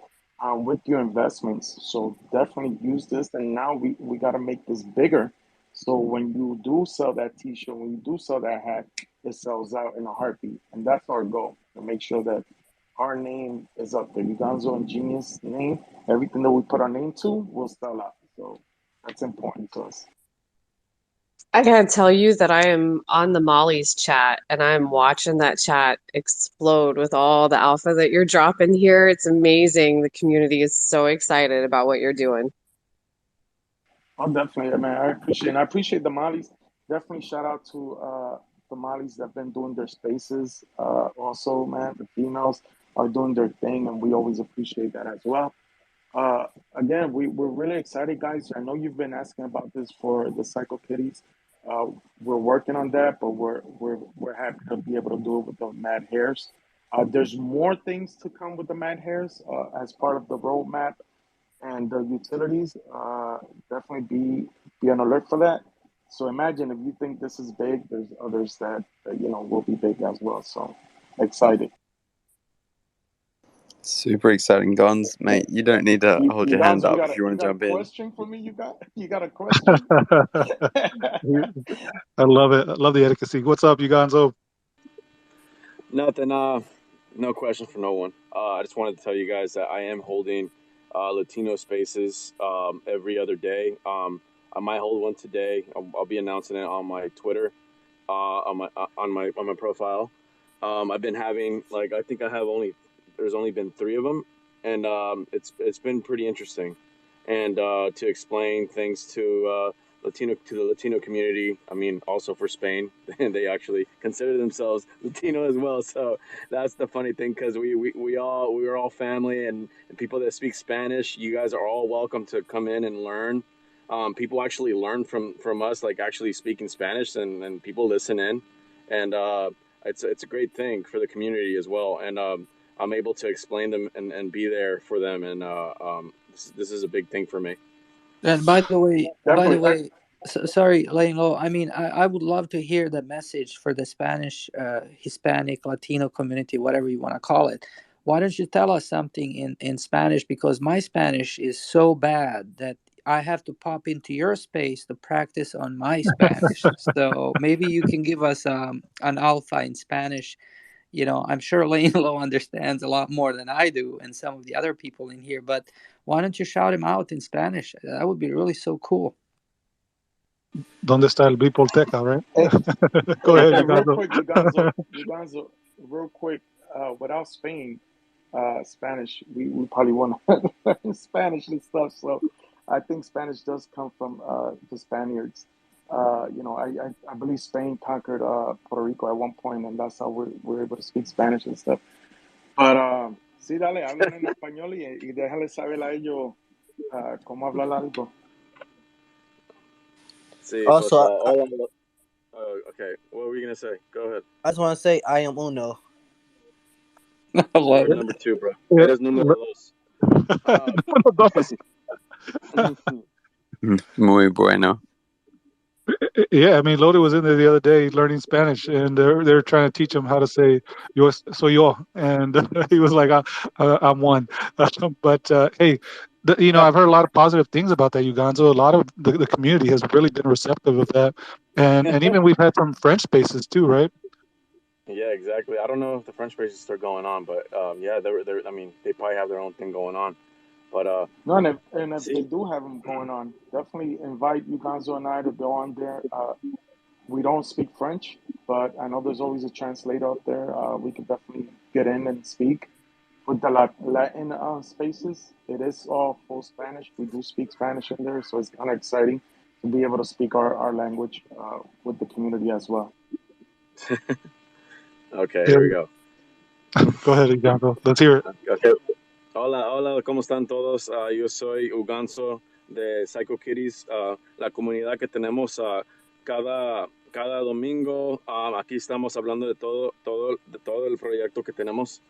Speaker 14: with your investments. So definitely use this. And now we got to make this bigger. So when you do sell that T-shirt, when you do sell that hat, it sells out in a heartbeat. And that's our goal, to make sure that our name is up there. Uganzo and Genius name, everything that we put our name to will sell out. So that's important to us.
Speaker 9: I gotta tell you that I am on the Molly's chat and I'm watching that chat explode with all the alpha that you're dropping here. It's amazing. The community is so excited about what you're doing.
Speaker 14: Oh, definitely, man. I appreciate the Mollies. Definitely shout out to the Mollies that have been doing their spaces. Also, man, the females are doing their thing, and we always appreciate that as well. Again, we're really excited, guys. I know you've been asking about this for the Psycho Kitties. We're working on that, but we're happy to be able to do it with the Mad Hairs. There's more things to come with the Mad Hairs as part of the roadmap and the utilities. Definitely be on alert for that. So imagine if you think this is big, there's others that will be big as well. So excited.
Speaker 3: Super exciting, Gons, mate. You don't need to hold
Speaker 14: You
Speaker 3: your hand
Speaker 14: guys,
Speaker 3: up if you
Speaker 14: you
Speaker 3: want to
Speaker 14: got a
Speaker 3: jump in.
Speaker 14: question for me? You got a question?
Speaker 12: I love it. I love the etiquette. What's up, you Gonzo?
Speaker 17: Nothing. No question for no one. I just wanted to tell you guys that I am holding Latino spaces every other day. I might hold one today. I'll be announcing it on my Twitter, on my profile. I've been having like I think I have only there's only been three of them, and it's been pretty interesting, and to explain things to the Latino community. I mean, also for Spain, they actually consider themselves Latino as well. So that's the funny thing because we're all family and people that speak Spanish. You guys are all welcome to come in and learn. People actually learn from us, like actually speaking Spanish, and people listen in, and it's a great thing for the community as well. And I'm able to explain them and be there for them, and this is a big thing for me.
Speaker 2: And by the
Speaker 14: Definitely.
Speaker 2: way, sorry, laying low. I mean, I would love to hear the message for the Spanish, Hispanic, Latino community, whatever you want to call it. Why don't you tell us something in Spanish? Because my Spanish is so bad that I have to pop into your space to practice on my Spanish. So maybe you can give us an alpha in Spanish. I'm sure Lane Low understands a lot more than I do and some of the other people in here, but why don't you shout him out in Spanish? That would be really so cool.
Speaker 12: ¿Dónde está el Bipolteca, right?
Speaker 14: Hey,
Speaker 12: Go ahead,
Speaker 14: hey,
Speaker 12: you
Speaker 14: real
Speaker 12: Gonzo.
Speaker 14: quick, Uganzo, real quick. Without Spain, Spanish, we probably want to learn Spanish and stuff. So I think Spanish does come from the Spaniards. I believe Spain conquered Puerto Rico at one point, and that's how we're able to speak Spanish and stuff. But sí, dale, hablen en español y déjale saber a ellos cómo hablar algo.
Speaker 17: See, pues,
Speaker 16: Also,
Speaker 17: okay. What were you gonna say? Go ahead.
Speaker 16: I just want to say I am uno.
Speaker 2: I love
Speaker 17: You're
Speaker 2: it.
Speaker 17: number two, bro.
Speaker 12: Yeah,
Speaker 17: Eres número dos. Uh,
Speaker 12: Buenos dos.
Speaker 3: Muy bueno.
Speaker 12: Yeah, I mean, Loda was in there the other day learning Spanish, and they're trying to teach him how to say "yo soy yo," and he was like, I'm one." But hey,
Speaker 14: Yeah,
Speaker 12: I've heard a lot of positive things about that Uganzo. A lot of the community has really been receptive of that, and even we've had some French spaces too, right?
Speaker 17: yeah, exactly. I don't know if the French races still going on, but yeah, they're. I mean, they probably have their own thing going on. But
Speaker 14: no, and if they
Speaker 17: see,
Speaker 14: do have them going on, definitely invite you Gonzo and I to go on there. We don't speak French, but I know there's always a translator out there. We could definitely get in and speak. With the Latin spaces, it is all full Spanish. We do speak Spanish in there, so it's kind of exciting to be able to speak our language with the community as well.
Speaker 17: okay,
Speaker 12: Yeah.
Speaker 17: here we go.
Speaker 12: Go ahead, Uganzo. Let's hear it.
Speaker 17: Okay. Hola, hola, ¿cómo están todos? Yo soy Uganzo de Psycho Kitties, la comunidad que tenemos cada domingo. Aquí estamos hablando de de todo el proyecto que tenemos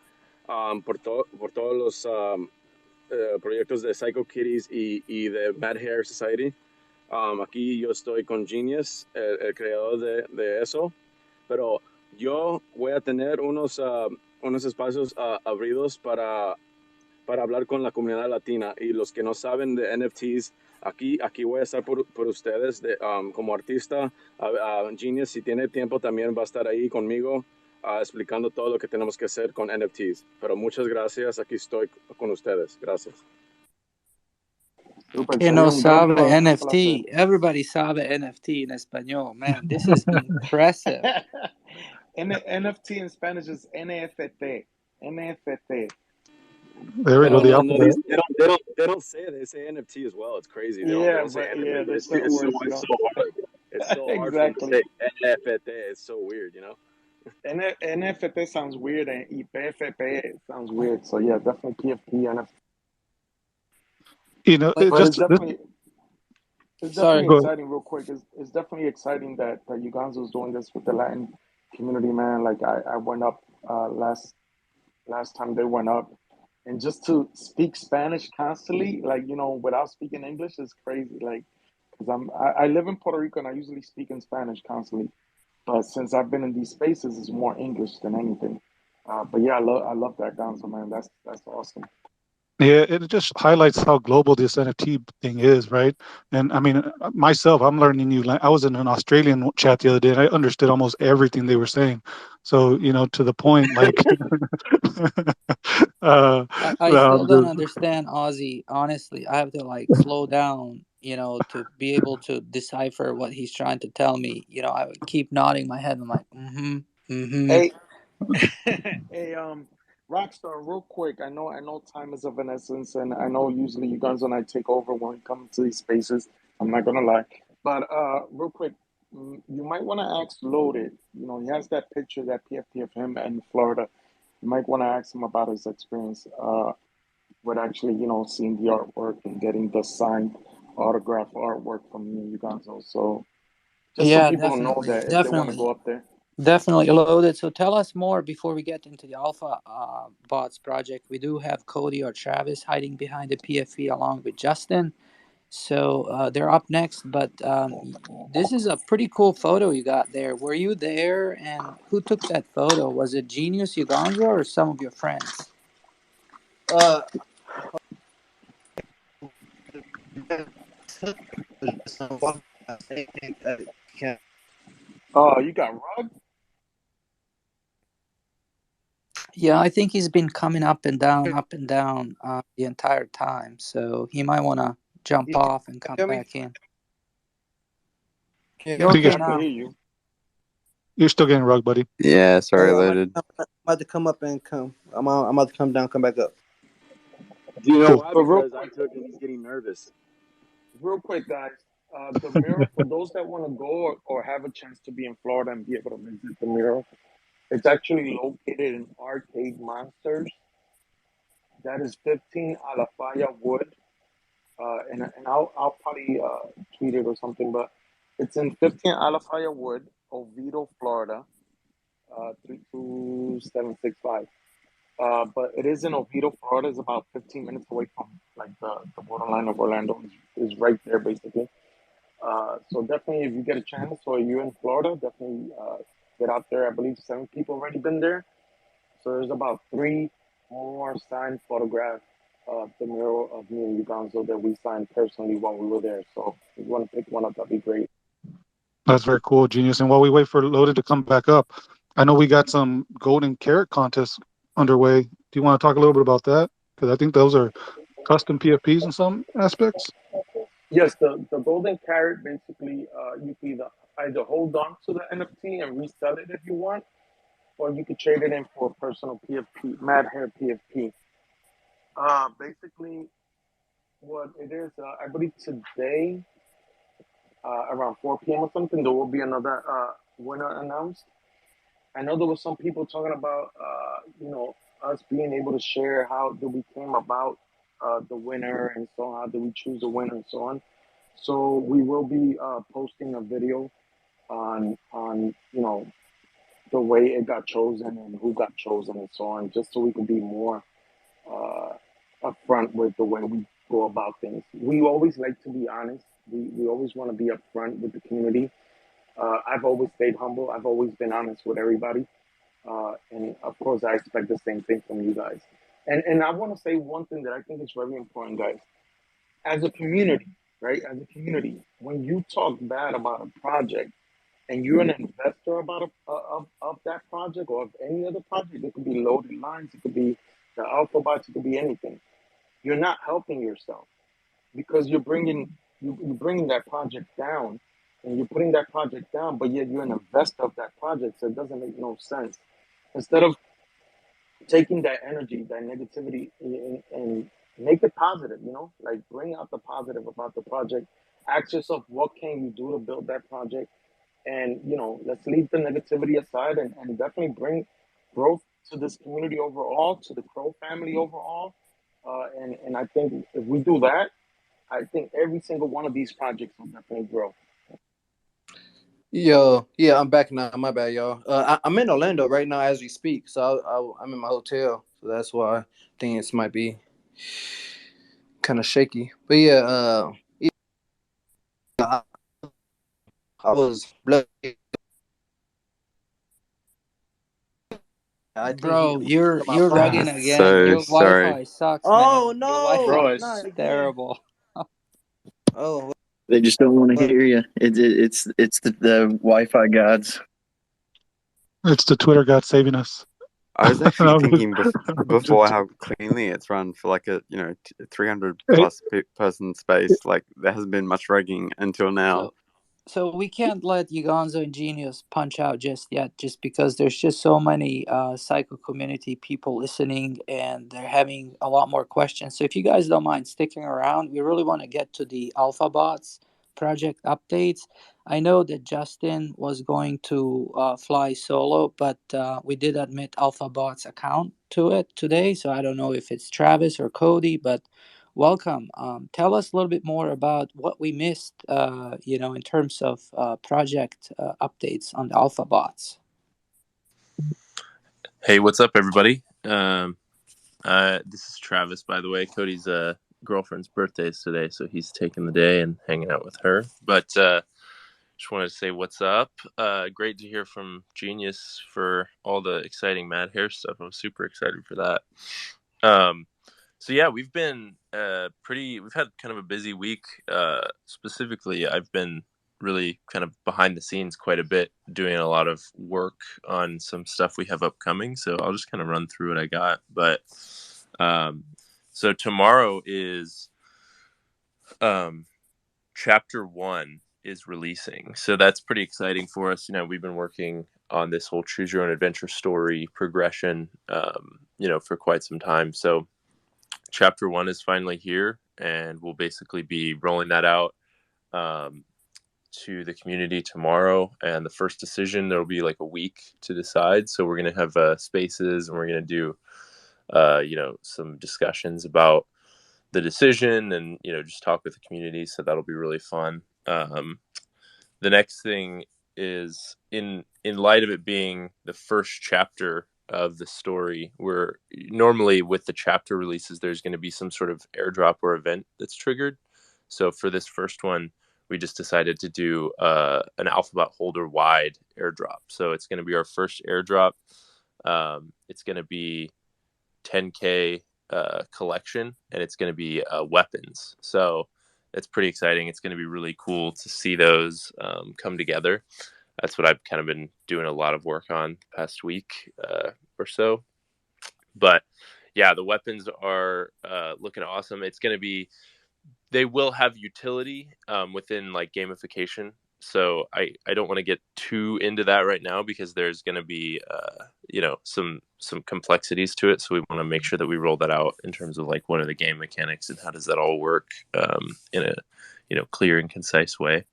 Speaker 17: por todos los proyectos de Psycho Kitties y de Bad Hair Society. Aquí yo estoy con Genius, el creador de eso, pero yo voy a tener unos espacios abridos para hablar con la comunidad latina y los que no saben de NFTs. Aquí voy a estar por ustedes como artista. Genius, si tiene tiempo, también va a estar ahí conmigo explicando todo lo que tenemos que hacer con NFTs. Pero muchas gracias, aquí estoy con ustedes. Gracias.
Speaker 14: Super,
Speaker 2: Que
Speaker 14: sería
Speaker 2: no
Speaker 14: un gran
Speaker 2: sabe
Speaker 14: placer.
Speaker 2: NFT. Everybody sabe NFT en español. Man, this is impressive.
Speaker 14: NFT in Spanish is NFT. NFT.
Speaker 12: There we go.
Speaker 17: Oh
Speaker 12: The
Speaker 17: no, no,
Speaker 12: alphabet.
Speaker 17: they don't say it. They say NFT as well. It's crazy. They
Speaker 14: Yeah,
Speaker 17: don't say
Speaker 14: but
Speaker 17: NFT,
Speaker 14: yeah,
Speaker 17: but
Speaker 14: there's certain words you
Speaker 17: it's
Speaker 14: don't.
Speaker 17: so hard. It's so hard for them to
Speaker 14: Exactly.
Speaker 17: say NFT. It's so weird, you know.
Speaker 14: NFT sounds weird, and PFP sounds weird. So yeah, definitely PFP, NFT.
Speaker 2: Like,
Speaker 14: But
Speaker 12: Just this.
Speaker 14: it's
Speaker 2: sorry.
Speaker 14: definitely
Speaker 12: Go ahead.
Speaker 14: exciting. Real quick, it's definitely exciting that Uganzo's doing this with the Latin community, man. Like I went up last time they went up, and just to speak Spanish constantly, like without speaking English, is crazy. Like, because I live in Puerto Rico and I usually speak in Spanish constantly, but since I've been in these spaces, it's more English than anything. But yeah, I love that Gonzo, man. That's awesome.
Speaker 12: Yeah, it just highlights how global this NFT thing is, right? And I mean, myself, I'm learning new. I was in an Australian chat the other day, and I understood almost everything they were saying. So, to the point, like,
Speaker 2: I still don't understand Aussie. Honestly, I have to like slow down, to be able to decipher what he's trying to tell me. I would keep nodding my head. I'm like, mm-hmm, mm-hmm.
Speaker 14: Hey, hey, Rockstar, real quick. I know time is of an essence, and I know usually you guys and I take over when we come to these spaces. I'm not gonna lie, but real quick, you might want to ask Loaded. He has that picture, that PFP of him in Florida. You might want to ask him about his experience with actually, seeing the artwork and getting the signed autograph artwork from you, Gonzo. So just so
Speaker 2: Yeah,
Speaker 14: people know
Speaker 2: definitely,
Speaker 14: that if they want to
Speaker 2: definitely,
Speaker 14: go up there.
Speaker 2: definitely loaded. So tell us more before we get into the Alpha Bots project. We do have Cody or Travis hiding behind the PFP along with Justin. So they're up next, but this is a pretty cool photo you got there. Were you there, and who took that photo? Was it Genius Uganza or some of your friends?
Speaker 16: Uh,
Speaker 14: Oh, you got Rug?
Speaker 2: Yeah, I think he's been coming up and down the entire time. So he might want to jump
Speaker 16: you
Speaker 2: off and come
Speaker 16: hear me?
Speaker 2: back in.
Speaker 16: Can you
Speaker 2: You're
Speaker 12: I
Speaker 16: hear
Speaker 12: think
Speaker 16: me?
Speaker 14: Yeah,
Speaker 2: okay
Speaker 14: I could
Speaker 2: now.
Speaker 14: hear you.
Speaker 12: you're still getting rug, buddy.
Speaker 3: Yeah, sorry,
Speaker 16: Oh,
Speaker 3: loaded.
Speaker 16: I'm about to come up and come. I'm about to come down, come back up.
Speaker 17: Do you know
Speaker 12: Cool.
Speaker 17: why?
Speaker 14: But real
Speaker 17: Because I
Speaker 14: quick,
Speaker 17: took it. He's getting nervous.
Speaker 14: guys, the mural, for those that want to go or have a chance to be in Florida and be able to visit the mural, it's actually located in Arcade Monsters. That is 15 Alafaya Wood. And I'll probably tweet it or something, but it's in 15 Alafaya Wood, Oviedo, Florida, 32765. But it is in Oviedo, Florida. It's about 15 minutes away from like the borderline of Orlando is right there basically. So definitely, if you get a chance or you're in Florida, definitely get out there. I believe 7 people already been there. So there's about 3 more signed photographs of the mural of me and Ugonzo that we signed personally while we were there. So if you want to pick one up, that'd be great.
Speaker 12: That's very cool, Genius. And while we wait for Loaded to come back up, I know we got some golden carrot contests underway. Do you want to talk a little bit about that? Because I think those are custom PFPs in some aspects.
Speaker 14: Yes, the golden carrot basically you can either hold on to the NFT and resell it if you want, or you could trade it in for a personal PFP, Mad Hair PFP. Basically, what it is, I believe today around 4 p.m. or something, there will be another winner announced. I know there was some people talking about, us being able to share how we came about the winner and so on, how do we choose the winner and so on. So we will be posting a video on the way it got chosen and who got chosen and so on, just so we can be more uh, upfront with the way we go about things. We always like to be honest. We always want to be upfront with the community. I've always stayed humble. I've always been honest with everybody. And of course, I expect the same thing from you guys. And I want to say one thing that I think is very important, guys. As a community, right? As a community, when you talk bad about a project and you're an investor about of that project or of any other project, it could be loaded lines, it could be the alpha bots, it could be anything. You're not helping yourself because you're bringing that project down, and you're putting that project down, but yet you're an investor of that project, so it doesn't make no sense. Instead of taking that energy, that negativity, and make it positive, like bring out the positive about the project. Ask yourself, what can you do to build that project? And, let's leave the negativity aside and definitely bring growth to this community overall, to the Crow family overall. And I think if we do that, I think every single one of these projects will definitely grow.
Speaker 16: Yo, yeah, I'm back now. My bad, y'all. I'm in Orlando right now as we speak, so I'm in my hotel, so that's why I think it might be kind of shaky. But yeah, I, I was blessed. I think he
Speaker 2: Bro, you're
Speaker 16: my
Speaker 2: you're
Speaker 16: phone.
Speaker 2: lagging again.
Speaker 3: So
Speaker 2: Your
Speaker 3: sorry.
Speaker 2: Wi-Fi sucks, man.
Speaker 16: Oh
Speaker 2: Your
Speaker 16: no,
Speaker 2: Wi-Fi
Speaker 8: Bro,
Speaker 16: not
Speaker 2: is
Speaker 16: again.
Speaker 2: terrible.
Speaker 16: Oh,
Speaker 7: They just don't want to
Speaker 16: what?
Speaker 7: hear you. It's the Wi-Fi gods.
Speaker 12: It's the Twitter God saving us.
Speaker 3: I was
Speaker 12: And
Speaker 3: actually
Speaker 12: I was,
Speaker 3: thinking
Speaker 12: I was
Speaker 3: before
Speaker 12: just,
Speaker 3: how cleanly it's run for like a 300
Speaker 12: it,
Speaker 3: plus person space. Like there hasn't been much ragging until now.
Speaker 2: So so we can't let Yugonzo and Genius punch out just yet, just because there's just so many psycho community people listening, and they're having a lot more questions. So if you guys don't mind sticking around, we really want to get to the Alpha Bots project updates. I know that Justin was going to fly solo, but we did admit Alpha Bots account to it today. So I don't know if it's Travis or Cody, but welcome. Tell us a little bit more about what we missed, in terms of project updates on the Alpha Bots.
Speaker 18: Hey, what's up, everybody? This is Travis, by the way. Cody's girlfriend's birthday is today, so he's taking the day and hanging out with her. But just wanted to say what's up. Great to hear from Genius for all the exciting Mad Hair stuff. I'm super excited for that. So yeah, we've been we've had kind of a busy week. Specifically, I've been really kind of behind the scenes quite a bit, doing a lot of work on some stuff we have upcoming. So I'll just kind of run through what I got. But so tomorrow is chapter 1 is releasing. So that's pretty exciting for us. We've been working on this whole choose your own adventure story progression, for quite some time. So chapter 1 is finally here, and we'll basically be rolling that out to the community tomorrow. And the first decision, there'll be like a week to decide. So we're going to have spaces, and we're going to do some discussions about the decision, and just talk with the community. So that'll be really fun. The next thing is, in light of it being the first chapter of the story. Where normally with the chapter releases, there's going to be some sort of airdrop or event that's triggered. So for this first one, we just decided to do an Alphabot holder wide airdrop. So it's going to be our first airdrop. It's going to be 10K collection, and it's going to be weapons. So it's pretty exciting. It's going to be really cool to see those come together. That's what I've kind of been doing a lot of work on the past week or so. But yeah, the weapons are looking awesome. It's going to be, they will have utility within like gamification. So I don't want to get too into that right now because there's going to be some complexities to it. So we want to make sure that we roll that out in terms of like what are the game mechanics and how does that all work in a clear and concise way.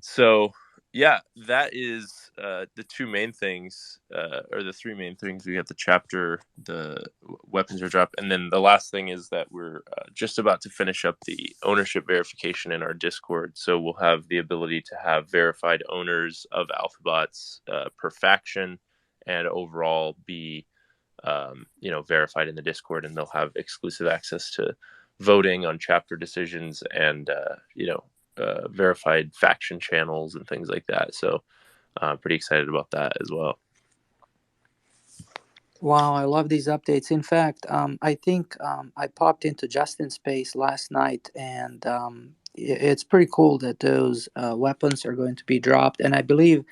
Speaker 18: So yeah, that is the two main things, or the three main things. We have the chapter, the weapons are dropped, and then the last thing is that we're just about to finish up the ownership verification in our Discord. So we'll have the ability to have verified owners of Alphabots per faction, and overall be verified in the Discord, and they'll have exclusive access to voting on chapter decisions and verified faction channels and things like that. So pretty excited about that as well.
Speaker 2: Wow, I love these updates. In fact, I think I popped into Justin's space last night, and it's pretty cool that those weapons are going to be dropped. And I believe,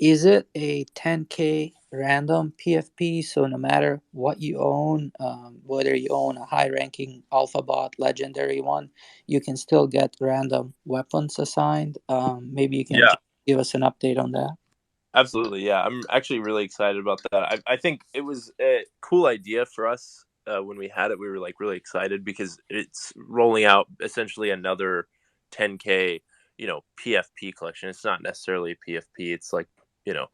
Speaker 2: is it a 10K random PFP? So no matter what you own, whether you own a high-ranking Alphabot legendary one, you can still get random weapons assigned. Maybe you can give us an update on that.
Speaker 18: Absolutely, yeah. I'm actually really excited about that. I think it was a cool idea for us when we had it. We were like really excited because it's rolling out essentially another 10K, PFP collection. It's not necessarily a PFP. It's like,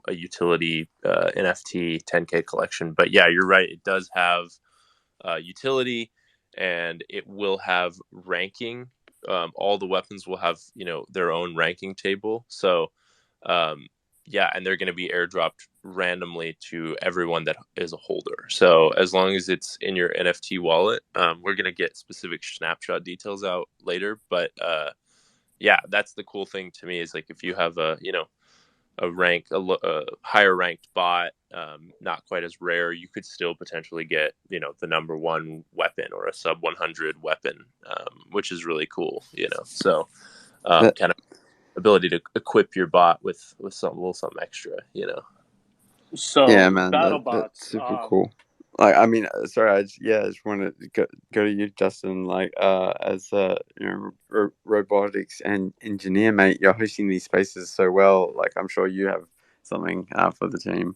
Speaker 18: a utility NFT 10K collection. But yeah, you're right. It does have utility, and it will have ranking. All the weapons will have, their own ranking table. So, yeah, and they're going to be airdropped randomly to everyone that is a holder. So as long as it's in your NFT wallet, we're going to get specific snapshot details out later. But yeah, that's the cool thing to me is like if you have a higher ranked bot, not quite as rare, you could still potentially get the number one weapon or a sub 100 weapon, which is really cool. So kind of ability to equip your bot with little something extra.
Speaker 14: So
Speaker 3: Yeah, man,
Speaker 14: BattleBots.
Speaker 3: that's super cool. Like, I mean, sorry, I just want to go to you, Justin. Like, as a robotics and engineer, mate, you're hosting these spaces so well. Like, I'm sure you have something for the team.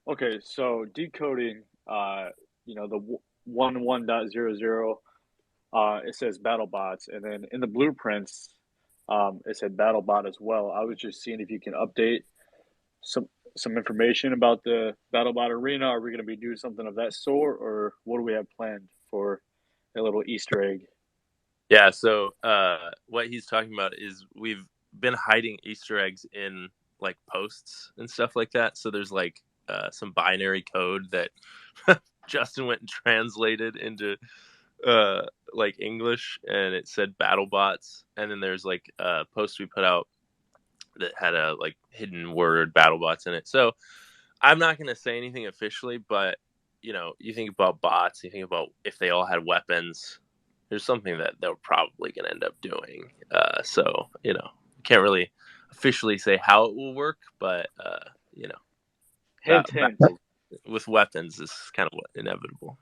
Speaker 14: Okay, so decoding, the 11.00, it says BattleBots, and then in the blueprints, it said BattleBot as well. I was just seeing if you can update some information about the BattleBot arena. Are we going to be doing something of that sort, or what do we have planned for a little Easter egg?
Speaker 18: Yeah, so what he's talking about is we've been hiding Easter eggs in like posts and stuff like that. So there's like some binary code that Justin went and translated into like English, and it said BattleBots, and then there's like a post we put out that had a like hidden word BattleBots in it. So I'm not going to say anything officially, but you think about bots, you think about if they all had weapons, there's something that they're probably going to end up doing. So can't really officially say how it will work, but
Speaker 14: hint.
Speaker 18: With weapons is kind of inevitable.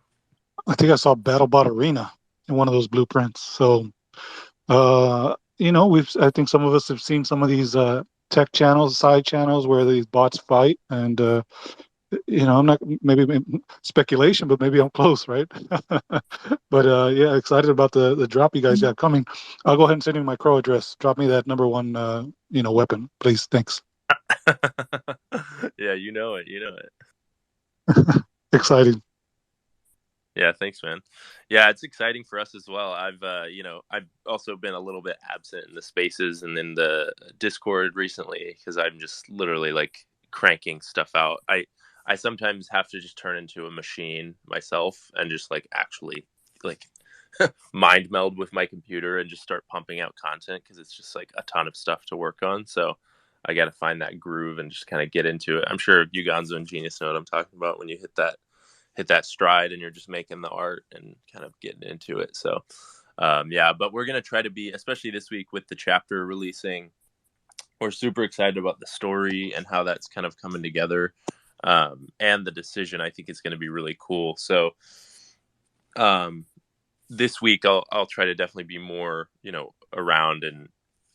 Speaker 12: I think I saw BattleBot Arena in one of those blueprints. So, I think some of us have seen some of these tech channels, side channels where these bots fight, and I'm not maybe speculation, but maybe I'm close, right? But yeah, excited about the drop you guys got coming. I'll go ahead and send you my crow address. Drop me that number one, weapon, please. Thanks.
Speaker 18: Yeah, you know it.
Speaker 12: Exciting.
Speaker 18: Yeah, thanks, man. Yeah, it's exciting for us as well. I've also been a little bit absent in the spaces and in the Discord recently because I'm just literally like cranking stuff out. I sometimes have to just turn into a machine myself and just like actually like mind meld with my computer and just start pumping out content, because it's just like a ton of stuff to work on. So I got to find that groove and just kind of get into it. I'm sure you Gonzo and Genius know what I'm talking about when you hit that stride and you're just making the art and kind of getting into it. So yeah, but we're going to try to be, especially this week with the chapter releasing, we're super excited about the story and how that's kind of coming together. And the decision, I think, is going to be really cool. So this week I'll try to definitely be more, around and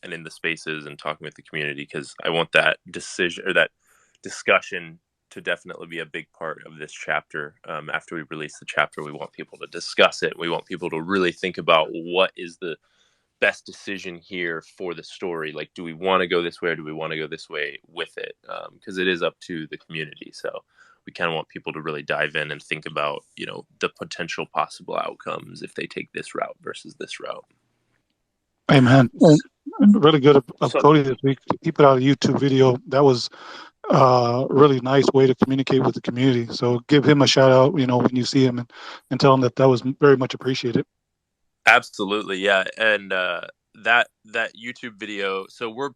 Speaker 18: in the spaces and talking with the community, because I want that decision or that discussion to definitely be a big part of this chapter. After we release the chapter, we want people to discuss it. We want people to really think about what is the best decision here for the story. Like, do we want to go this way or do we want to go this way with it? Because it is up to the community. So we kind of want people to really dive in and think about, the potential possible outcomes if they take this route versus this route.
Speaker 12: Hey, man. Really good of
Speaker 8: So,
Speaker 12: Cody this week. He put out a YouTube video that was really nice way to communicate with the community. So give him a shout out, when you see him, and tell him that was very much appreciated.
Speaker 18: Absolutely, yeah. And that YouTube video. So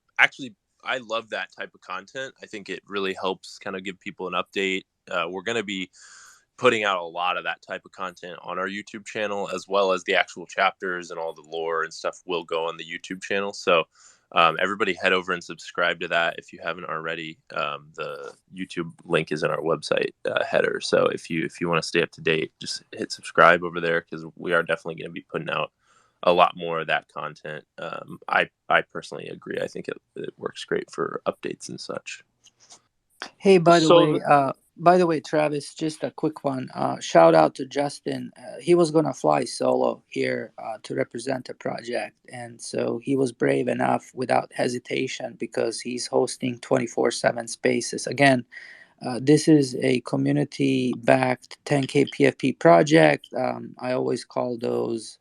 Speaker 18: I love that type of content. I think it really helps kind of give people an update. We're going to be putting out a lot of that type of content on our YouTube channel, as well as the actual chapters and all the lore and stuff will go on the YouTube channel. So everybody head over and subscribe to that if you haven't already. The YouTube link is in our website header. So if you want to stay up to date, just hit subscribe over there, because we are definitely going to be putting out a lot more of that content. I personally agree. I think it works great for updates and such.
Speaker 2: Hey,
Speaker 8: so
Speaker 2: by the way, Travis, just a quick one. Shout out to Justin. He was gonna fly solo here to represent the project, and so he was brave enough without hesitation, because he's hosting 24/7 spaces. Again, this is a community-backed 10K PFP project. I always call those,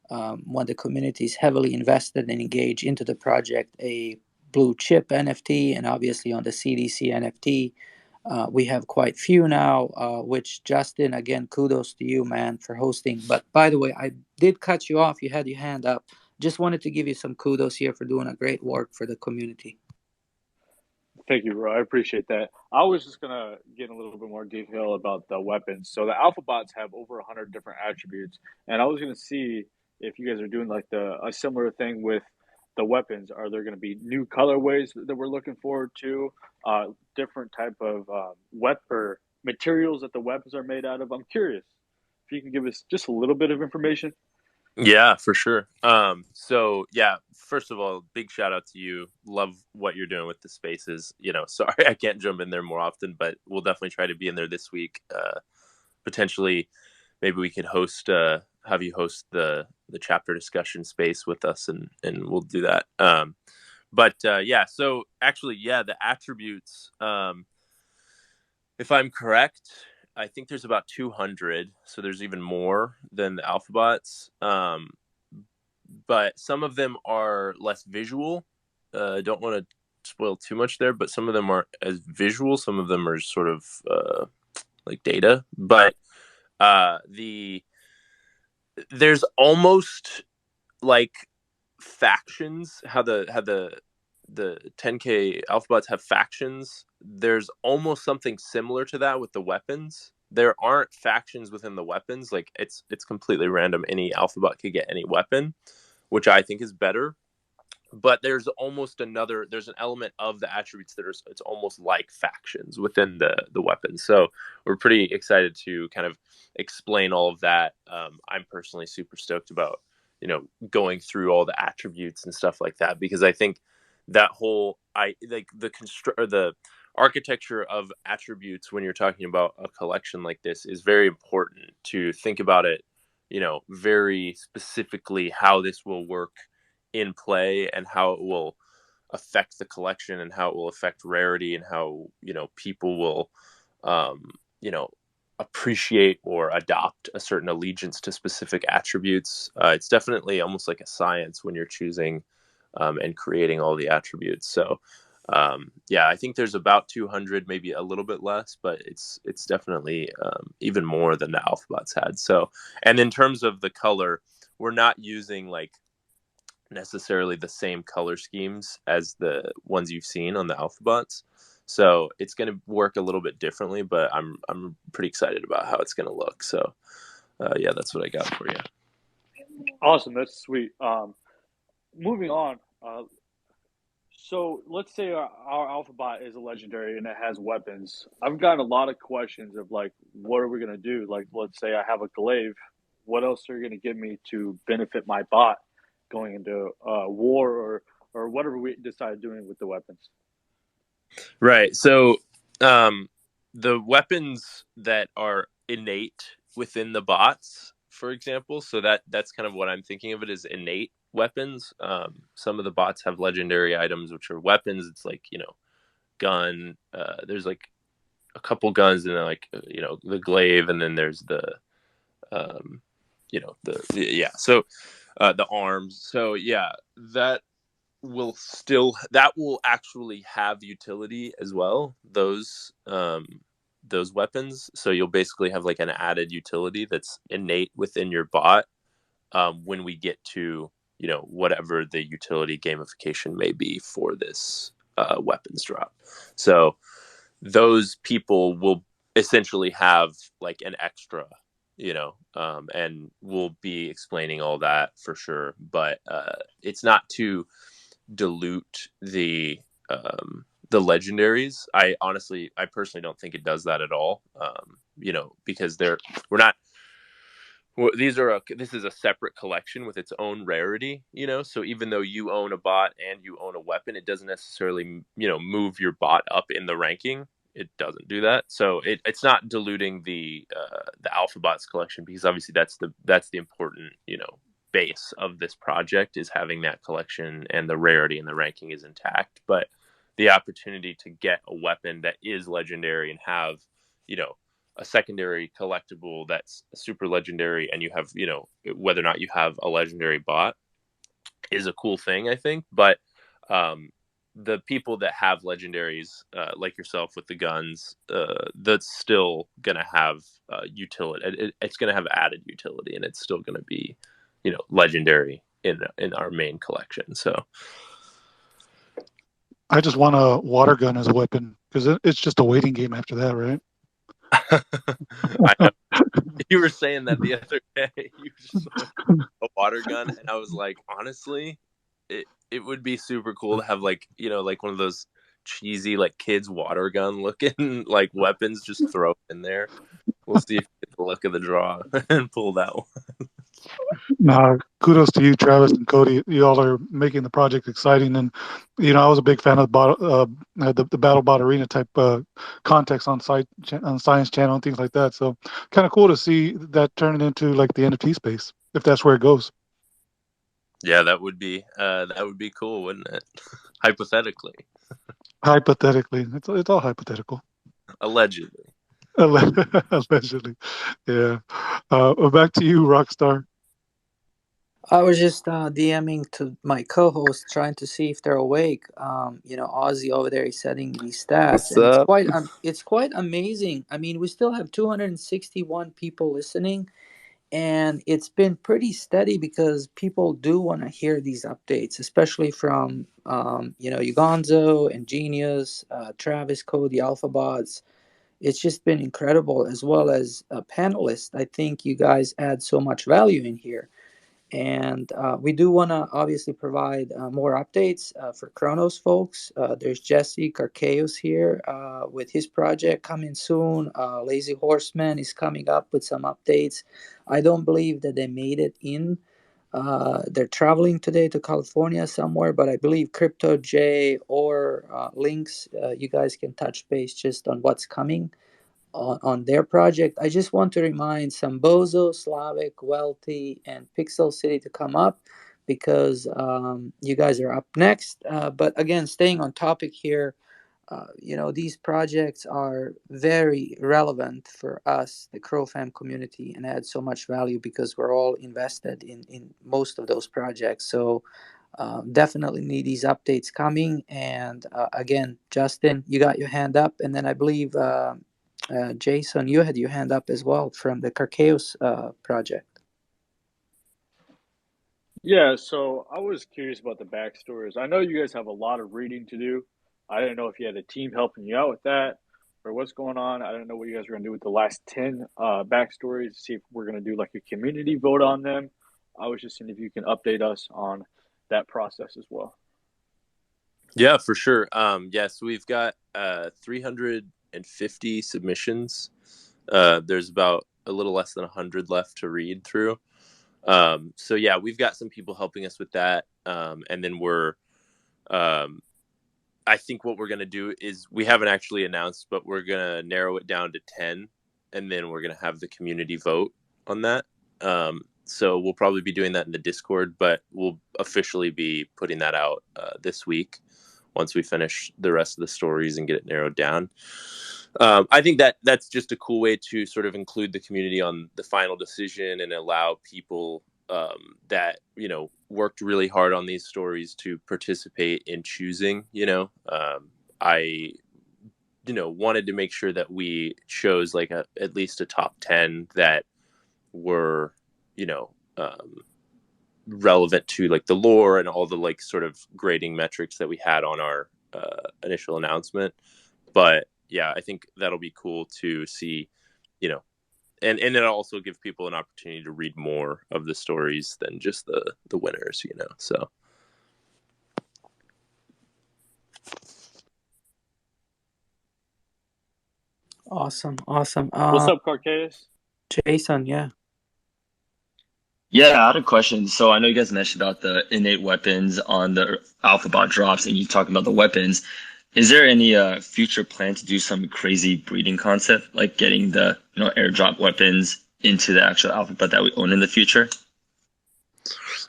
Speaker 2: when the community is heavily invested and engaged into the project, a blue chip NFT. And obviously on the CDC NFT, we have quite few now, which, Justin, again, kudos to you, man, for hosting. But by the way, I did cut you off. You had your hand up. Just wanted to give you some kudos here for doing a great work for the community.
Speaker 8: thank you, bro. I appreciate that. I was just gonna get a little bit more detail about the weapons. So the alpha bots have over 100 different attributes, and I was gonna see if you guys are doing like a similar thing with the weapons. Are there gonna be new colorways that we're looking forward to? Different type of or materials that the weapons are made out of. I'm curious if you can give us just a little bit of information.
Speaker 18: Yeah, for sure. So yeah, first of all, big shout out to you. Love what you're doing with the spaces. Sorry I can't jump in there more often, but we'll definitely try to be in there this week. Potentially, maybe we could have you host the chapter discussion space with us, and we'll do that. But yeah, so actually, yeah, the attributes. If I'm correct, I think there's about 200, so there's even more than the alphabots. But some of them are less visual. I don't want to spoil too much there, but some of them aren't as visual. Some of them are sort of like data. But there's almost like factions. How the 10K alphabots have factions. There's almost something similar to that with the weapons. There aren't factions within the weapons. Like it's completely random. Any alphabot could get any weapon, which I think is better. But there's an element of the attributes it's almost like factions within the weapons. So we're pretty excited to kind of explain all of that. I'm personally super stoked about going through all the attributes and stuff like that, because I think that whole the architecture of attributes when you're talking about a collection like this is very important to think about it, very specifically how this will work in play and how it will affect the collection and how it will affect rarity and how people will you know appreciate or adopt a certain allegiance to specific attributes. It's definitely almost like a science when you're choosing and creating all the attributes. So Yeah, I think there's about 200, maybe a little bit less, but it's definitely even more than the Alphabots had. So, and in terms of the color, we're not using like necessarily the same color schemes as the ones you've seen on the Alphabots. So it's going to work a little bit differently, but I'm pretty excited about how it's going to look. So yeah, that's what I got for you.
Speaker 8: Awesome, that's sweet. Moving on. So let's say our Alphabot is a legendary and it has weapons. I've gotten a lot of questions of like, what are we gonna do? Like, let's say I have a glaive. What else are you gonna give me to benefit my bot going into war or whatever we decide doing with the weapons?
Speaker 18: Right. So the weapons that are innate within the bots, for example, so that's kind of what I'm thinking of it as innate weapons. Some of the bots have legendary items which are weapons. It's like, gun. There's like a couple guns, and then like the glaive, and then there's the yeah. So the arms. So yeah, that will actually have utility as well, those weapons. So you'll basically have like an added utility that's innate within your bot when we get to whatever the utility gamification may be for this weapons drop. So those people will essentially have like an extra, and we'll be explaining all that for sure, but it's not to dilute the legendaries. I personally don't think it does that at all. Because we're not. Well, this is a separate collection with its own rarity. So even though you own a bot and you own a weapon, it doesn't necessarily move your bot up in the ranking. It doesn't do that. So it's not diluting the Alphabots collection, because obviously that's the important base of this project, is having that collection, and the rarity and the ranking is intact. But the opportunity to get a weapon that is legendary and have a secondary collectible that's super legendary, and you have whether or not you have a legendary bot, is a cool thing, I think. But the people that have legendaries, like yourself with the guns, that's still gonna have utility. It's gonna have added utility, and it's still gonna be legendary in our main collection. So
Speaker 12: I just want a water gun as a weapon, because it's just a waiting game after that, right?
Speaker 18: I know you were saying that the other day. You just want a water gun, and I was like, honestly, it would be super cool to have like like one of those cheesy like kids water gun looking like weapons just throw in there. We'll see if you get the luck of the draw and pull that one.
Speaker 12: Nah, kudos to you, Travis and Cody. You all are making the project exciting, and I was a big fan of the Battle Bot Arena type context on on Science Channel and things like that. So kind of cool to see that turning into like the NFT space, if that's where it goes.
Speaker 18: Yeah, that would be cool, wouldn't it? Hypothetically.
Speaker 12: Hypothetically, it's all hypothetical.
Speaker 18: Allegedly.
Speaker 12: Allegedly, yeah. Back to you, Rockstar.
Speaker 2: I was just DMing to my co-host, trying to see if they're awake. Ozzy over there is setting these stats,
Speaker 3: What's
Speaker 2: and
Speaker 3: up?
Speaker 2: it's quite amazing. I mean, we still have 261 people listening, and it's been pretty steady because people do want to hear these updates, especially from Ugonzo and Genius, Travis, Cody, Alphabots. It's just been incredible, as well as panelists. I think you guys add so much value in here. And we do want to obviously provide more updates for Kronos folks. There's Jesse Carcaeus here with his project coming soon. Lazy Horseman is coming up with some updates. I don't believe that they made it in. They're traveling today to California somewhere, but I believe Crypto J or Links, you guys can touch base just on what's coming on their project. I just want to remind Sambozo, Slavic, Wealthy, and Pixel City to come up, because you guys are up next. But again, staying on topic here, these projects are very relevant for us, the CroFam community, and add so much value because we're all invested in most of those projects. So definitely need these updates coming. And again, Justin, you got your hand up, and then I believe Jason, you had your hand up as well from the Carchaos project.
Speaker 8: Yeah, so I was curious about the backstories. I know you guys have a lot of reading to do. I didn't know if you had a team helping you out with that or what's going on. I don't know what you guys are going to do with the last 10 backstories, see if we're going to do like a community vote on them. I was just seeing if you can update us on that process as well.
Speaker 18: Yeah, for sure. Yes, we've got 350 submissions. There's about a little less than 100 left to read through. So yeah, we've got some people helping us with that. And then I think what we're going to do is, we haven't actually announced, but we're going to narrow it down to 10, and then we're going to have the community vote on that. So we'll probably be doing that in the Discord, but we'll officially be putting that out this week once we finish the rest of the stories and get it narrowed down. I think that's just a cool way to sort of include the community on the final decision and allow people that, worked really hard on these stories to participate in choosing. I wanted to make sure that we chose like at least a top 10 that were relevant to like the lore and all the like sort of grading metrics that we had on our initial announcement. But yeah, I think that'll be cool to see, and it'll also give people an opportunity to read more of the stories than just the winners, so.
Speaker 2: Awesome. Awesome.
Speaker 8: What's up, Carchaos?
Speaker 2: Jason, yeah.
Speaker 10: Yeah, I had a question. So I know you guys mentioned about the innate weapons on the alpha bot drops, and you talking about the weapons. Is there any future plan to do some crazy breeding concept, like getting the airdrop weapons into the actual alpha bot that we own in the future?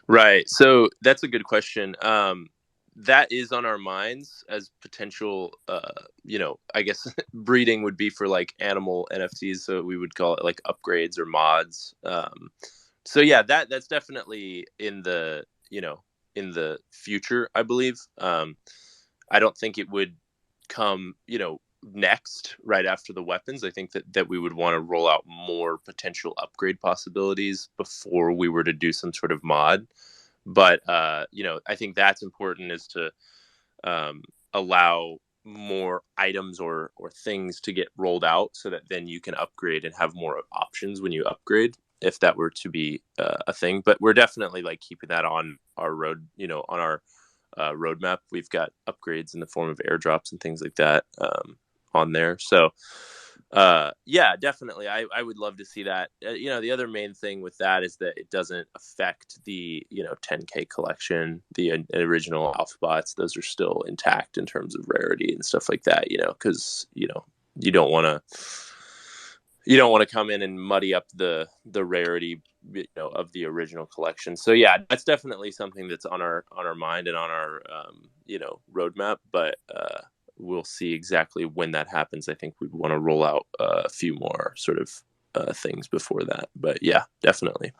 Speaker 18: Right. So that's a good question. That is on our minds as potential, I guess breeding would be for like animal NFTs. So we would call it like upgrades or mods. So yeah, that's definitely in the future, I believe. I don't think it would come, next right after the weapons. I think that we would want to roll out more potential upgrade possibilities before we were to do some sort of mod. But I think that's important, is to allow more items or things to get rolled out, so that then you can upgrade and have more options when you upgrade, if that were to be a thing. But we're definitely like keeping that on our roadmap. We've got upgrades in the form of airdrops and things like that on there. So yeah, definitely. I would love to see that. The other main thing with that is that it doesn't affect the 10K collection, the original alpha bots. Those are still intact in terms of rarity and stuff like that, because you don't want to come in and muddy up the rarity of the original collection. So yeah, that's definitely something that's on our mind and on our roadmap. But we'll see exactly when that happens. I think we'd want to roll out a few more sort of things before that. But yeah, definitely.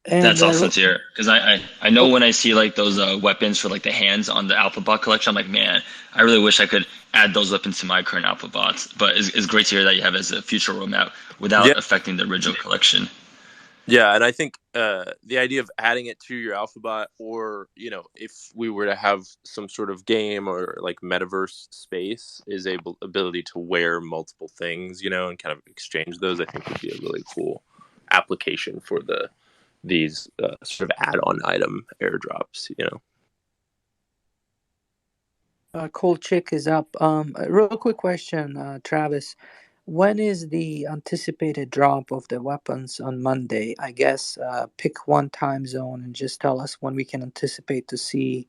Speaker 2: And
Speaker 10: That's awesome to hear, because I know when I see like those weapons for like the hands on the alpha bot collection, I'm like, man, I really wish I could add those weapons to my current alpha bots. But it's great to hear that you have it as a future roadmap without
Speaker 18: Yeah.
Speaker 10: affecting the original collection.
Speaker 18: Yeah, and I think the idea of adding it to your alphabot, or if we were to have some sort of game or like metaverse space, is ability to wear multiple things, and kind of exchange those, I think would be a really cool application for these sort of add-on item airdrops.
Speaker 2: Cool Chick is up. A real quick question, Travis. When is the anticipated drop of the weapons on Monday? I guess pick one time zone and just tell us when we can anticipate to see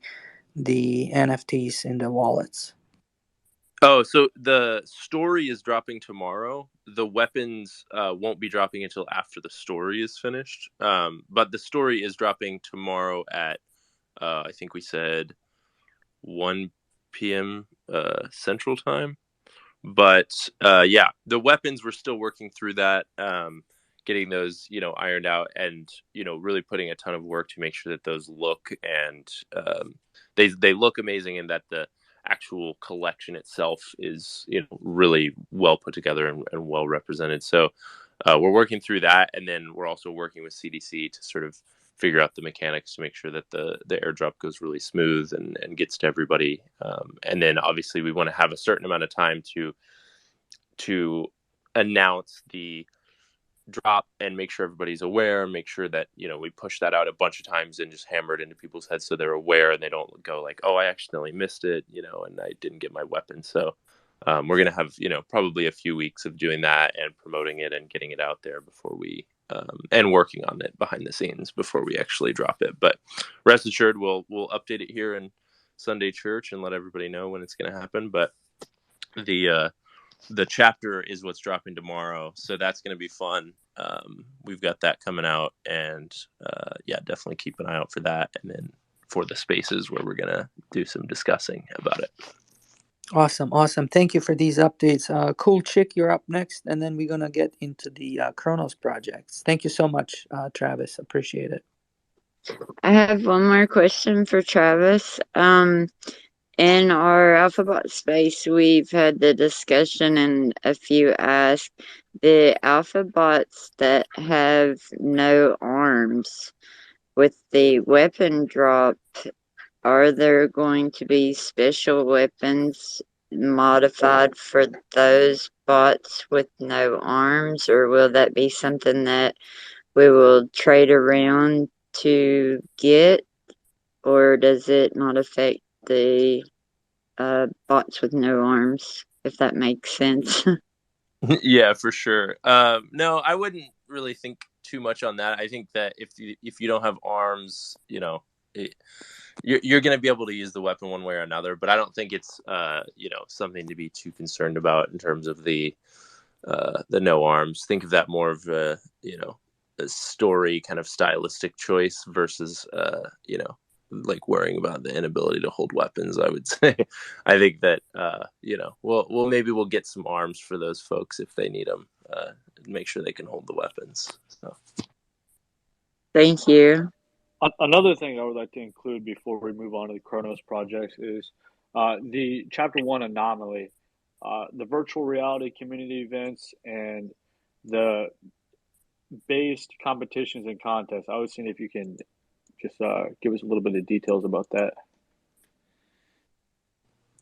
Speaker 2: the NFTs in the wallets.
Speaker 18: Oh, so the story is dropping tomorrow. The weapons won't be dropping until after the story is finished. But the story is dropping tomorrow at, I think we said 1 p.m. Central Time. But yeah, the weapons, we're still working through that. getting those, ironed out, and, really putting a ton of work to make sure that those look, and they look amazing, and that the actual collection itself is, really well put together and well represented. So we're working through that, and then we're also working with CDC to sort of figure out the mechanics to make sure that the airdrop goes really smooth and gets to everybody. And then obviously we want to have a certain amount of time to announce the drop and make sure everybody's aware, make sure that, we push that out a bunch of times and just hammer it into people's heads so they're aware and they don't go like, oh, I accidentally missed it, and I didn't get my weapon. So we're going to have, probably a few weeks of doing that and promoting it and getting it out there before we, and working on it behind the scenes before we actually drop it. But rest assured, we'll update it here in Sunday Church and let everybody know when it's going to happen. But the chapter is what's dropping tomorrow, so that's going to be fun. We've got that coming out, and definitely keep an eye out for that. And then for the spaces where we're going to do some discussing about it.
Speaker 2: Awesome. Thank you for these updates. Cool Chick, you're up next, and then we're gonna get into the Chronos projects. Thank you so much, Travis. Appreciate it.
Speaker 19: I have one more question for Travis. In our Alphabot space, we've had the discussion, and a few asked the Alphabots that have no arms with the weapon drop. Are there going to be special weapons modified for those bots with no arms, or will that be something that we will trade around to get, or does it not affect the bots with no arms, if that makes sense?
Speaker 18: Yeah, for sure. No, I wouldn't really think too much on that. I think that if you don't have arms, you're going to be able to use the weapon one way or another. But I don't think it's something to be too concerned about in terms of the no arms. Think of that more of a story kind of stylistic choice versus like worrying about the inability to hold weapons. I would say I think that we'll get some arms for those folks if they need them, make sure they can hold the weapons. So
Speaker 19: Thank you.
Speaker 8: Another thing I would like to include before we move on to the Chronos projects is the Chapter 1 anomaly, the virtual reality community events, and the based competitions and contests. I was seeing if you can just give us a little bit of details about that.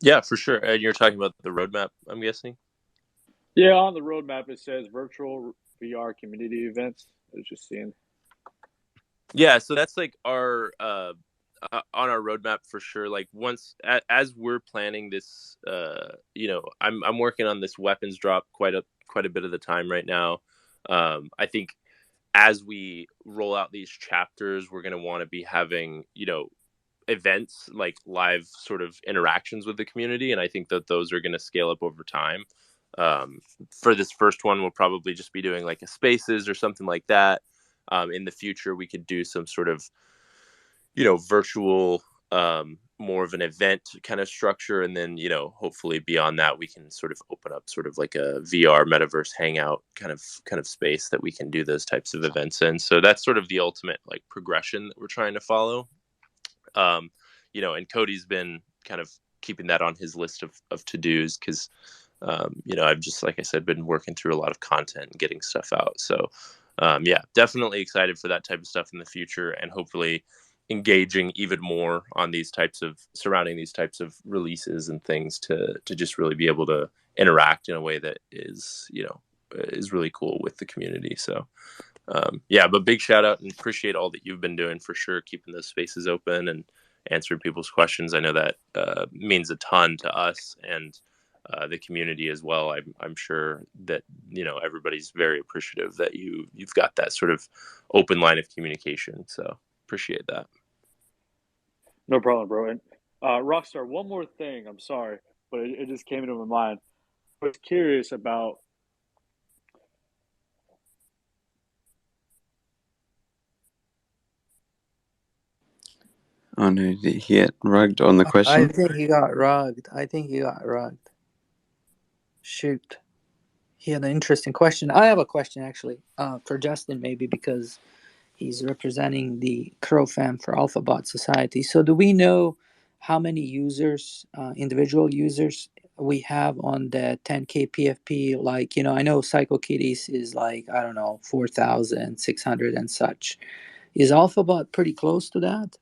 Speaker 18: Yeah, for sure. And you're talking about the roadmap, I'm guessing?
Speaker 8: Yeah, on the roadmap it says virtual VR community events. I was just seeing.
Speaker 18: Yeah, so that's like our on our roadmap for sure. Like once as we're planning this, I'm working on this weapons drop quite a bit of the time right now. I think as we roll out these chapters, we're going to want to be having events like live sort of interactions with the community, and I think that those are going to scale up over time. For this first one, we'll probably just be doing like a spaces or something like that. In the future, we could do some sort of virtual, more of an event kind of structure, and then hopefully beyond that we can sort of open up sort of like a VR metaverse hangout kind of space that we can do those types of events in. So that's sort of the ultimate like progression that we're trying to follow. And Cody's been kind of keeping that on his list of to-dos because I've just, like I said, been working through a lot of content and getting stuff out. So definitely excited for that type of stuff in the future, and hopefully engaging even more on surrounding these types of releases and things to just really be able to interact in a way that is really cool with the community. So but big shout out and appreciate all that you've been doing for sure, keeping those spaces open and answering people's questions. I know that means a ton to us and the community as well. I'm sure that everybody's very appreciative that you've got that sort of open line of communication. So appreciate that.
Speaker 8: No problem, bro. And Rockstar, one more thing. I'm sorry, but it just came into my mind. I was curious about.
Speaker 3: Oh no, did he get rugged on the
Speaker 2: I
Speaker 3: question?
Speaker 2: think he got rugged. Shoot. Yeah, an interesting question. I have a question actually for Justin, maybe because he's representing the CroFam for AlphaBot Society. So, do we know how many users, individual users, we have on the 10K PFP? Like, I know PsychoKitties is like, I don't know, 4,600 and such. Is AlphaBot pretty close to that?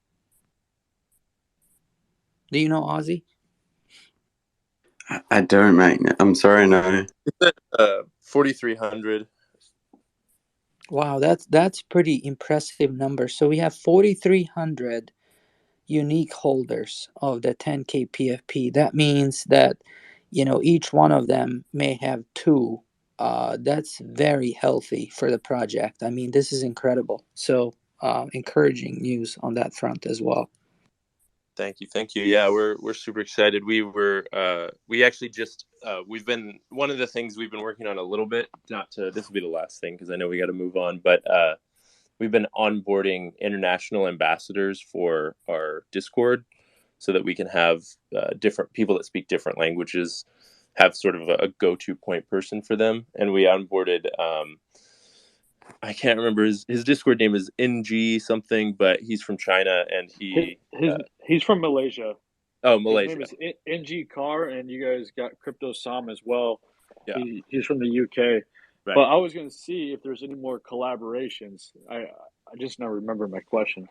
Speaker 2: Do you know, Ozzy?
Speaker 3: I don't, mate. I'm sorry, no.
Speaker 18: 4,300.
Speaker 2: Wow, that's pretty impressive number. So we have 4,300 unique holders of the 10K PFP. That means that each one of them may have two. That's very healthy for the project. I mean, this is incredible. So encouraging news on that front as well.
Speaker 18: Thank you. Yeah, we're super excited. We actually just we've been one of the things we've been working on a little bit. Not to This will be the last thing because I know we got to move on, but we've been onboarding international ambassadors for our Discord so that we can have different people that speak different languages have sort of a go-to point person for them. And we onboarded I can't remember his Discord name is NG something, but he's from China and
Speaker 8: He's from Malaysia. His name
Speaker 18: Malaysia.
Speaker 8: is NG Carr, and you guys got Crypto Sam as well.
Speaker 18: Yeah.
Speaker 8: He's from the UK.
Speaker 18: Right.
Speaker 8: But I was going to see if there's any more collaborations. I just now remember my question.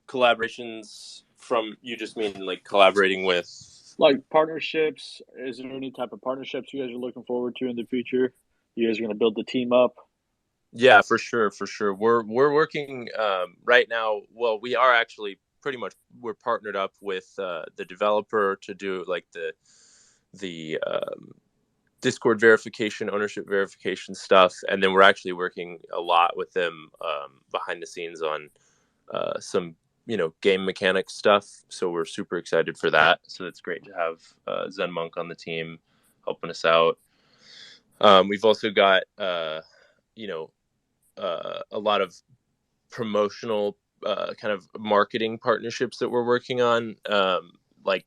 Speaker 18: Collaborations from, you just mean like collaborating with
Speaker 8: like partnerships? Is there any type of partnerships you guys are looking forward to in the future? You guys are going to build the team up?
Speaker 18: Yeah, for sure. We're working right now. Well, we are actually we're partnered up with the developer to do like the Discord verification, ownership verification stuff, and then we're actually working a lot with them behind the scenes on some game mechanics stuff. So we're super excited for that. So it's great to have Zen Monk on the team helping us out. We've also got a lot of promotional kind of marketing partnerships that we're working on, like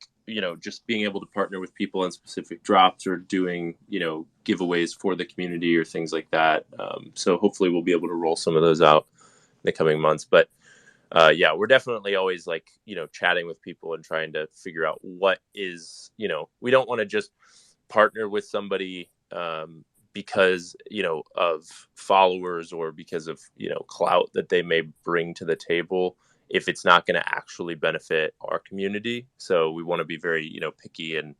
Speaker 18: just being able to partner with people on specific drops or doing giveaways for the community or things like that. So hopefully we'll be able to roll some of those out in the coming months. But yeah, we're definitely always like chatting with people and trying to figure out what is we don't want to just partner with somebody because of followers or because of clout that they may bring to the table if it's not going to actually benefit our community. So we want to be very picky and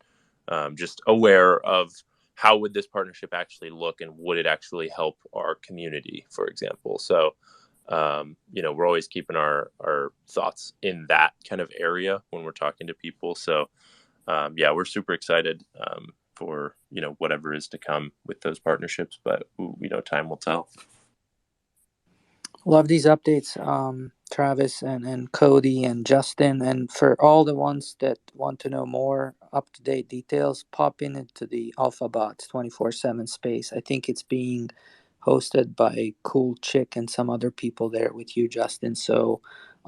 Speaker 18: just aware of how would this partnership actually look and would it actually help our community, for example. So we're always keeping our thoughts in that kind of area when we're talking to people. So yeah, we're super excited for whatever is to come with those partnerships, but time will tell.
Speaker 2: Love these updates, Travis and Cody and Justin. And for all the ones that want to know more up-to-date details, pop into the AlphaBots 24/7 space. I think it's being hosted by Cool Chick and some other people there with you, Justin. So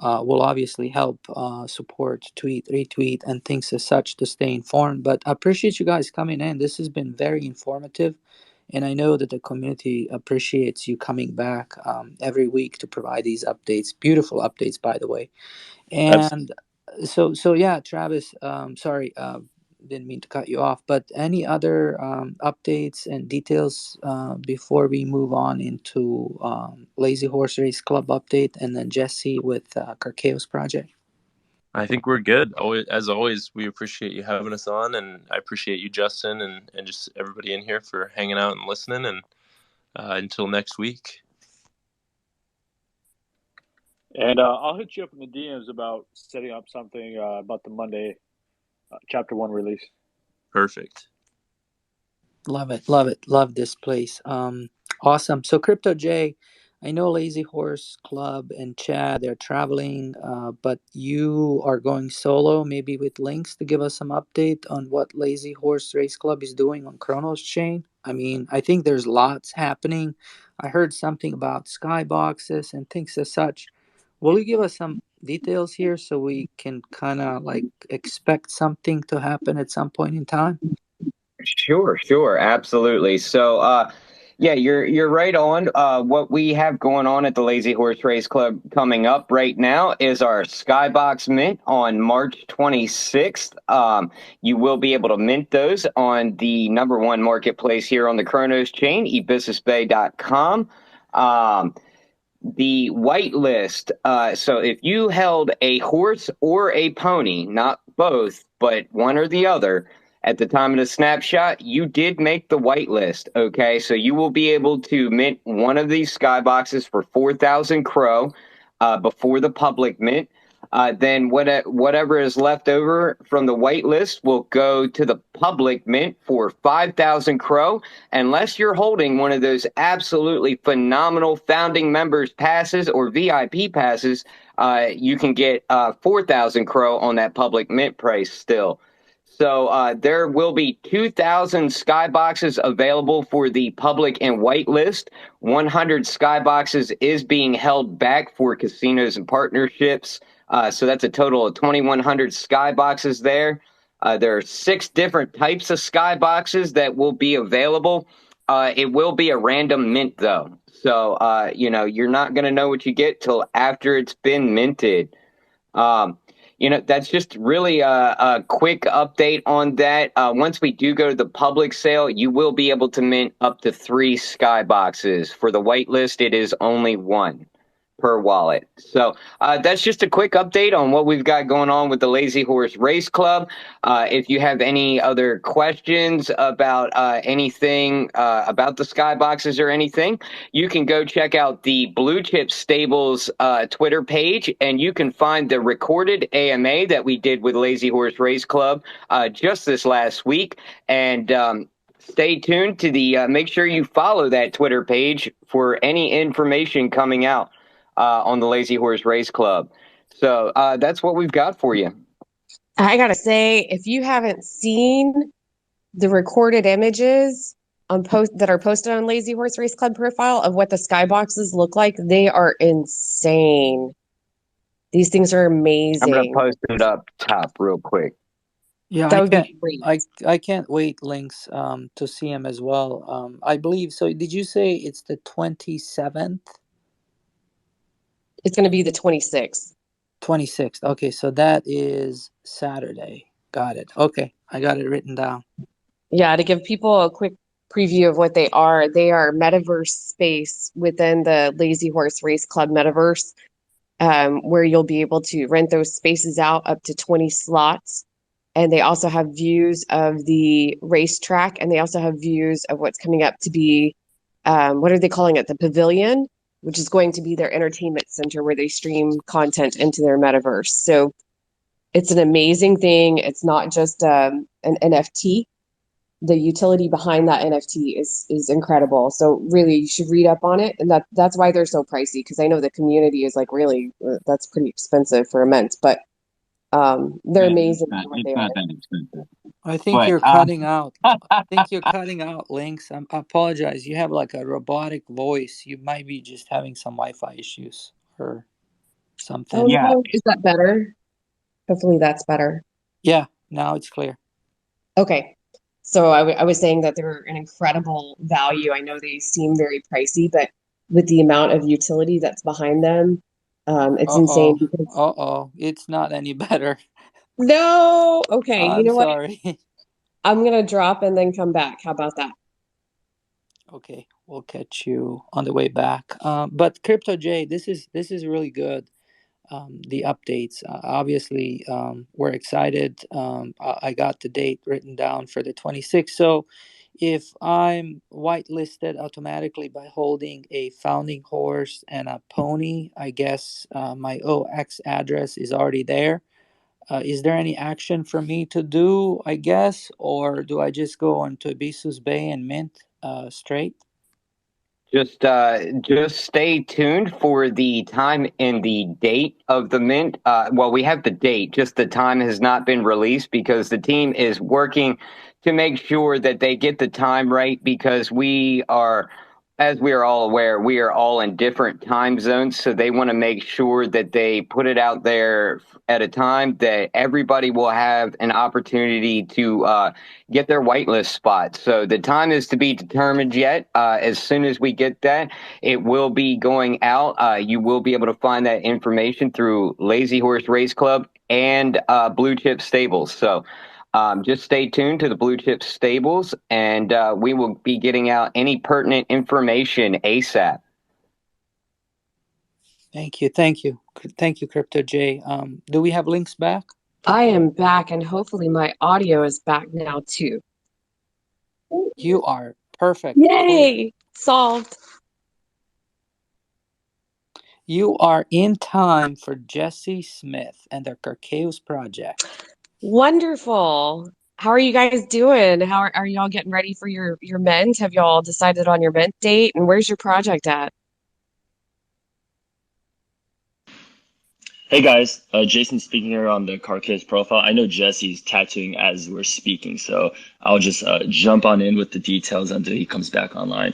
Speaker 2: we'll obviously help support, tweet, retweet, and things as such to stay informed. But I appreciate you guys coming in. This has been very informative. And I know that the community appreciates you coming back every week to provide these updates. Beautiful updates, by the way. And so yeah, Travis, sorry, didn't mean to cut you off, but any other updates and details before we move on into Lazy Horse Race Club update and then Jesse with Carchaos project?
Speaker 18: I think we're good. As always, we appreciate you having us on, and I appreciate you, Justin, and just everybody in here for hanging out and listening. And until next week.
Speaker 8: And I'll hit you up in the DMs about setting up something about the Monday Chapter 1 release.
Speaker 18: Perfect.
Speaker 2: Love it. Love this place. Awesome. So Crypto J, I know Lazy Horse Club and Chad, they're traveling, but you are going solo, maybe with links to give us some update on what Lazy Horse Race Club is doing on Chronos Chain. I mean, I think there's lots happening. I heard something about skyboxes and things as such. Will you give us some details here so we can kind of like expect something to happen at some point in time?
Speaker 13: Sure, absolutely. So, yeah, you're right on. What we have going on at the Lazy Horse Race Club coming up right now is our Skybox Mint on March 26th. You will be able to mint those on the #1 marketplace here on the Chronos chain, ebusinessbay.com. The whitelist. So if you held a horse or a pony, not both, but one or the other, at the time of the snapshot, you did make the whitelist. Okay, so you will be able to mint one of these skyboxes for 4,000 Crow before the public mint. Then whatever is left over from the whitelist will go to the public mint for 5,000 Crow, unless you're holding one of those absolutely phenomenal founding members passes or VIP passes. You can get 4,000 Crow on that public mint price still. So there will be 2,000 skyboxes available for the public and whitelist. 100 skyboxes is being held back for casinos and partnerships. So that's a total of 2,100 skyboxes there. There are 6 different types of skyboxes that will be available. It will be a random mint, though. So, you're not going to know what you get till after it's been minted. That's just really a quick update on that. Once we do go to the public sale, you will be able to mint up to 3 skyboxes. For the whitelist, it is only 1 per wallet. So that's just a quick update on what we've got going on with the Lazy Horse Race Club. If you have any other questions about anything about the skyboxes or anything, you can go check out the Blue Chip Stables Twitter page, and you can find the recorded AMA that we did with Lazy Horse Race Club just this last week. And stay tuned to the make sure you follow that Twitter page for any information coming out on the Lazy Horse Race Club. So that's what we've got for you.
Speaker 9: I gotta say, if you haven't seen the recorded images that are posted on Lazy Horse Race Club profile of what the skyboxes look like, they are insane. These things are
Speaker 13: I'm going to
Speaker 9: amazing.
Speaker 13: post it up top real quick.
Speaker 2: Yeah,
Speaker 9: That would be great.
Speaker 2: I can't wait, Links, to see him as well. I believe so. Did you say it's the 27th?
Speaker 9: It's going to be the 26th.
Speaker 2: 26th. Okay, so that is Saturday. Got it. Okay, I got it written down.
Speaker 9: Yeah, to give people a quick preview of what they are metaverse space within the Lazy Horse Race Club metaverse, where you'll be able to rent those spaces out up to 20 slots. And they also have views of the racetrack, and they also have views of what's coming up to be, what are they calling it? The pavilion, which is going to be their entertainment center where they stream content into their metaverse. So it's an amazing thing. It's not just an NFT. The utility behind that NFT is incredible. So really, you should read up on it, and that's why they're so pricey. Because I know the community is like, really, that's pretty expensive for a mint, but they're amazing.
Speaker 13: It's not that expensive.
Speaker 2: I think you're cutting out. I think you're cutting out, Links. I apologize. You have like a robotic voice. You might be just having some Wi-Fi issues or something.
Speaker 9: Oh, no. Is that better? Hopefully that's better.
Speaker 2: Yeah, now it's clear.
Speaker 9: Okay. So I was saying that they're an incredible value. I know they seem very pricey, but with the amount of utility that's behind them, it's insane.
Speaker 2: It's not any better.
Speaker 9: No. Okay. You
Speaker 2: I'm
Speaker 9: know
Speaker 2: sorry.
Speaker 9: what? I'm going to drop and then come back. How about that?
Speaker 2: Okay, we'll catch you on the way back. But Crypto J, this is really good. The updates. Obviously, we're excited. I got the date written down for the 26th. So if I'm whitelisted automatically by holding a founding horse and a pony, I guess my OX address is already there. Is there any action for me to do, I guess, or do I just go onto Abisus Bay and mint straight?
Speaker 13: Just stay tuned for the time and the date of the mint. Well, we have the date, just the time has not been released because the team is working to make sure that they get the time right because we are as we are all aware, we are all in different time zones. So they want to make sure that they put it out there at a time that everybody will have an opportunity to get their whitelist spot. So the time is to be determined yet. As soon as we get that, it will be going out. You will be able to find that information through Lazy Horse Race Club and Blue Chip Stables. So just stay tuned to the Blue Chip Stables, and we will be getting out any pertinent information ASAP.
Speaker 2: Thank you, Crypto J. Do we have links back?
Speaker 9: I am back, and hopefully my audio is back now too.
Speaker 2: You are perfect.
Speaker 9: Yay! Solved.
Speaker 2: You are in time for Jesse Smith and their Carcaeus project.
Speaker 9: Wonderful. How are you guys doing? How are y'all getting ready for your mint? Have y'all decided on your mint date? And where's your project at?
Speaker 10: Hey guys, Jason speaking here on the Carcass profile. I know Jesse's tattooing as we're speaking, so I'll just jump on in with the details until he comes back online.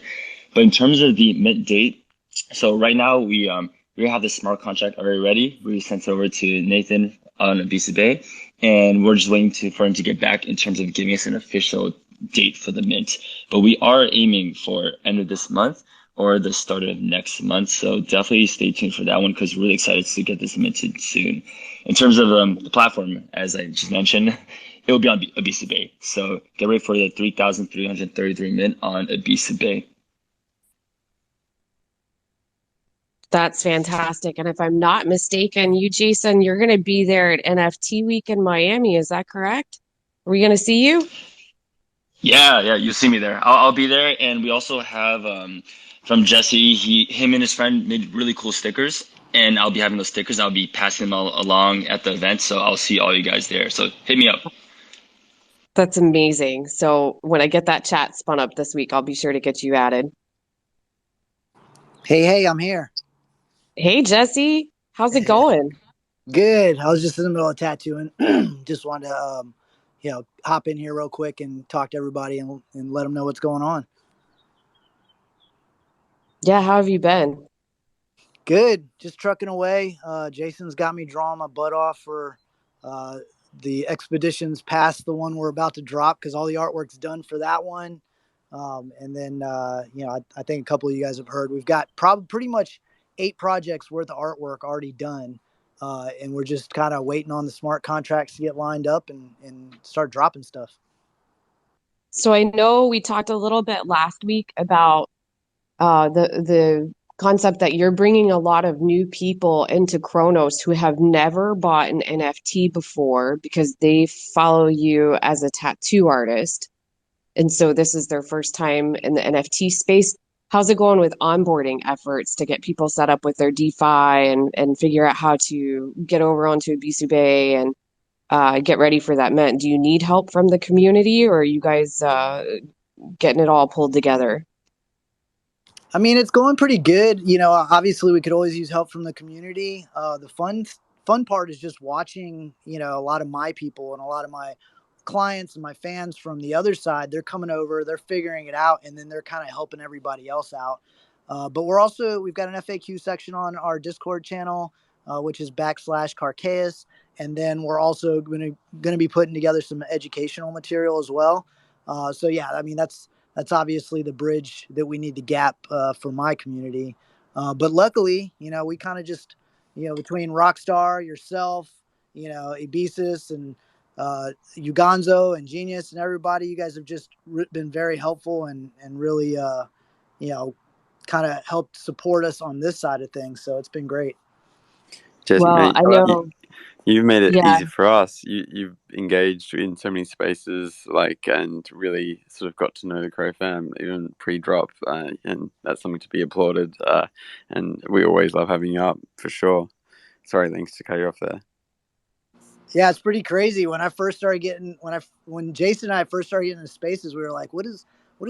Speaker 10: But in terms of the mint date, so right now we have the smart contract already ready. We sent it over to Nathan on Ibiza Bay, and we're just waiting for him to get back in terms of giving us an official date for the mint. But we are aiming for end of this month or the start of next month. So definitely stay tuned for that one because we're really excited to get this minted soon. In terms of the platform, as I just mentioned, it will be on Ibiza Bay. So get ready for the 3,333 mint on Ibiza Bay.
Speaker 9: That's fantastic. And if I'm not mistaken, you, Jason, you're going to be there at NFT Week in Miami. Is that correct? Are we going to see you?
Speaker 10: Yeah, you'll see me there. I'll be there, and we also have from Jesse. Him and his friend made really cool stickers, and I'll be having those stickers. I'll be passing them along at the event, so I'll see all you guys there. So hit me up.
Speaker 9: That's amazing. So when I get that chat spun up this week, I'll be sure to get you added.
Speaker 20: Hey, I'm here.
Speaker 9: Hey, Jesse. How's it going?
Speaker 20: Good. I was just in the middle of tattooing. Just wanted to, hop in here real quick and talk to everybody and let them know what's going on.
Speaker 9: Yeah, how have you been?
Speaker 20: Good. Just trucking away. Jason's got me drawing my butt off for the expeditions past the one we're about to drop because all the artwork's done for that one. And then, I think a couple of you guys have heard we've got pretty much 8 projects worth of artwork already done. And we're just kind of waiting on the smart contracts to get lined up and start dropping stuff.
Speaker 9: So I know we talked a little bit last week about the concept that you're bringing a lot of new people into Kronos who have never bought an NFT before because they follow you as a tattoo artist. And so this is their first time in the NFT space. How's it going with onboarding efforts to get people set up with their DeFi and figure out how to get over onto Ibisu Bay and get ready for that mint? Do you need help from the community, or are you guys getting it all pulled together?
Speaker 20: I mean, it's going pretty good. Obviously we could always use help from the community. The fun part is just watching, a lot of my people and a lot of my clients and my fans from the other side. They're coming over, they're figuring it out, and then they're kind of helping everybody else out. But we've got an FAQ section on our Discord channel, which is /Carcaeus. And then we're also going to be putting together some educational material as well. So yeah, I mean, that's obviously the bridge that we need to gap for my community. But luckily, we kind of just, between Rockstar, yourself, Ibisis and Uganzo and Genius and everybody, you guys have just been very helpful and really, kind of helped support us on this side of things. So it's been great.
Speaker 3: Jesse,
Speaker 9: Well,
Speaker 3: mate,
Speaker 9: I know.
Speaker 3: you've made it
Speaker 9: Yeah.
Speaker 3: easy for us. You've engaged in so many spaces, and really sort of got to know the CroFam even pre-drop, and that's something to be applauded. And we always love having you up for sure. Sorry, thanks to cut you off there.
Speaker 20: Yeah, it's pretty crazy. When Jason and I first started getting into spaces, we were like, what is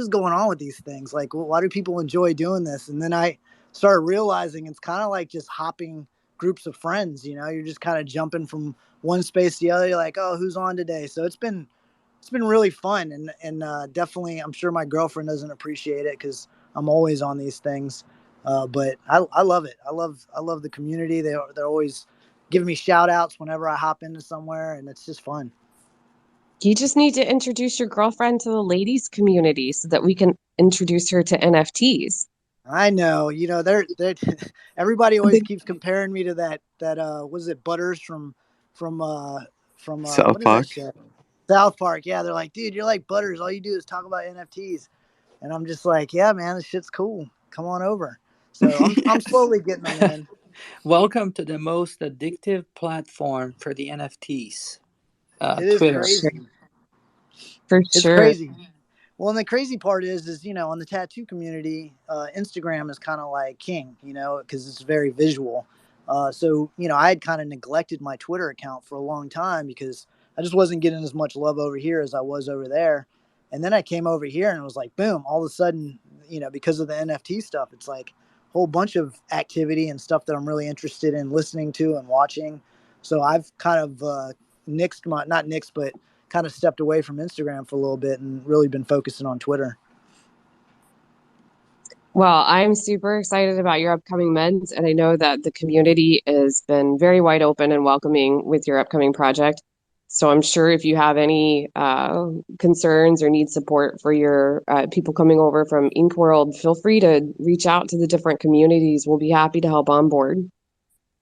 Speaker 20: going on with these things? Like, why do people enjoy doing this? And then I started realizing it's kind of like just hopping groups of friends. You're just kind of jumping from one space to the other. You're like, oh, who's on today? So it's been really fun. And definitely, I'm sure my girlfriend doesn't appreciate it because I'm always on these things. But I love it. I love the community. They're always giving me shout outs whenever I hop into somewhere, and it's just fun.
Speaker 9: You just need to introduce your girlfriend to the ladies community so that we can introduce her to NFTs.
Speaker 20: I know, they're everybody always keeps comparing me to that was it Butters from
Speaker 3: South
Speaker 20: what is that
Speaker 3: Park.
Speaker 20: show? South Park. Yeah, they're like, dude, you're like Butters. All you do is talk about NFTs, and I'm just like, yeah, man, this shit's cool. Come on over. So I'm
Speaker 2: Yes.
Speaker 20: slowly getting them in.
Speaker 2: Welcome to the most addictive platform for the NFTs,
Speaker 20: It is
Speaker 2: Twitter.
Speaker 20: crazy.
Speaker 9: For
Speaker 20: It's
Speaker 9: sure.
Speaker 20: crazy. Well, and the crazy part is on the tattoo community, Instagram is kind of like king, because it's very visual. So I had kind of neglected my Twitter account for a long time because I just wasn't getting as much love over here as I was over there. And then I came over here and it was like, boom, all of a sudden, because of the NFT stuff, it's like a whole bunch of activity and stuff that I'm really interested in listening to and watching. So I've kind of not nixed, but kind of stepped away from Instagram for a little bit and really been focusing on Twitter.
Speaker 9: Well, I'm super excited about your upcoming men's, and I know that the community has been very wide open and welcoming with your upcoming project. So I'm sure if you have any concerns or need support for your people coming over from Ink World, feel free to reach out to the different communities. We'll be happy to help onboard.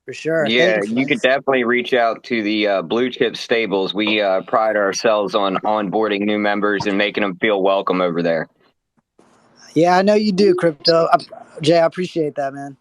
Speaker 20: For sure.
Speaker 13: Yeah,
Speaker 20: Thanks,
Speaker 13: you
Speaker 20: man.
Speaker 13: could definitely reach out to the blue chip stables. We pride ourselves on onboarding new members and making them feel welcome over there.
Speaker 20: Yeah, I know you do, Crypto. Jay, I appreciate that, man.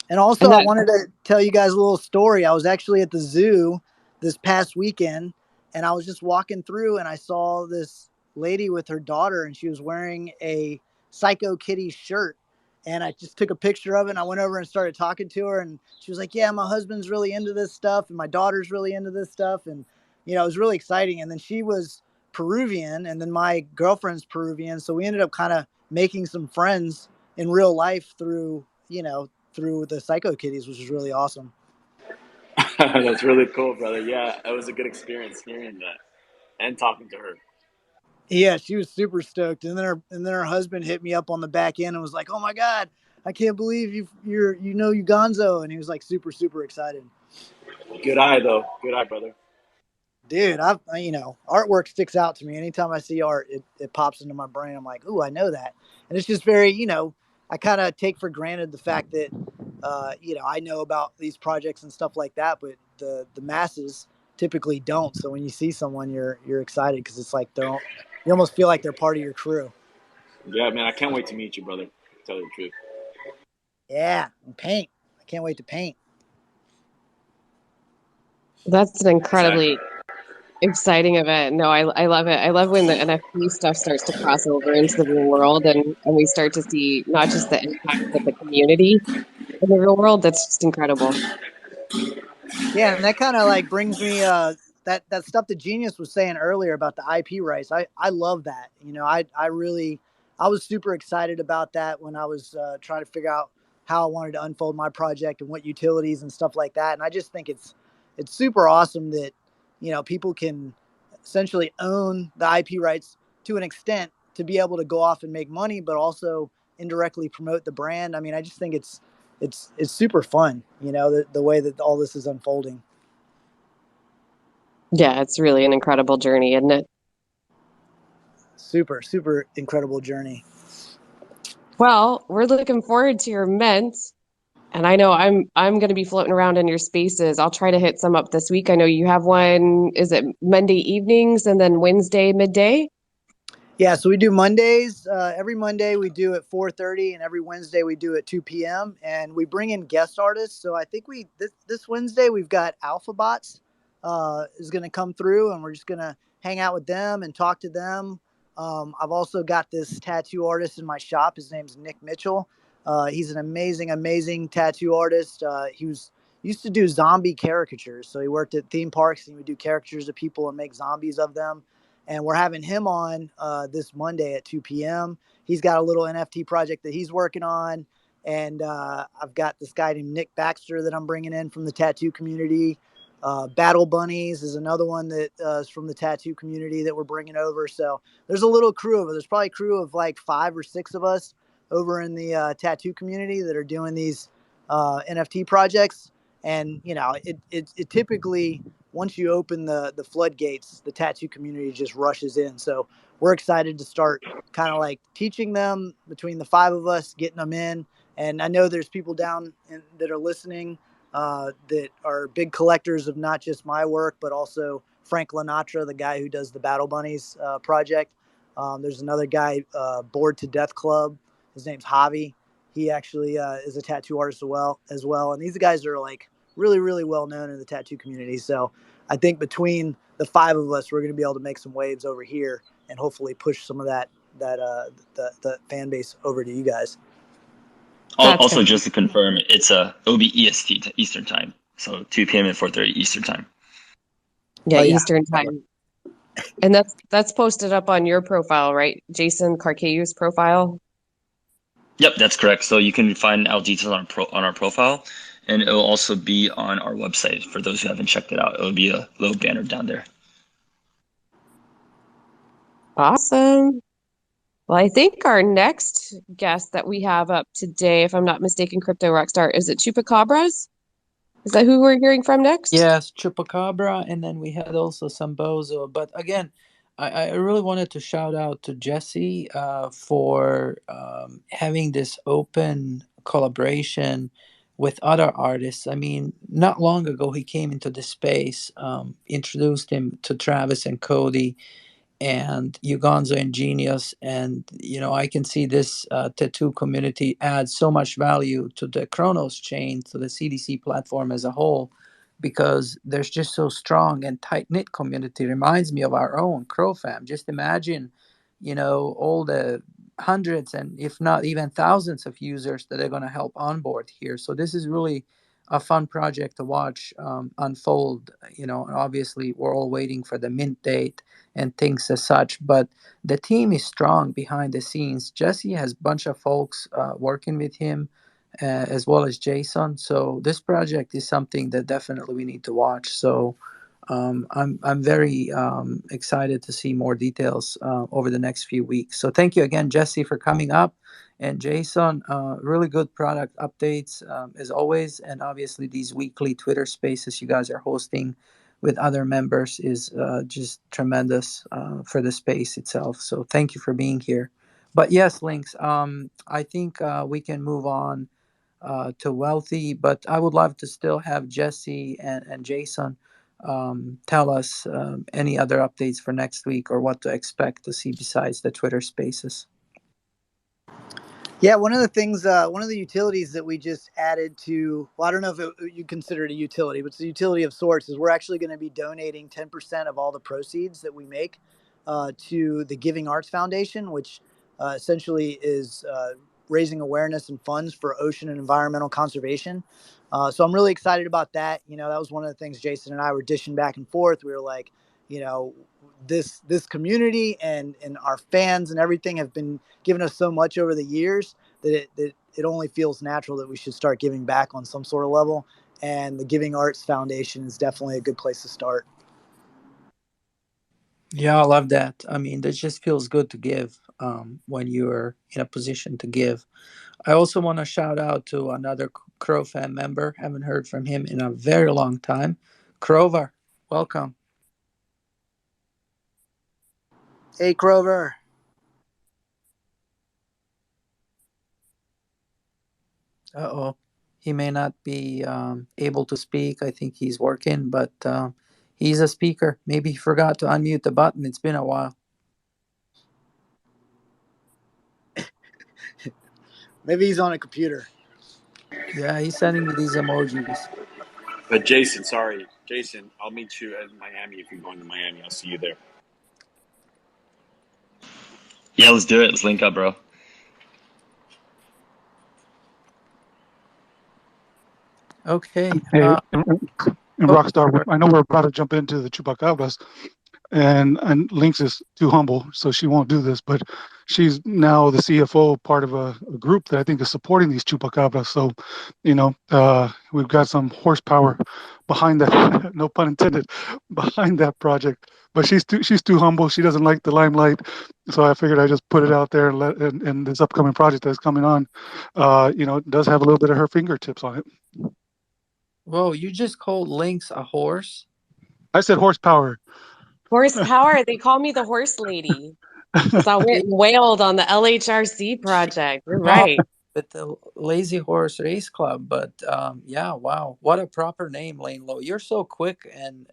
Speaker 20: And also,
Speaker 9: And
Speaker 20: I
Speaker 9: that
Speaker 20: wanted to tell you guys a little story. I was actually at the zoo this past weekend, and I was just walking through, and I saw this lady with her daughter, and she was wearing a Psycho Kitty shirt. And I just took a picture of it, and I went over and started talking to her, and she was like, "Yeah, my husband's really into this stuff, and my daughter's really into this stuff," and it was really exciting. And then she was Peruvian, and then my girlfriend's Peruvian, so we ended up kind of making some friends in real life through the Psycho Kitties, which was really awesome.
Speaker 17: That's really cool, brother. Yeah, it was a good experience hearing that and talking to her.
Speaker 20: Yeah, she was super stoked, and then her husband hit me up on the back end and was like, "Oh my god, I can't believe you Gonzo," and he was like super excited.
Speaker 17: Good eye, though. Good eye, brother.
Speaker 20: Dude, artwork sticks out to me. Anytime I see art, it pops into my brain. I'm like, ooh, I know that. And it's just very, I kind of take for granted the fact that, I know about these projects and stuff like that, but the masses typically don't. So when you see someone, you're excited because it's like you almost feel like they're part of your crew.
Speaker 17: Yeah, man, I can't wait to meet you, brother. To tell you the truth.
Speaker 20: Yeah, and paint. I can't wait to paint.
Speaker 9: that's an
Speaker 17: Exactly.
Speaker 9: incredibly exciting event. No, I love it. I love when the NFT stuff starts to cross over into the real world and we start to see not just the impact but the community in the real world. That's just incredible.
Speaker 20: Yeah, and that kind of like brings me that stuff that Genius was saying earlier about the IP rights. I love that. I was super excited about that when I was trying to figure out how I wanted to unfold my project and what utilities and stuff like that. And I just think it's super awesome that people can essentially own the IP rights to an extent to be able to go off and make money, but also indirectly promote the brand. I mean, I just think it's super fun, the way that all this is unfolding.
Speaker 9: Yeah, it's really an incredible journey, isn't it?
Speaker 20: Super incredible journey.
Speaker 9: Well, we're looking forward to your mint. And I know I'm going to be floating around in your spaces. I'll try to hit some up this week. I know you have one, is it Monday evenings and then Wednesday midday?
Speaker 20: Yeah, so we do Mondays. Every Monday we do at 4:30, and every Wednesday we do at 2 p.m. And we bring in guest artists. So I think this Wednesday we've got Alphabots is going to come through, and we're just going to hang out with them and talk to them. I've also got this tattoo artist in my shop. His name's Nick Mitchell. He's an amazing tattoo artist. Used to do zombie caricatures. So he worked at theme parks and he would do caricatures of people and make zombies of them, and we're having him on this Monday at 2 p.m. He's got a little NFT project that he's working on, and I've got this guy named Nick Baxter that I'm bringing in from the tattoo community. Battle Bunnies is another one that is from the tattoo community that we're bringing over. So there's a little crew of it. There's probably a crew of like 5 or 6 of us over in the tattoo community that are doing these NFT projects. And it typically, once you open the floodgates, the tattoo community just rushes in. So we're excited to start kind of like teaching them between the 5 of us, getting them in. And I know there's people that are listening that are big collectors of not just my work, but also Frank Linatra, the guy who does the Battle Bunnies project. There's another guy, Bored to Death Club. His name's Javi. He actually is a tattoo artist as well. And these guys are like really, really well known in the tattoo community. So I think between the 5 of us, we're going to be able to make some waves over here and hopefully push some of the fan base over to you guys.
Speaker 9: That's
Speaker 10: Also,
Speaker 9: fantastic.
Speaker 10: just to confirm, it'll be EST Eastern time, so 2 p.m. and 4:30 Eastern time.
Speaker 9: Yeah,
Speaker 20: Oh, yeah.
Speaker 9: Eastern time. And that's posted up on your profile, right? Jason Carcayu's profile.
Speaker 10: Yep, that's correct. So you can find out details on our profile, and it will also be on our website for those who haven't checked it out. It'll be a little banner down there.
Speaker 9: Awesome. Well, I think our next guest that we have up today, if I'm not mistaken, Crypto Rockstar, is it Chupacabras? Is that who we're hearing from next?
Speaker 2: Yes, Chupacabra, and then we had also some Bozo. But again, I really wanted to shout out to Jesse for having this open collaboration with other artists. I mean, not long ago he came into the space, introduced him to Travis and Cody and Ugonzo and Genius. And, I can see this tattoo community adds so much value to the Chronos chain, to the CDC platform as a whole, because there's just so strong and tight knit community. Reminds me of our own CroFam. Just imagine, all the hundreds and if not even thousands of users that are going to help onboard here. So this is really a fun project to watch unfold. And obviously we're all waiting for the mint date and things as such. But the team is strong behind the scenes. Jesse has a bunch of folks working with him, as well as Jason. So this project is something that definitely we need to watch. So I'm very excited to see more details over the next few weeks. So thank you again, Jesse, for coming up. And Jason, really good product updates as always. And obviously, these weekly Twitter spaces you guys are hosting with other members is just tremendous for the space itself. So thank you for being here. But yes, Links, I think we can move on to Wealthy, but I would love to still have Jesse and Jason tell us any other updates for next week or what to expect to see besides the Twitter spaces.
Speaker 20: Yeah, one of the utilities that we just added to, well, I don't know if you consider it a utility, but it's a utility of sorts, is we're actually going to be donating 10% of all the proceeds that we make to the Giving Arts Foundation, which essentially is raising awareness and funds for ocean and environmental conservation. So I'm really excited about that. That was one of the things Jason and I were dishing back and forth. We were like, this community and our fans and everything have been giving us so much over the years that it only feels natural that we should start giving back on some sort of level. And the Giving Arts Foundation is definitely a good place to start.
Speaker 2: Yeah, I love that. I mean, that just feels good to give when you're in a position to give. I also want to shout out to another CroFam member. Haven't heard from him in a very long time. Crover, welcome.
Speaker 20: Hey, Crover.
Speaker 2: Uh-oh. He may not be able to speak. I think he's working, but he's a speaker. Maybe he forgot to unmute the button. It's been a while.
Speaker 20: Maybe he's on a computer.
Speaker 2: Yeah, he's sending me these emojis.
Speaker 17: But Jason, sorry, Jason, I'll meet you in Miami if you're going to Miami. I'll see you there.
Speaker 10: Yeah, let's do it. Let's link up, bro.
Speaker 2: Okay.
Speaker 12: Hey, and
Speaker 2: Oh,
Speaker 12: Rockstar, I know we're about to jump into the Chupacabras, and Lynx is too humble, so she won't do this. But she's now the CFO, part of a group that I think is supporting these Chupacabras. So, we've got some horsepower behind that. No pun intended, behind that project. But she's too humble. She doesn't like the limelight, so I figured I just put it out there and this upcoming project that's coming on, it does have a little bit of her fingertips on it.
Speaker 2: Whoa, you just called Lynx a horse?
Speaker 12: I said horsepower.
Speaker 9: Horsepower. They call me the horse lady because I went and wailed on the LHRC project. You're
Speaker 2: Oh,
Speaker 9: right.
Speaker 2: with the Lazy Horse Race Club, but yeah, wow, what a proper name, Lane Low. You're so quick and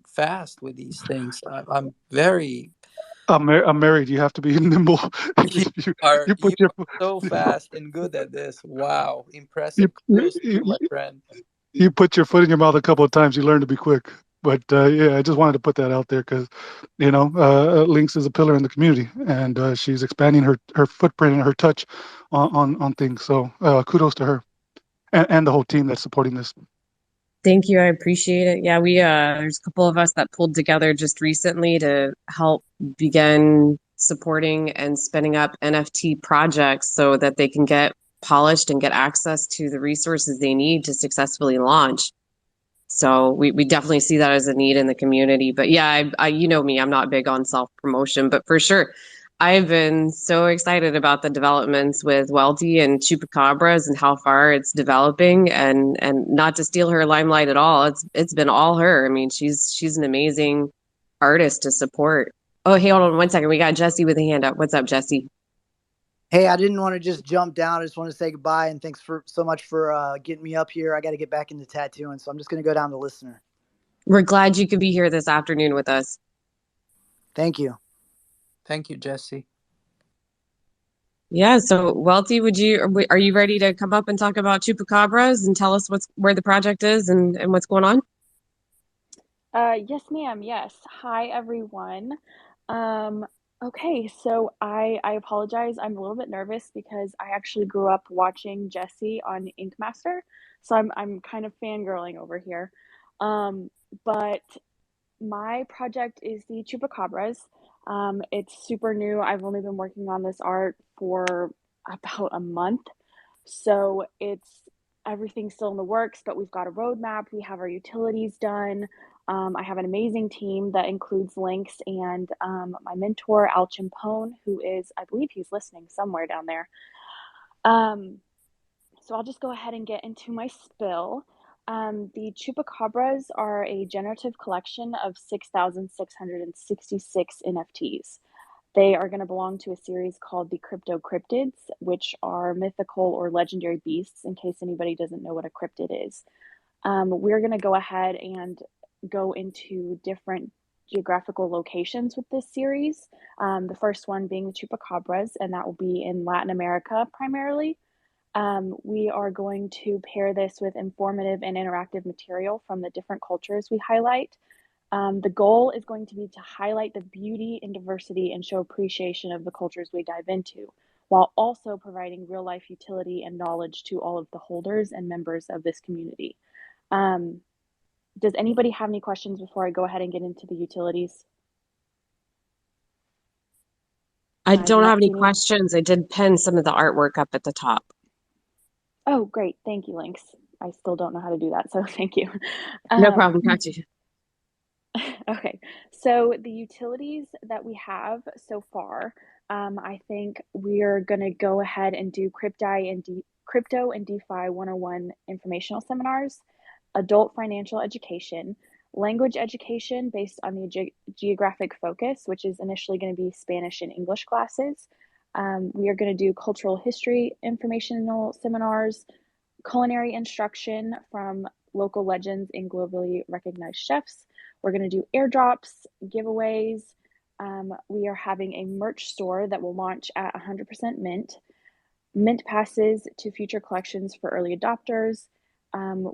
Speaker 2: fast with these things. I'm very.
Speaker 12: I'm married. You have to be nimble.
Speaker 2: You
Speaker 12: you,
Speaker 2: are
Speaker 12: you
Speaker 2: you
Speaker 12: put your
Speaker 2: are so fast and good at this. Wow,
Speaker 12: you,
Speaker 2: impressive.
Speaker 12: you,
Speaker 2: Kudos to you, my
Speaker 12: you
Speaker 2: friend.
Speaker 12: you put your foot in your mouth a couple of times. You learn to be quick. But yeah, I just wanted to put that out there because, Lynx is a pillar in the community, and she's expanding her footprint and her touch on things. So kudos to her and the whole team that's supporting this.
Speaker 9: Thank you. I appreciate it. Yeah, there's a couple of us that pulled together just recently to help begin supporting and spinning up NFT projects so that they can get polished and get access to the resources they need to successfully launch. So we definitely see that as a need in the community. But yeah, you know me, I'm not big on self promotion, but for sure, I've been so excited about the developments with Welty and Chupacabras and how far it's developing, and not to steal her limelight at all. It's been all her. I mean, she's an amazing artist to support. Oh, hey, hold on one second. We got Jesse with a hand up. What's up, Jesse?
Speaker 20: Hey, I didn't want to just jump down. I just want to say goodbye and thanks so much for getting me up here. I got to get back into tattooing, so I'm just going to go down to listener.
Speaker 9: We're glad you could be here this afternoon with us.
Speaker 20: Thank you.
Speaker 2: Thank you, Jesse.
Speaker 9: Yeah, so Welty, are you ready to come up and talk about Chupacabras and tell us where the project is and what's going on?
Speaker 21: Yes, ma'am. Yes. Hi, everyone. Okay, so I apologize. I'm a little bit nervous because I actually grew up watching Jesse on Ink Master, so I'm kind of fangirling over here. But my project is the Chupacabras. It's super new. I've only been working on this art for about a month. So everything's still in the works, but we've got a roadmap. We have our utilities done. I have an amazing team that includes Lynx and my mentor, Al Chimpone, who is, I believe he's listening somewhere down there. So I'll just go ahead and get into my spill. The Chupacabras are a generative collection of 6,666 NFTs. They are going to belong to a series called the Crypto Cryptids, which are mythical or legendary beasts, in case anybody doesn't know what a cryptid is. We're going to go ahead and go into different geographical locations with this series. The first one being the Chupacabras, and that will be in Latin America primarily. We are going to pair this with informative and interactive material from the different cultures we highlight. The goal is going to be to highlight the beauty and diversity and show appreciation of the cultures we dive into, while also providing real life utility and knowledge to all of the holders and members of this community. Does anybody have any questions before I go ahead and get into the utilities?
Speaker 9: I don't have any questions. I did pin some of the artwork up at the top.
Speaker 21: Oh, great. Thank you, Lynx. I still don't know how to do that, so thank you.
Speaker 9: No problem. Got you.
Speaker 21: Okay, so the utilities that we have so far, I think we're going to go ahead and do crypto and DeFi 101 informational seminars, adult financial education, language education based on the geographic focus, which is initially going to be Spanish and English classes. We are going to do cultural history informational seminars, culinary instruction from local legends and globally recognized chefs. We're going to do airdrops, giveaways. We are having a merch store that will launch at 100% mint passes to future collections for early adopters.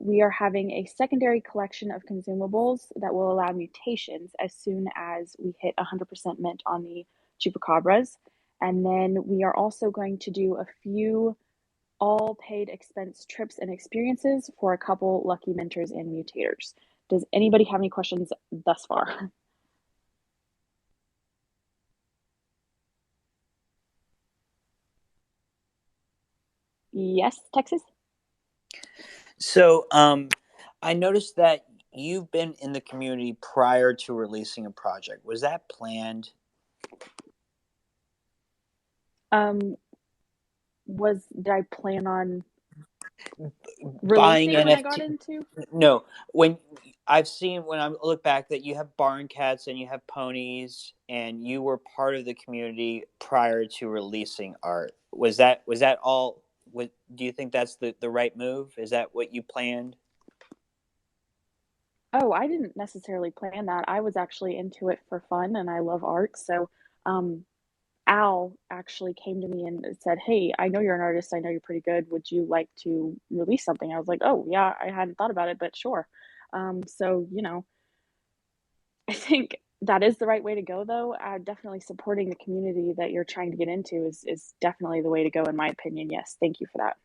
Speaker 21: We are having a secondary collection of consumables that will allow mutations as soon as we hit 100% mint on the chupacabras. And then we are also going to do a few all paid expense trips and experiences for a couple lucky mentors and mutators. Does anybody have any questions thus far? Yes, Texas?
Speaker 22: So I noticed that
Speaker 1: you've been in the community prior to releasing a project. Was that planned?
Speaker 21: Did I plan on
Speaker 1: Buying
Speaker 21: releasing when I got
Speaker 1: NFT?
Speaker 21: into?
Speaker 1: No. When I look back that you have barn cats and you have ponies and you were part of the community prior to releasing art. Was that all? Do you think that's the right move? Is that what you planned?
Speaker 21: Oh, I didn't necessarily plan that. I was actually into it for fun and I love art. So, um, Al actually came to me and said, "Hey, I know you're an artist. I know you're pretty good. Would you like to release something?" I was like, "Oh, yeah, I hadn't thought about it, but sure." So, I think that is the right way to go, though. Definitely supporting the community that you're trying to get into is definitely the way to go, in my opinion. Yes, thank you for that.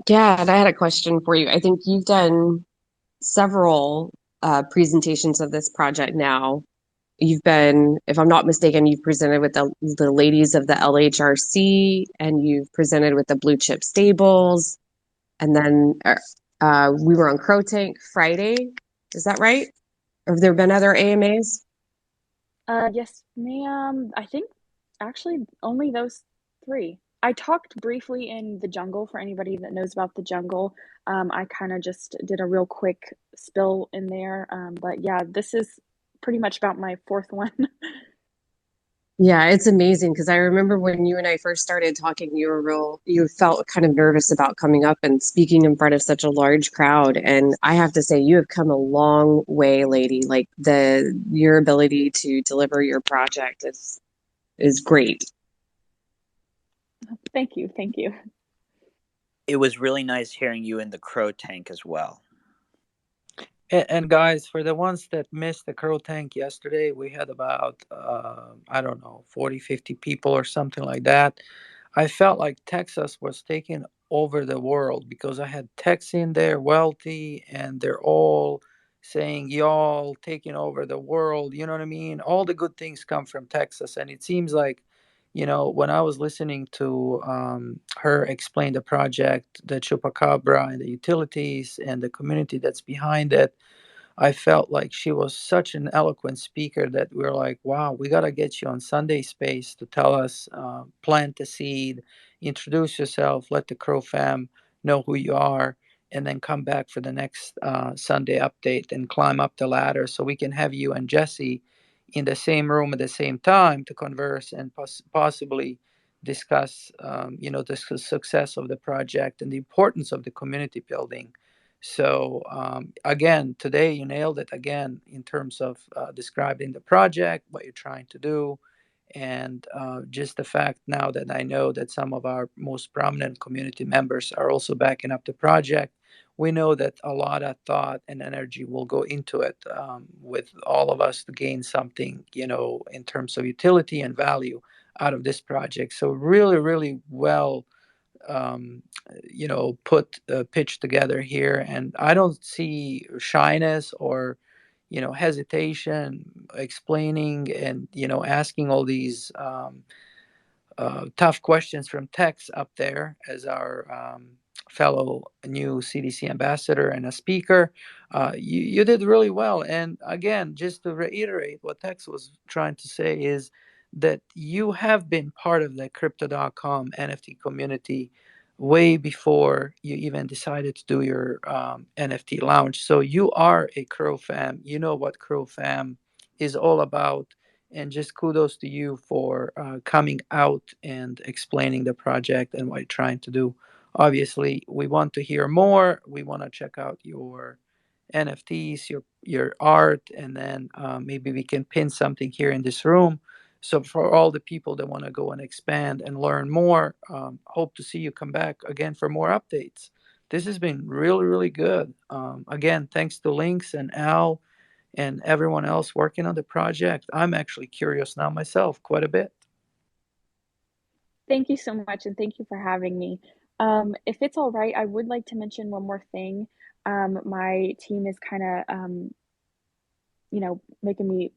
Speaker 9: Yeah, and I had a question for you. I think you've done several presentations of this project now. You've been, if I'm not mistaken, you've presented with the ladies of the LHRC, and you've presented with the Blue Chip Stables, and then we were on Crow Tank Friday. Is that right? Have there been other AMAs?
Speaker 21: Yes, ma'am. I think actually only those three. I talked briefly in the jungle for anybody that knows about the jungle. I kind of just did a real quick spill in there. But yeah, this is pretty much about my fourth one.
Speaker 9: Yeah, it's amazing because I remember when you and I first started talking, you felt kind of nervous about coming up and speaking in front of such a large crowd. And I have to say, you have come a long way, lady. Like your ability to deliver your project is great.
Speaker 21: Thank you. Thank you.
Speaker 1: It was really nice hearing you in the Crow Tank as well.
Speaker 2: And guys, for the ones that missed the Crow Tank yesterday, we had about, I don't know, 40, 50 people or something like that. I felt like Texas was taking over the world because I had techs in there, wealthy, and they're all saying, y'all taking over the world. You know what I mean? All the good things come from Texas. And it seems like, when I was listening to her explain the project, the Chupacabra and the utilities and the community that's behind it, I felt like she was such an eloquent speaker that we are like, wow, we got to get you on Sunday Space to tell us, plant the seed, introduce yourself, let the Crow fam know who you are, and then come back for the next Sunday update and climb up the ladder so we can have you and Jesse in the same room at the same time to converse and possibly discuss, the success of the project and the importance of the community building. So again, today you nailed it again in terms of describing the project, what you're trying to do, and just the fact now that I know that some of our most prominent community members are also backing up the project. We know that a lot of thought and energy will go into it with all of us to gain something, in terms of utility and value out of this project. So really, really well um, put a pitch together here, and I don't see shyness or hesitation explaining and asking all these tough questions from Tex up there as our fellow new CDC ambassador and a speaker. You did really well. And again, just to reiterate what Tex was trying to say is that you have been part of the crypto.com NFT community way before you even decided to do your NFT launch. So you are a CroFam. You know what CroFam is all about, and just kudos to you for coming out and explaining the project and what you're trying to do. Obviously, we want to hear more. We want to check out your NFTs, your art, and then maybe we can pin something here in this room. So for all the people that want to go and expand and learn more, hope to see you come back again for more updates. This has been really, really good. Again, thanks to Links and Al and everyone else working on the project. I'm actually curious now myself quite a bit.
Speaker 21: Thank you so much, and thank you for having me. If it's all right, I would like to mention one more thing. My team is kind of, making me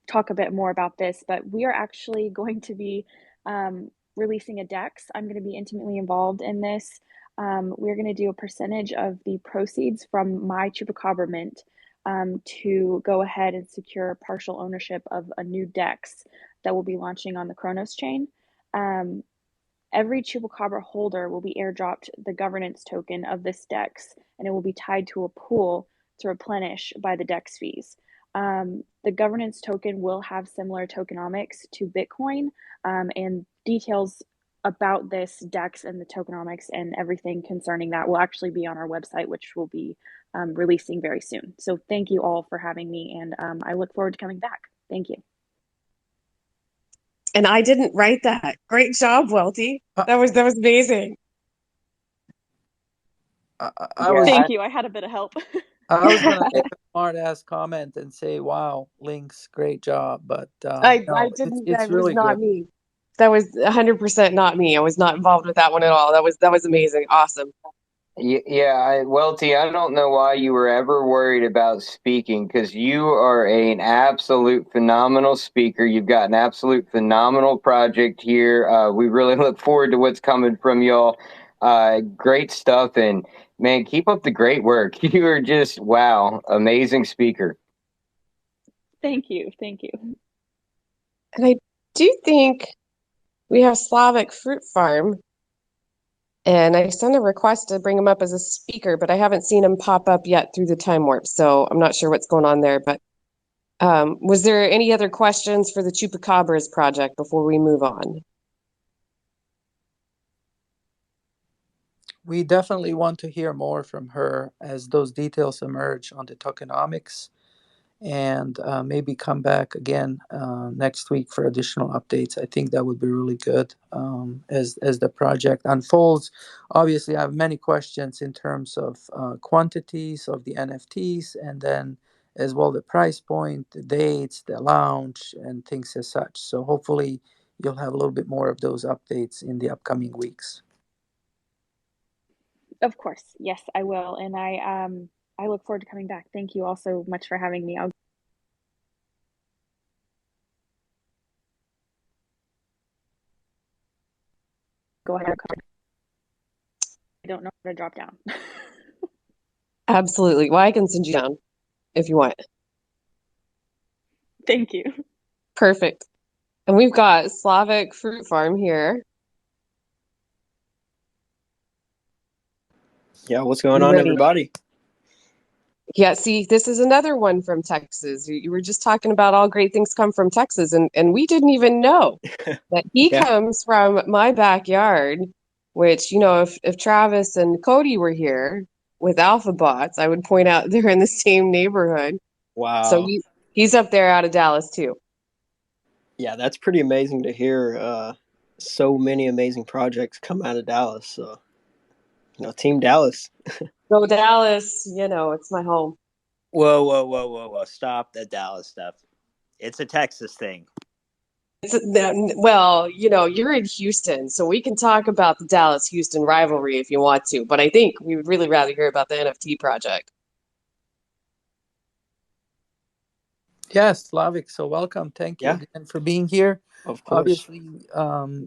Speaker 21: talk a bit more about this, but we are actually going to be releasing a DEX. I'm going to be intimately involved in this. we're going to do a percentage of the proceeds from my Chupacabra mint to go ahead and secure partial ownership of a new DEX that will be launching on the Kronos chain. Every Chupacabra holder will be airdropped the governance token of this DEX, and it will be tied to a pool to replenish by the DEX fees. The governance token will have similar tokenomics to Bitcoin, and details about this DEX and the tokenomics and everything concerning that will actually be on our website, which will be releasing very soon. So thank you all for having me, and I look forward to coming back. Thank you.
Speaker 9: And I didn't write that. Great job, Welty. That was amazing.
Speaker 21: Thank you. I had a bit of help.
Speaker 2: I was gonna make a smart ass comment and say, "Wow, Links, great job," but
Speaker 9: I
Speaker 2: no,
Speaker 9: didn't.
Speaker 2: it's
Speaker 9: That was
Speaker 2: really
Speaker 9: not
Speaker 2: good.
Speaker 9: me. That was 100% not me. I was not involved with that one at all. That was amazing. Awesome.
Speaker 13: Yeah, Welty, I don't know why you were ever worried about speaking because you are an absolute phenomenal speaker. You've got an absolute phenomenal project here. We really look forward to what's coming from y'all. Great stuff, and man, keep up the great work. You are just wow, amazing speaker.
Speaker 21: Thank you. Thank you.
Speaker 9: And I do think we have Slavic Fruit Farm, and I sent a request to bring him up as a speaker, but I haven't seen him pop up yet through the time warp, so I'm not sure what's going on there. But was there any other questions for the Chupacabras project before we move on?
Speaker 2: We definitely want to hear more from her as those details emerge on the tokenomics, and maybe come back again next week for additional updates. I think that would be really good as the project unfolds. Obviously, I have many questions in terms of quantities of the NFTs, and then as well the price point, the dates, the launch, and things as such. So hopefully, you'll have a little bit more of those updates in the upcoming weeks.
Speaker 21: Of course. Yes, I will. And I look forward to coming back. Thank you all so much for having me. I'll go ahead and cover. I don't know how to drop down.
Speaker 9: Absolutely. Well, I can send you down if you want.
Speaker 21: Thank you.
Speaker 9: Perfect. And we've got Slavic Fruit Farm here.
Speaker 11: Yeah, what's going
Speaker 9: You
Speaker 11: on,
Speaker 9: ready?
Speaker 11: everybody?
Speaker 9: Yeah, see, this is another one from Texas. You were just talking about all great things come from Texas, and we didn't even know that he
Speaker 11: Yeah.
Speaker 9: comes from my backyard, which, if Travis and Cody were here with Alpha Bots, I would point out they're in the same neighborhood. So
Speaker 11: Wow.
Speaker 9: he's up there out of Dallas too.
Speaker 11: Yeah, that's pretty amazing to hear so many amazing projects come out of Dallas. So, Team Dallas.
Speaker 9: Go Dallas, it's my home.
Speaker 1: Whoa, whoa, whoa, whoa, whoa. Stop the Dallas stuff. It's a Texas thing.
Speaker 9: Well, you're in Houston, so we can talk about the Dallas-Houston rivalry if you want to, but I think we would really rather hear about the NFT project.
Speaker 2: Yes, Slavic. So welcome. Thank you
Speaker 11: Yeah,
Speaker 2: again for being here.
Speaker 11: of course.
Speaker 2: Obviously,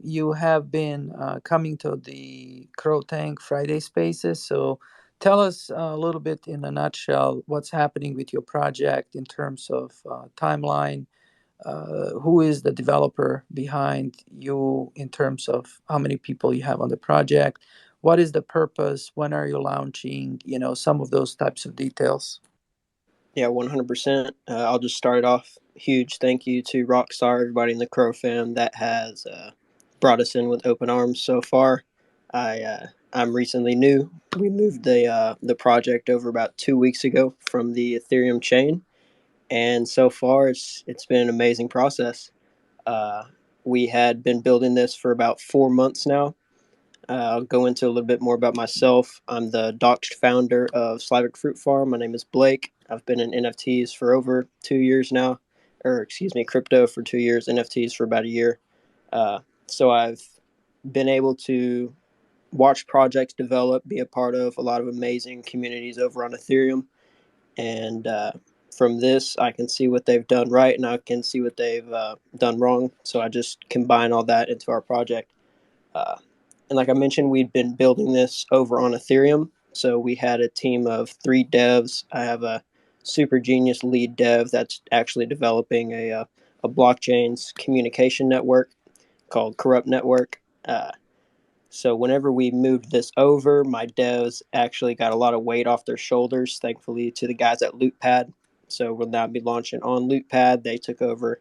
Speaker 2: you have been coming to the Crow Tank Friday Spaces. So tell us a little bit in a nutshell what's happening with your project in terms of timeline. Who is the developer behind you in terms of how many people you have on the project? What is the purpose? When are you launching? Some of those types of details.
Speaker 11: Yeah, 100%. I'll just start off. Huge thank you to Rockstar, everybody in the CroFam that has brought us in with open arms so far. I'm recently new. We moved the project over about 2 weeks ago from the Ethereum chain, and so far it's been an amazing process. Uh, we had been building this for about 4 months now. I'll go into a little bit more about myself. I'm the doxed founder of Slavic Fruit Farm. My name is Blake. I've been in NFTs for over 2 years now, or excuse me, crypto for 2 years, NFTs for about a year. So I've been able to watch projects develop, be a part of a lot of amazing communities over on Ethereum. And from this, I can see what they've done right and I can see what they've done wrong. So I just combine all that into our project. Uh, And like I mentioned, we'd been building this over on Ethereum. So we had a team of 3 devs. I have a super genius lead dev that's actually developing a blockchain's communication network called Corrupt Network. So whenever we moved this over, my devs actually got a lot of weight off their shoulders, thankfully to the guys at LootPad. So we'll now be launching on LootPad. They took over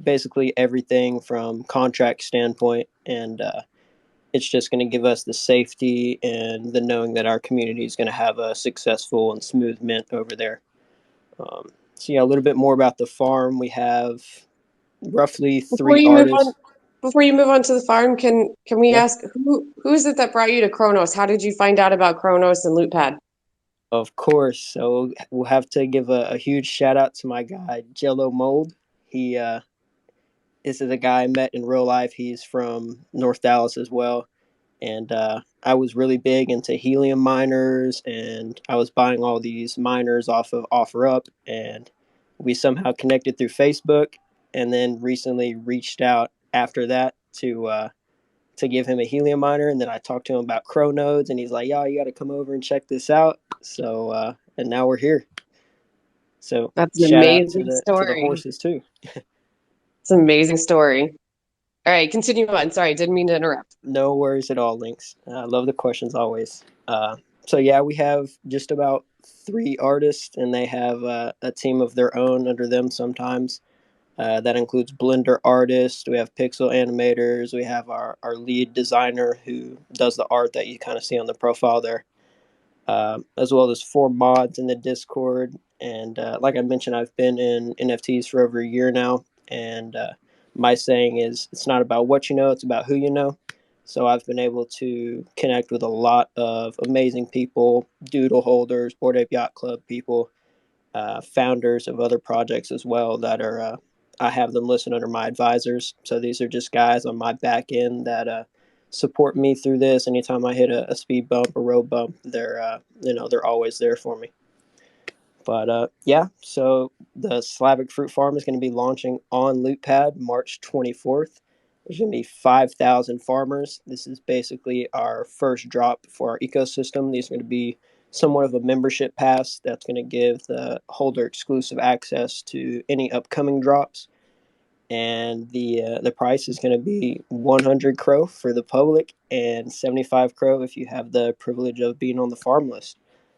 Speaker 11: basically everything from contract standpoint, and it's just going to give us the safety and the knowing that our community is going to have a successful and smooth mint over there. So yeah, a little bit more about the farm. We have roughly
Speaker 9: Before
Speaker 11: 3
Speaker 9: you move on,
Speaker 11: artists.
Speaker 9: before you move on to the farm, can we
Speaker 11: Yeah.
Speaker 9: ask who is it that brought you to Kronos? How did you find out about Kronos and LootPad?
Speaker 11: Of course. So we'll have to give a huge shout out to my guy Jello Mold. He this is a guy I met in real life. He's from North Dallas as well. And I was really big into helium miners, and I was buying all these miners off of OfferUp, and we somehow connected through Facebook, and then recently reached out after that to give him a helium miner, and then I talked to him about crow nodes, and he's like, "Yo, you got to come over and check this out." So and now we're here. So
Speaker 9: That's an
Speaker 11: shout out to
Speaker 9: amazing
Speaker 11: the
Speaker 9: story.
Speaker 11: horses too.
Speaker 9: It's an amazing story. All right, continue on. Sorry, didn't mean to interrupt.
Speaker 11: No worries at all, Links. I love the questions always. So yeah, we have just about 3 artists, and they have a team of their own under them sometimes. That includes Blender artists. We have pixel animators. We have our lead designer who does the art that you kind of see on the profile there, as well as 4 mods in the Discord. And like I mentioned, I've been in NFTs for over a year now. And my saying is, it's not about what you know, it's about who you know. So I've been able to connect with a lot of amazing people, doodle holders, Bored Ape Yacht Club people, founders of other projects as well that are, I have them listed under my advisors. So these are just guys on my back end that support me through this. Anytime I hit a speed bump or road bump, they're always there for me. But yeah, so the Slavic Fruit Farm is going to be launching on LootPad March 24th. There's going to be 5,000 farmers. This is basically our first drop for our ecosystem. These are going to be somewhat of a membership pass that's going to give the holder exclusive access to any upcoming drops. And the price is going to be 100 Crow for the public and 75 Crow if you have the privilege of being on the farm list.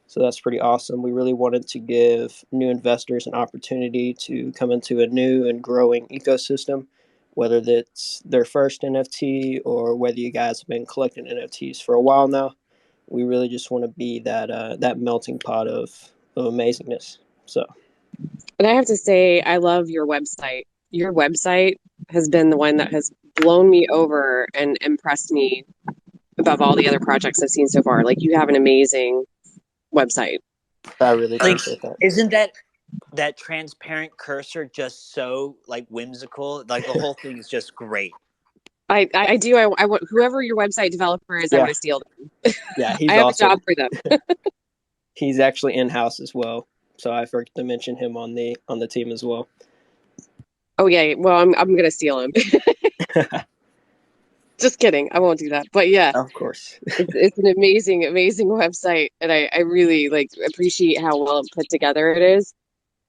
Speaker 11: So that's pretty awesome. We really wanted to give new investors an opportunity to come into a new and growing ecosystem, whether that's their first NFT or whether you guys have been collecting NFTs for a while now. We really just want to be that melting pot of amazingness. So
Speaker 9: And I have to say, I love your website. Your website has been the one that has blown me over and impressed me above all the other projects I've seen so far. Like, you have an amazing website.
Speaker 11: I really
Speaker 1: Links,
Speaker 11: appreciate that.
Speaker 1: isn't that transparent cursor just so like whimsical? Like the whole thing is just great.
Speaker 9: I do. I want whoever your website developer is, I want
Speaker 11: Yeah,
Speaker 9: to steal them.
Speaker 11: yeah,
Speaker 9: I
Speaker 11: he's
Speaker 9: have a
Speaker 11: awesome.
Speaker 9: job for them.
Speaker 11: He's actually in house as well, so I forgot to mention him on the team as well.
Speaker 9: Oh yeah, well I'm gonna steal him. Just kidding. I won't do that. But yeah,
Speaker 11: Of course.
Speaker 9: it's an amazing website, and I really like appreciate how well put together it is.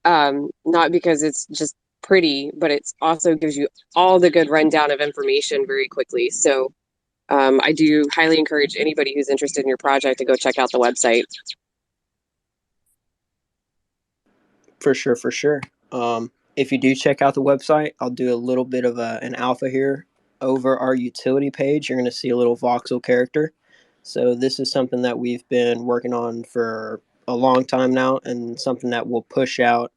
Speaker 9: Not because it's just pretty, but it's also gives you all the good rundown of information very quickly. So I do highly encourage anybody who's interested in your project to go check out the website.
Speaker 11: For sure, for sure. If you do check out the website, I'll do a little bit of an alpha here. Over our utility page, you're going to see a little voxel character. So this is something that we've been working on for a long time now, and something that we'll push out.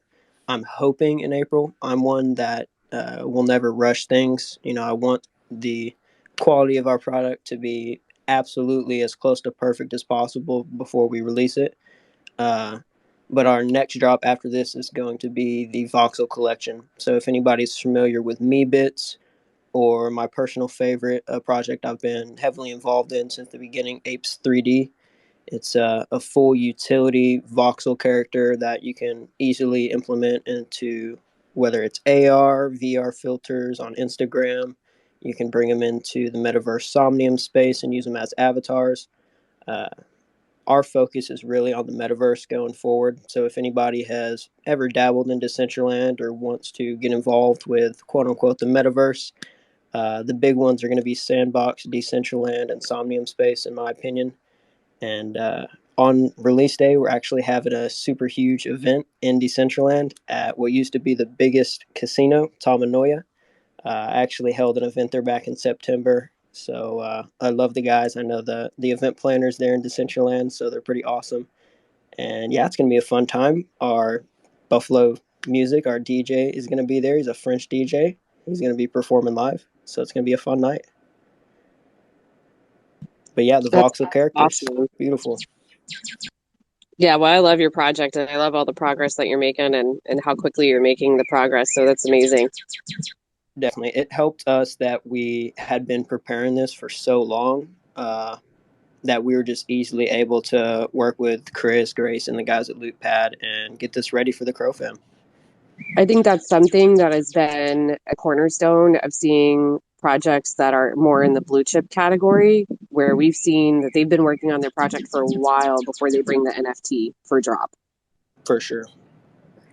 Speaker 11: I'm hoping in April. I'm one that will never rush things. I want the quality of our product to be absolutely as close to perfect as possible before we release it. Uh, but our next drop after this is going to be the Voxel collection. So if anybody's familiar with Me Bits or my personal favorite project I've been heavily involved in since the beginning, Apes 3D, it's a full utility voxel character that you can easily implement into whether it's AR, VR filters on Instagram, You can bring them into the metaverse Somnium space and use them as avatars. Uh, our focus is really on the metaverse going forward. So if anybody has ever dabbled in Decentraland or wants to get involved with quote unquote the metaverse, the big ones are going to be Sandbox, Decentraland, and Somnium Space, in my opinion. And on release day, we're actually having a super huge event in Decentraland at what used to be the biggest casino, Tamanoia. I actually held an event there back in September. So I love the guys. I know the event planners there in Decentraland, so they're pretty awesome. And yeah, it's going to be a fun time. Our Buffalo Music, our DJ, is going to be there. He's a French DJ. He's going to be performing live. So it's going to be a fun night. But yeah, the
Speaker 9: That's
Speaker 11: voxel characters,
Speaker 9: awesome.
Speaker 11: beautiful.
Speaker 9: Yeah, well, I love your project and I love all the progress that you're making and how quickly you're making the progress. So that's amazing.
Speaker 11: Definitely. It helped us that we had been preparing this for so long that we were just easily able to work with Chris, Grace, and the guys at LootPad and get this ready for the CroFam.
Speaker 9: I think that's something that has been a cornerstone of seeing projects that are more in the blue chip category, where we've seen that they've been working on their project for a while before they bring the NFT for drop.
Speaker 11: For sure.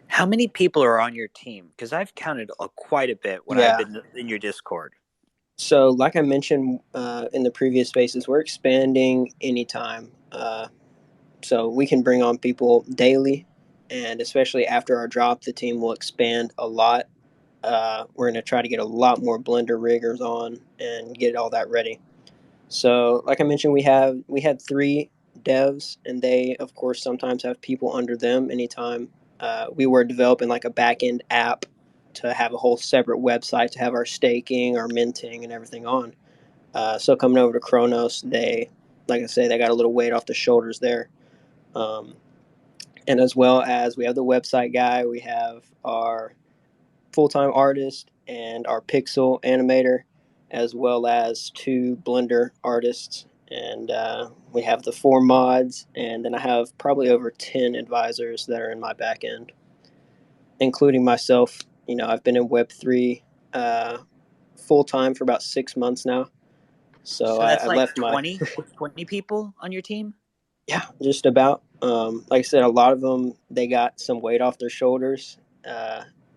Speaker 1: How many people are on your team? Because I've counted quite a bit when I've
Speaker 11: Yeah.
Speaker 1: been in your Discord.
Speaker 11: So, like I mentioned in the previous spaces, we're expanding anytime. So we can bring on people daily, and especially after our drop, the team will expand a lot. We're going to try to get a lot more blender riggers on and get all that ready. So, like I mentioned, we had 3 devs, and they, of course, sometimes have people under them. Anytime we were developing like a back end app to have a whole separate website to have our staking, our minting, and everything on. So coming over to Kronos, they, like I say, they got a little weight off the shoulders there. Um, and as well as we have the website guy, we have our full-time artist and our pixel animator, as well as 2 Blender artists. And we have the 4 mods, and then I have probably over 10 advisors that are in my back end, including myself. You know, I've been in Web3 full-time for about 6 months now. So
Speaker 1: that's
Speaker 11: I
Speaker 1: like
Speaker 11: left my
Speaker 1: 20 people on your team?
Speaker 11: Yeah, just about. Like I said, a lot of them, they got some weight off their shoulders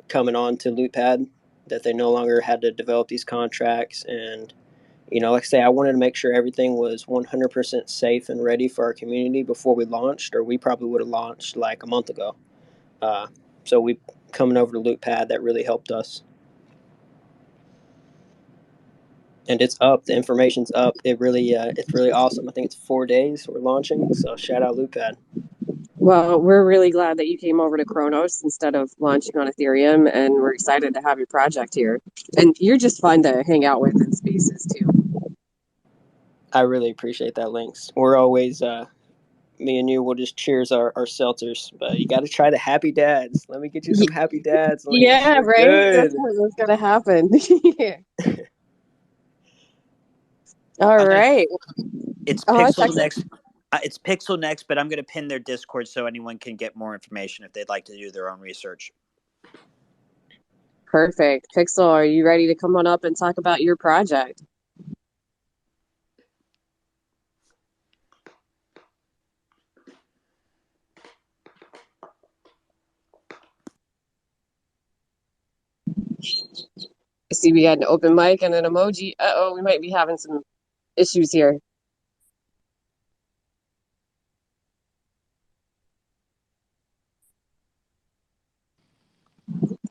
Speaker 11: coming on to LootPad, that they no longer had to develop these contracts. And, you know, like I say, I wanted to make sure everything was 100% safe and ready for our community before we launched, or we probably would have launched like a month ago. So we coming over to LootPad, that really helped us. And it's up. The information's up. It's really awesome. I think it's 4 days we're launching. So shout out LootPad.
Speaker 9: Well, we're really glad that you came over to Kronos instead of launching on Ethereum, and we're excited to have your project here. And you're just fun to hang out with in spaces too.
Speaker 11: I really appreciate that, Lynx. We're always, me and you will just cheers our seltzers, but you got to try the Happy Dads. Let me get you some Happy Dads, Lynx.
Speaker 9: Yeah,
Speaker 11: They're
Speaker 9: right? That's
Speaker 11: good.
Speaker 9: what's gonna happen. All
Speaker 1: I'm gonna.
Speaker 9: right.
Speaker 1: It's Pixel
Speaker 9: Texas.
Speaker 1: next. It's Pixel next, but I'm gonna pin their Discord so anyone can get more information if they'd like to do their own research.
Speaker 9: Perfect. Pixel, are you ready to come on up and talk about your project? I see we had an open mic and an emoji. Uh-oh, we might be having some issues here.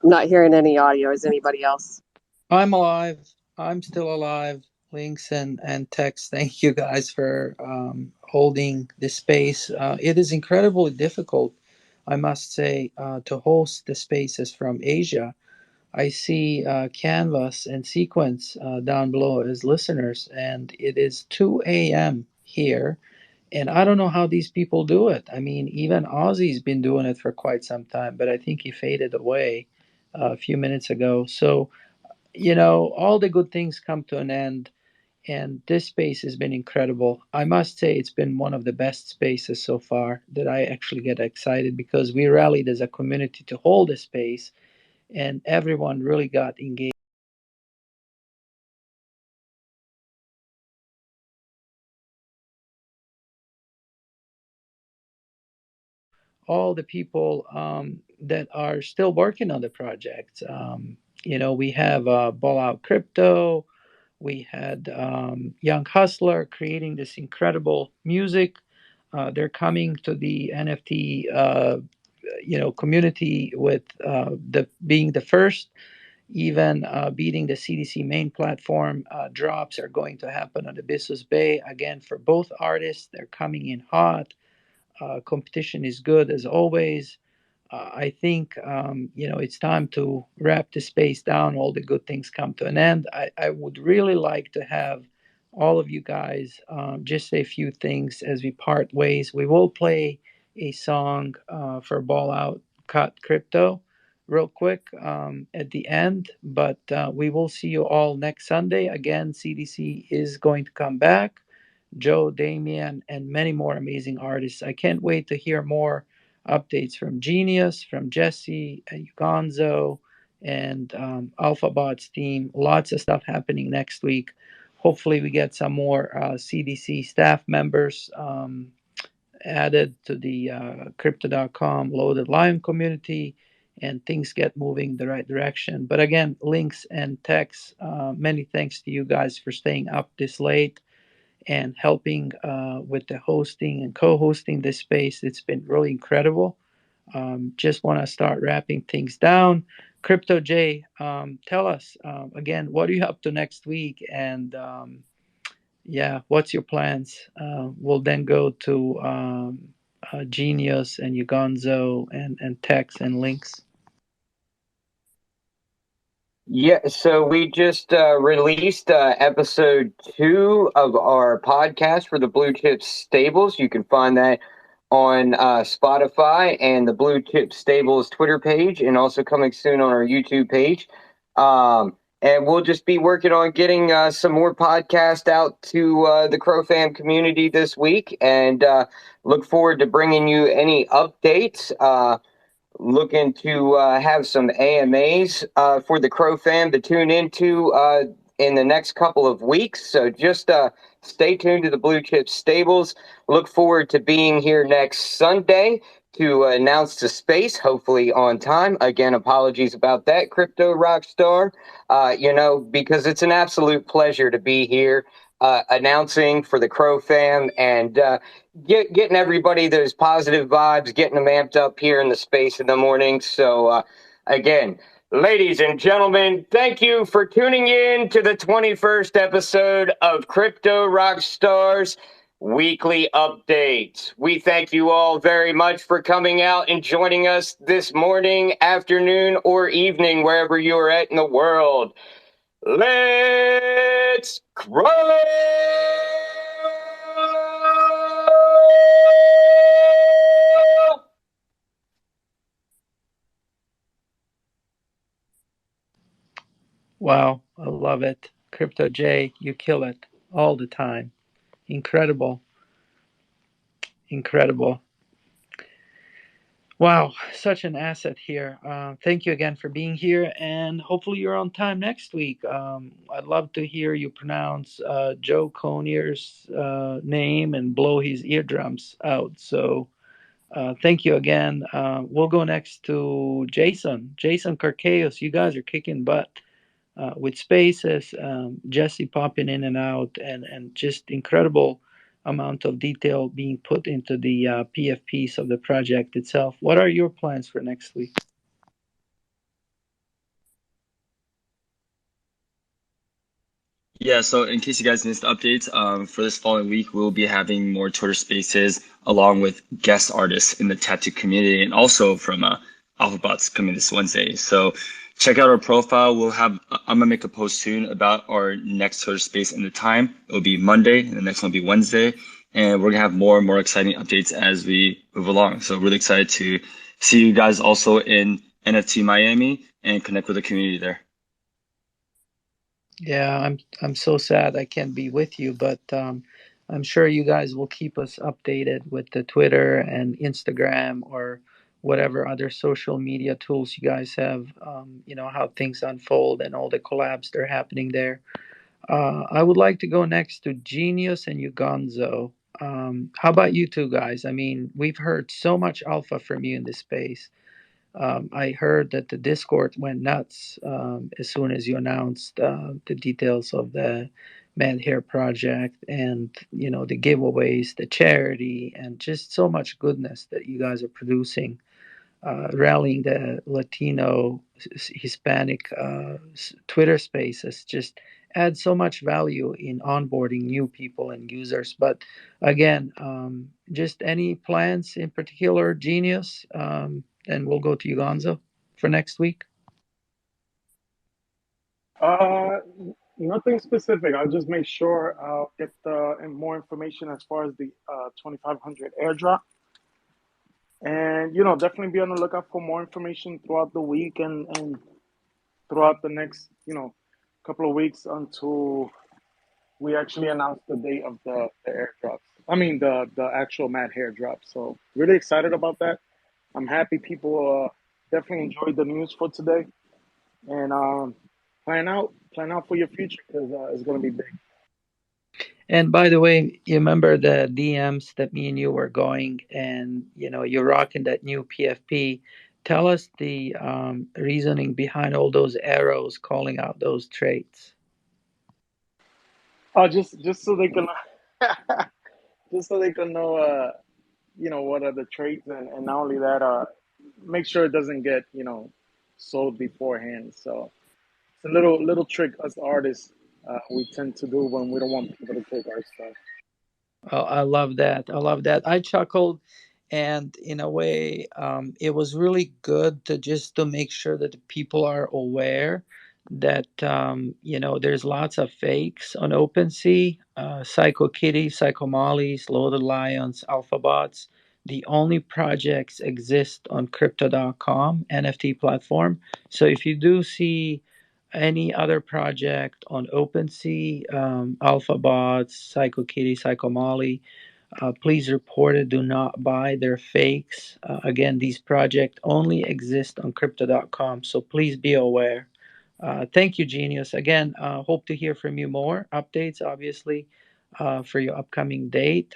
Speaker 9: I'm not hearing any audio. Is anybody else?
Speaker 2: I'm alive. I'm still alive. Links and text. Thank you guys for holding this space. It is incredibly difficult, I must say, to host the spaces from Asia. I see Canvas and Sequence down below as listeners, and it is 2 a.m. here. And I don't know how these people do it. I mean, even Ozzy's been doing it for quite some time, but I think he faded away a few minutes ago. So, you know, all the good things come to an end, and this space has been incredible. I must say, it's been one of the best spaces so far that I actually get excited because we rallied as a community to hold a space, and everyone really got engaged. all the people that are still working on the project. We have Ball Out Crypto. We had Young Hustler creating this incredible music. They're coming to the NFT, community with the being the first, even beating the CDC main platform. Drops are going to happen on the Bissus Bay again for both artists. They're coming in hot. Competition is good as always. I think it's time to wrap the space down. All the good things come to an end. I would really like to have all of you guys just say a few things as we part ways. We will play a song for Ball Out Cut Crypto real quick at the end, but we will see you all next Sunday. Again, CDC is going to come back. Joe, Damien, and many more amazing artists. I can't wait to hear more updates from Genius, from Jesse, Ugonzo, and AlphaBot's team. Lots of stuff happening next week. Hopefully, we get some more CDC staff members added to the Crypto.com Loaded Lion community, and things get moving the right direction. But again, links and texts. Many thanks to you guys for staying up this late and helping with the hosting and co-hosting this space. It's been really incredible. Just want to start wrapping things down. Crypto J, tell us again, what are you up to next week? And yeah, what's your plans? We'll then go to Genius and Ugonzo and Tex and links.
Speaker 13: Yeah, so we just released episode 2 of our podcast for the Blue Chip Stables. You can find that on Spotify and the Blue Chip Stables Twitter page, and also coming soon on our YouTube page. And we'll just be working on getting some more podcasts out to the CroFam community this week, and look forward to bringing you any updates. Looking to have some AMAs for the Crow fam to tune into in the next couple of weeks. So just stay tuned to the Blue Chip Stables. Look forward to being here next Sunday to announce the space, hopefully on time. Again, apologies about that, Crypto Rockstar. Because it's an absolute pleasure to be here announcing for the Crow fam and getting everybody those positive vibes, getting them amped up here in the space in the morning. So, again, ladies and gentlemen, thank you for tuning in to the 21st episode of Crypto Rockstars Weekly Updates. We thank you all very much for coming out and joining us this morning, afternoon, or evening, wherever you are at in the world. Let's grow!
Speaker 2: Wow, I love it. Crypto J, you kill it all the time. Incredible. Incredible. Wow, such an asset here. Thank you again for being here, and hopefully you're on time next week. I'd love to hear you pronounce Joe Conier's name and blow his eardrums out. So thank you again. We'll go next to Jason. Jason Carcaeus, you guys are kicking butt. With spaces, Jesse popping in and out, and just incredible amount of detail being put into the PFPs of the project itself. What are your plans for next week?
Speaker 10: Yeah, so in case you guys missed updates, for this following week, we'll be having more Twitter Spaces along with guest artists in the tattoo community and also from AlphaBots coming this Wednesday. So check out our profile. I'm gonna make a post soon about our next Twitter Space and the time. It'll be Monday, and the next one will be Wednesday. And we're gonna have more and more exciting updates as we move along. So really excited to see you guys also in NFT Miami and connect with the community there.
Speaker 2: Yeah, I'm so sad I can't be with you, but I'm sure you guys will keep us updated with the Twitter and Instagram or whatever other social media tools you guys have. How things unfold and all the collabs that are happening there. I would like to go next to Genius and Ugonzo. How about you two guys? I mean, we've heard so much alpha from you in this space. I heard that the Discord went nuts as soon as you announced the details of the Mad Hair Project, and the giveaways, the charity, and just so much goodness that you guys are producing, rallying the Latino, Hispanic Twitter spaces. Just adds so much value in onboarding new people and users. But again, just any plans in particular, Genius? And we'll go to you, Gonzo, for next week.
Speaker 14: Uh, Nothing specific. I'll just make sure I'll get more information as far as the 2500 airdrop, and definitely be on the lookout for more information throughout the week and throughout the next couple of weeks until we actually announce the date of the airdrops. I mean the actual Mad Hair drop. So really excited about that. I'm happy people definitely enjoyed the news for today, and plan out for your future because it's going to be big.
Speaker 2: And by the way, you remember the DMs that me and you were going, and you're rocking that new PFP. Tell us the reasoning behind all those arrows calling out those traits.
Speaker 14: Just so they can just so they can know what are the traits, and not only that, make sure it doesn't get sold beforehand. So it's a little trick us artists we tend to do when we don't want people to take our stuff.
Speaker 2: Oh, I love that. I love that. I chuckled, and in a way, it was really good to make sure that the people are aware that there's lots of fakes on OpenSea, Psycho Kitty, Psycho Mollies, Loaded Lions, AlphaBots. The only projects exist on Crypto.com NFT platform. So if you do see any other project on OpenSea, AlphaBots, PsychoKitty, PsychoMolly, please report it. Do not buy. They're fakes. Again, these projects only exist on Crypto.com, so please be aware. Thank you, Genius. Again, hope to hear from you more updates, obviously, for your upcoming date.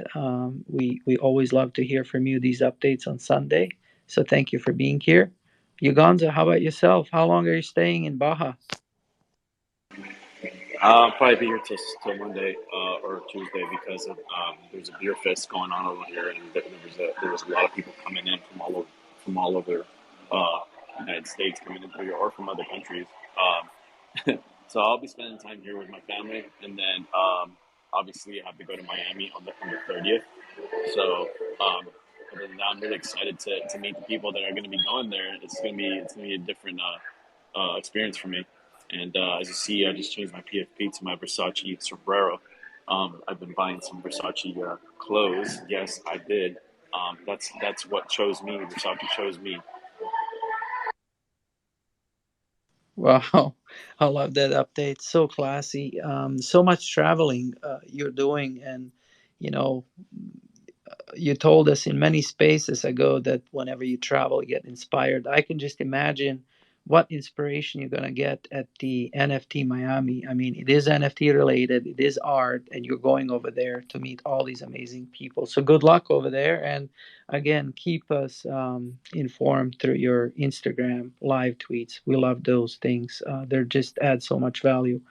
Speaker 2: We always love to hear from you these updates on Sunday. So thank you for being here. Uganza, how about yourself? How long are you staying in Baja?
Speaker 17: I'll probably be here till Monday or Tuesday because of there's a beer fest going on over here, and there was a lot of people coming in from all over United States coming in through here or from other countries. So I'll be spending time here with my family, and then obviously I have to go to Miami on the 30th. So other than that, I'm really excited to meet the people that are going to be going there. It's gonna be a different experience for me. And as you see, I just changed my PFP to my Versace sombrero. I've been buying some Versace clothes. Yes, I did. That's what chose me. Versace chose me.
Speaker 2: Wow, I love that update. So classy. So much traveling you're doing, and you know, you told us in many spaces ago that whenever you travel, you get inspired. I can just imagine what inspiration you're going to get at the NFT Miami. I mean, it is NFT related, it is art, and you're going over there to meet all these amazing people. So good luck over there. And again, keep us informed through your Instagram live tweets. We love those things, they just add so much value.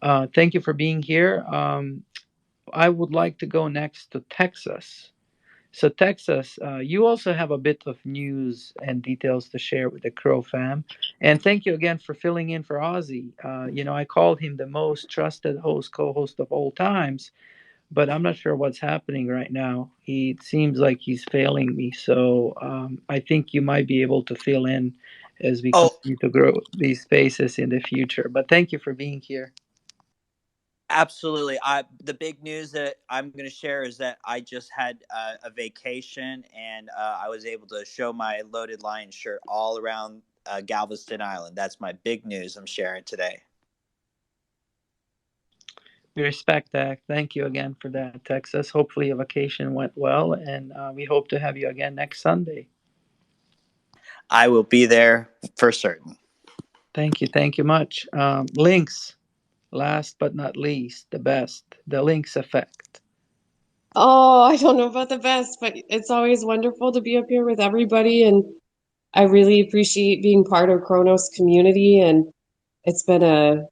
Speaker 2: Thank you for being here. I would like to go next to Texas. So, Texas, you also have a bit of news and details to share with the CroFam. And thank you again for filling in for Ozzy. I called him the most trusted host, co host of all times, but I'm not sure what's happening right now. He seems like he's failing me. So, I think you might be able to fill in as we
Speaker 1: Oh,
Speaker 2: continue to grow these spaces in the future. But thank you for being here.
Speaker 1: absolutely. The big news that I'm going to share is that I just had a vacation, and I was able to show my Loaded Lion shirt all around Galveston Island. That's my big news I'm sharing today.
Speaker 2: We respect that. Thank you again for that, Texas. Hopefully, your vacation went well, and we hope to have you again next Sunday.
Speaker 1: I will be there for certain.
Speaker 2: Thank you. Thank you much. Links, last but not least, the best, the Links effect.
Speaker 9: Oh, I don't know about the best, but it's always wonderful to be up here with everybody, and I really appreciate being part of Kronos community, and it's been a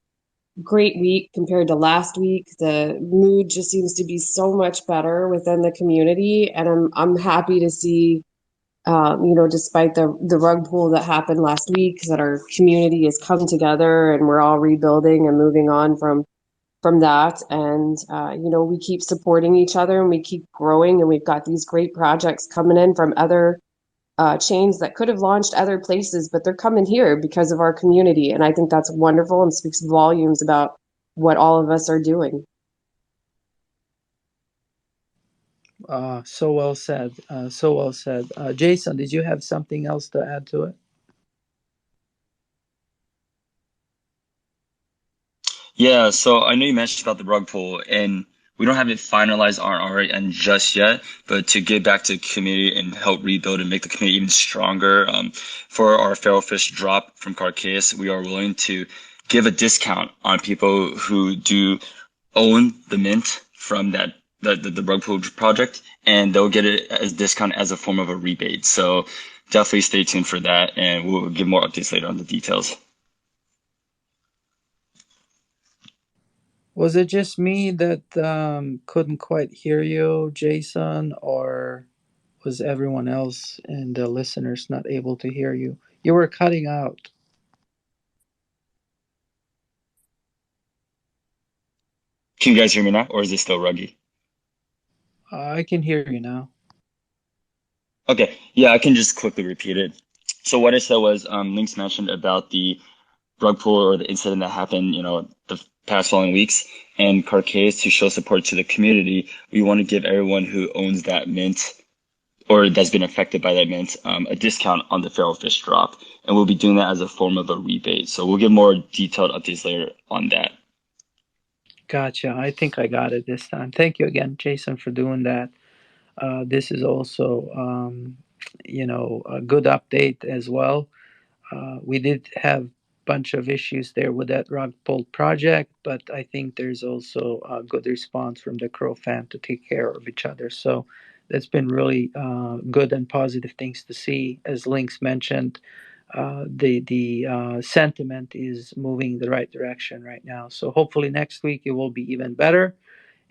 Speaker 9: great week compared to last week. The mood just seems to be so much better within the community, and I'm happy to see, despite the rug pull that happened last week, that our community has come together and we're all rebuilding and moving on from that. And we keep supporting each other and we keep growing, and we've got these great projects coming in from other chains that could have launched other places, but they're coming here because of our community. And I think that's wonderful and speaks volumes about what all of us are doing.
Speaker 2: So well said. So well said. Jason, did you have something else to add to it?
Speaker 10: Yeah, so I know you mentioned about the rug pull, and we don't have it finalized on our end just yet, but to give back to the community and help rebuild and make the community even stronger, for our feral fish drop from Carcass, we are willing to give a discount on people who do own the mint from the rug pull project, and they'll get it as discount as a form of a rebate. So definitely stay tuned for that, and we'll give more updates later on the details.
Speaker 2: Was it just me that couldn't quite hear you, Jason, or was everyone else and the listeners not able to hear you? You were cutting out.
Speaker 10: Can you guys hear me now, or is it still ruggy?
Speaker 2: I can hear you now.
Speaker 10: Okay, yeah, I can just quickly repeat it. So what I said was, Links mentioned about the rug pull or the incident that happened, the past following weeks, and Carcase to show support to the community. We want to give everyone who owns that mint or that's been affected by that mint a discount on the feral fish drop, and we'll be doing that as a form of a rebate. So we'll give more detailed updates later on that.
Speaker 2: Gotcha. I think I got it this time. Thank you again, Jason, for doing that. This is also, a good update as well. We did have a bunch of issues there with that rug pull project, but I think there's also a good response from the CroFam to take care of each other. So that's been really good and positive things to see. As Links mentioned, the sentiment is moving the right direction right now. So hopefully next week it will be even better.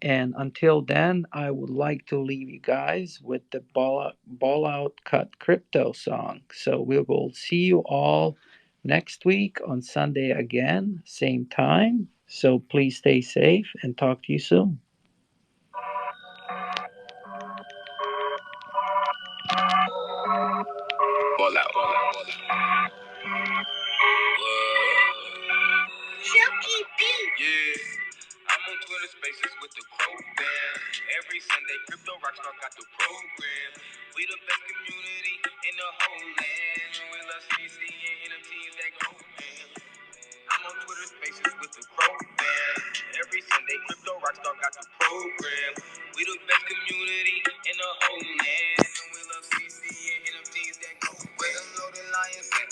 Speaker 2: And until then, I would like to leave you guys with the ball out cut crypto song. So we will see you all next week on Sunday again, same time. So please stay safe and talk to you soon.
Speaker 5: Ball out, ball out, ball out. Silky beat. Yeah. I'm on Twitter Spaces with the CroFam. Every Sunday, Crypto Rockstar got the program. We the best community in the whole land. We love CC and NFTs that go hand. I'm on Twitter Spaces with the CroFam. Every Sunday, Crypto Rockstar got the program. We the best community in the whole land. We love CC and NFTs that go. Where them loaded lions at?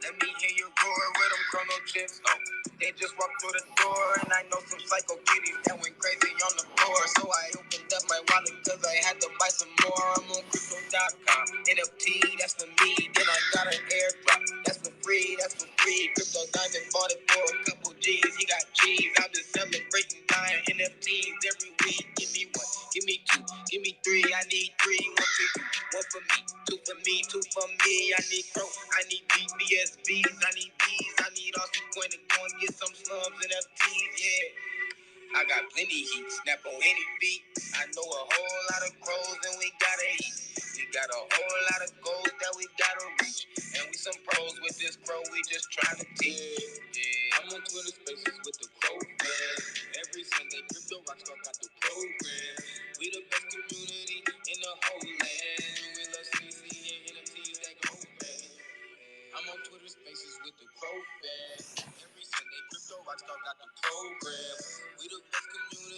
Speaker 5: Let me hear you roar with them chrono chips. Oh, they just walked through the door, and I know some psycho kitties that went crazy on the floor. So I opened up my wallet cause I had to buy some more. I'm on crypto.com. NFT, that's for me. Then I got an airdrop. That's for free, that's for free. Crypto Diamond bought it for a couple G's. He got G's. I've been celebrating buying NFTs every week. Give me one, give me two, give me three. I need three. One for you, one for me, two for me, two for me. I need Crow, I need BBSBs, I need B's, I need all some coin to go and get some slums and FTs, yeah. I got plenty heat, snap on any beat. I know a whole lot of crows and we gotta eat. We got a whole lot of goals that we gotta reach. And we some pros with this crow, we just trying to teach. Yeah. I'm on Twitter Spaces with the CroFam. Every Sunday, Crypto Rockstar got the program. We the best community in the whole land. We love CC and NFTs that go bang. I'm on Twitter Spaces with the CroFam. Every Sunday, Crypto Rockstar got the program. We the best community.